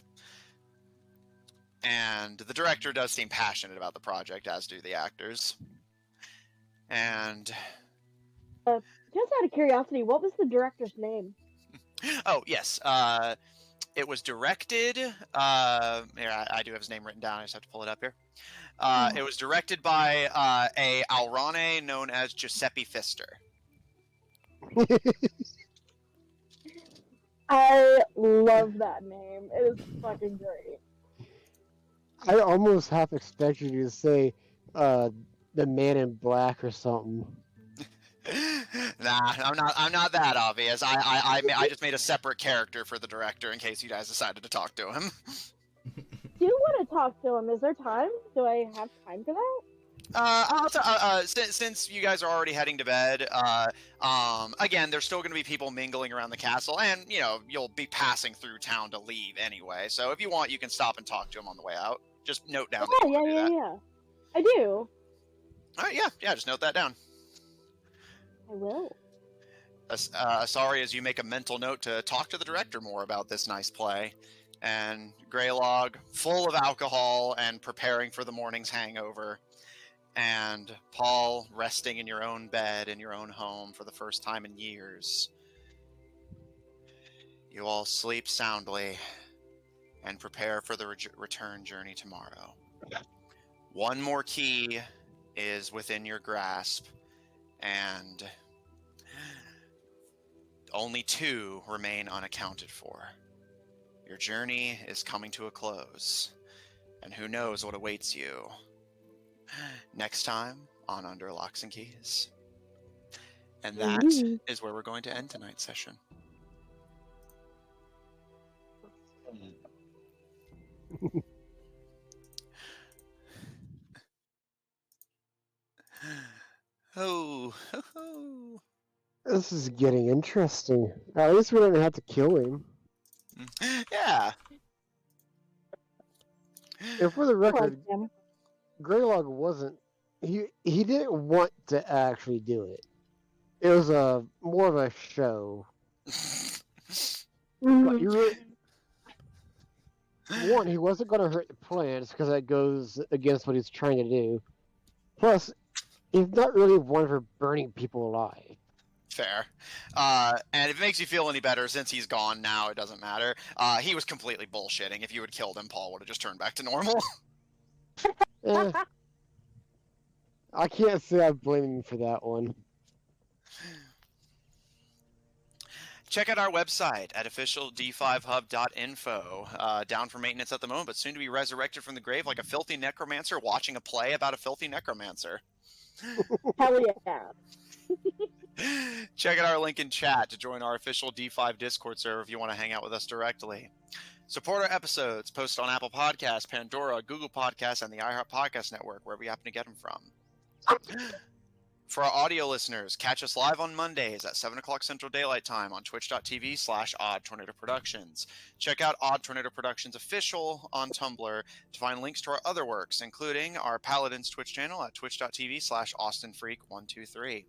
And the director does seem passionate about the project, as do the actors. And just out of curiosity, what was the director's name? oh yes, it was directed. Here, I do have his name written down. I just have to pull it up here. It was directed by a Alrane known as Giuseppe Pfister. I love that name. It is fucking great. I almost half expected you to say the Man in Black or something. Nah, I'm not that obvious. I just made a separate character for the director in case you guys decided to talk to him. Do you want to talk to him? Is there time? Do I have time for that? Since you guys are already heading to bed, again, there's still going to be people mingling around the castle, and you know you'll be passing through town to leave anyway. So if you want, you can stop and talk to him on the way out. Just note down. Yeah. I do. All right, yeah. Just note that down. I will. Sorry, as you make a mental note to talk to the director more about this nice play, and Greylog, full of alcohol and preparing for the morning's hangover, and Paul resting in your own bed in your own home for the first time in years. You all sleep soundly and prepare for the return journey tomorrow. One more key is within your grasp, and only 2 remain unaccounted for. Your journey is coming to a close, and who knows what awaits you next time on Under Locks and Keys. And that is where we're going to end tonight's session. Oh. This is getting interesting. At least we didn't have to kill him. Yeah. And for the record, Greylog wasn't. He didn't want to actually do it. It was more of a show. But you really, one, he wasn't going to hurt the plants because that goes against what he's trying to do. Plus, he's not really one for burning people alive. Fair. And if it makes you feel any better, since he's gone now, it doesn't matter. He was completely bullshitting. If you had killed him, Paul would have just turned back to normal. I can't say I blame him for that one. Check out our website at officiald5hub.info. Down for maintenance at the moment, but soon to be resurrected from the grave like a filthy necromancer watching a play about a filthy necromancer. Hell yeah. Check out our link in chat to join our official D5 Discord server if you want to hang out with us directly. Support our episodes posted on Apple Podcasts, Pandora, Google Podcasts, and the iHeart Podcast Network, wherever you happen to get them from. For our audio listeners, catch us live on Mondays at 7 o'clock Central Daylight Time on twitch.tv/Odd Tornado Productions. Check out Odd Tornado Productions Official on Tumblr to find links to our other works, including our Paladins Twitch channel at twitch.tv/AustinFreak123.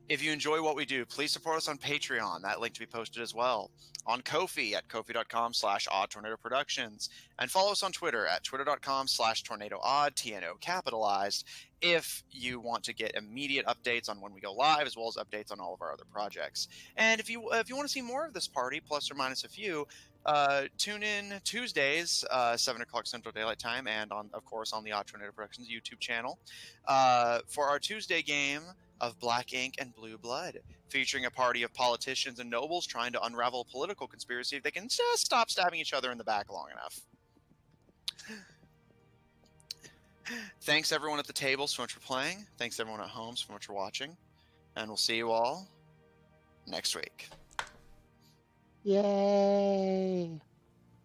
If you enjoy what we do, please support us on Patreon. That link to be posted as well. On Ko-fi at ko-fi.com/Odd Tornado Productions. And follow us on Twitter at twitter.com/TornadoOdd, TNO capitalized, if you want to get immediate updates on when we go live, as well as updates on all of our other projects. And if you want to see more of this party, plus or minus a few, tune in Tuesdays, 7 o'clock Central Daylight Time, and of course on the Odd Tornado Productions YouTube channel, for our Tuesday game of Black Ink and Blue Blood, featuring a party of politicians and nobles trying to unravel a political conspiracy if they can just stop stabbing each other in the back long enough. Thanks everyone at the table so much for playing. Thanks everyone at home so much for watching. And we'll see you all next week. Yay!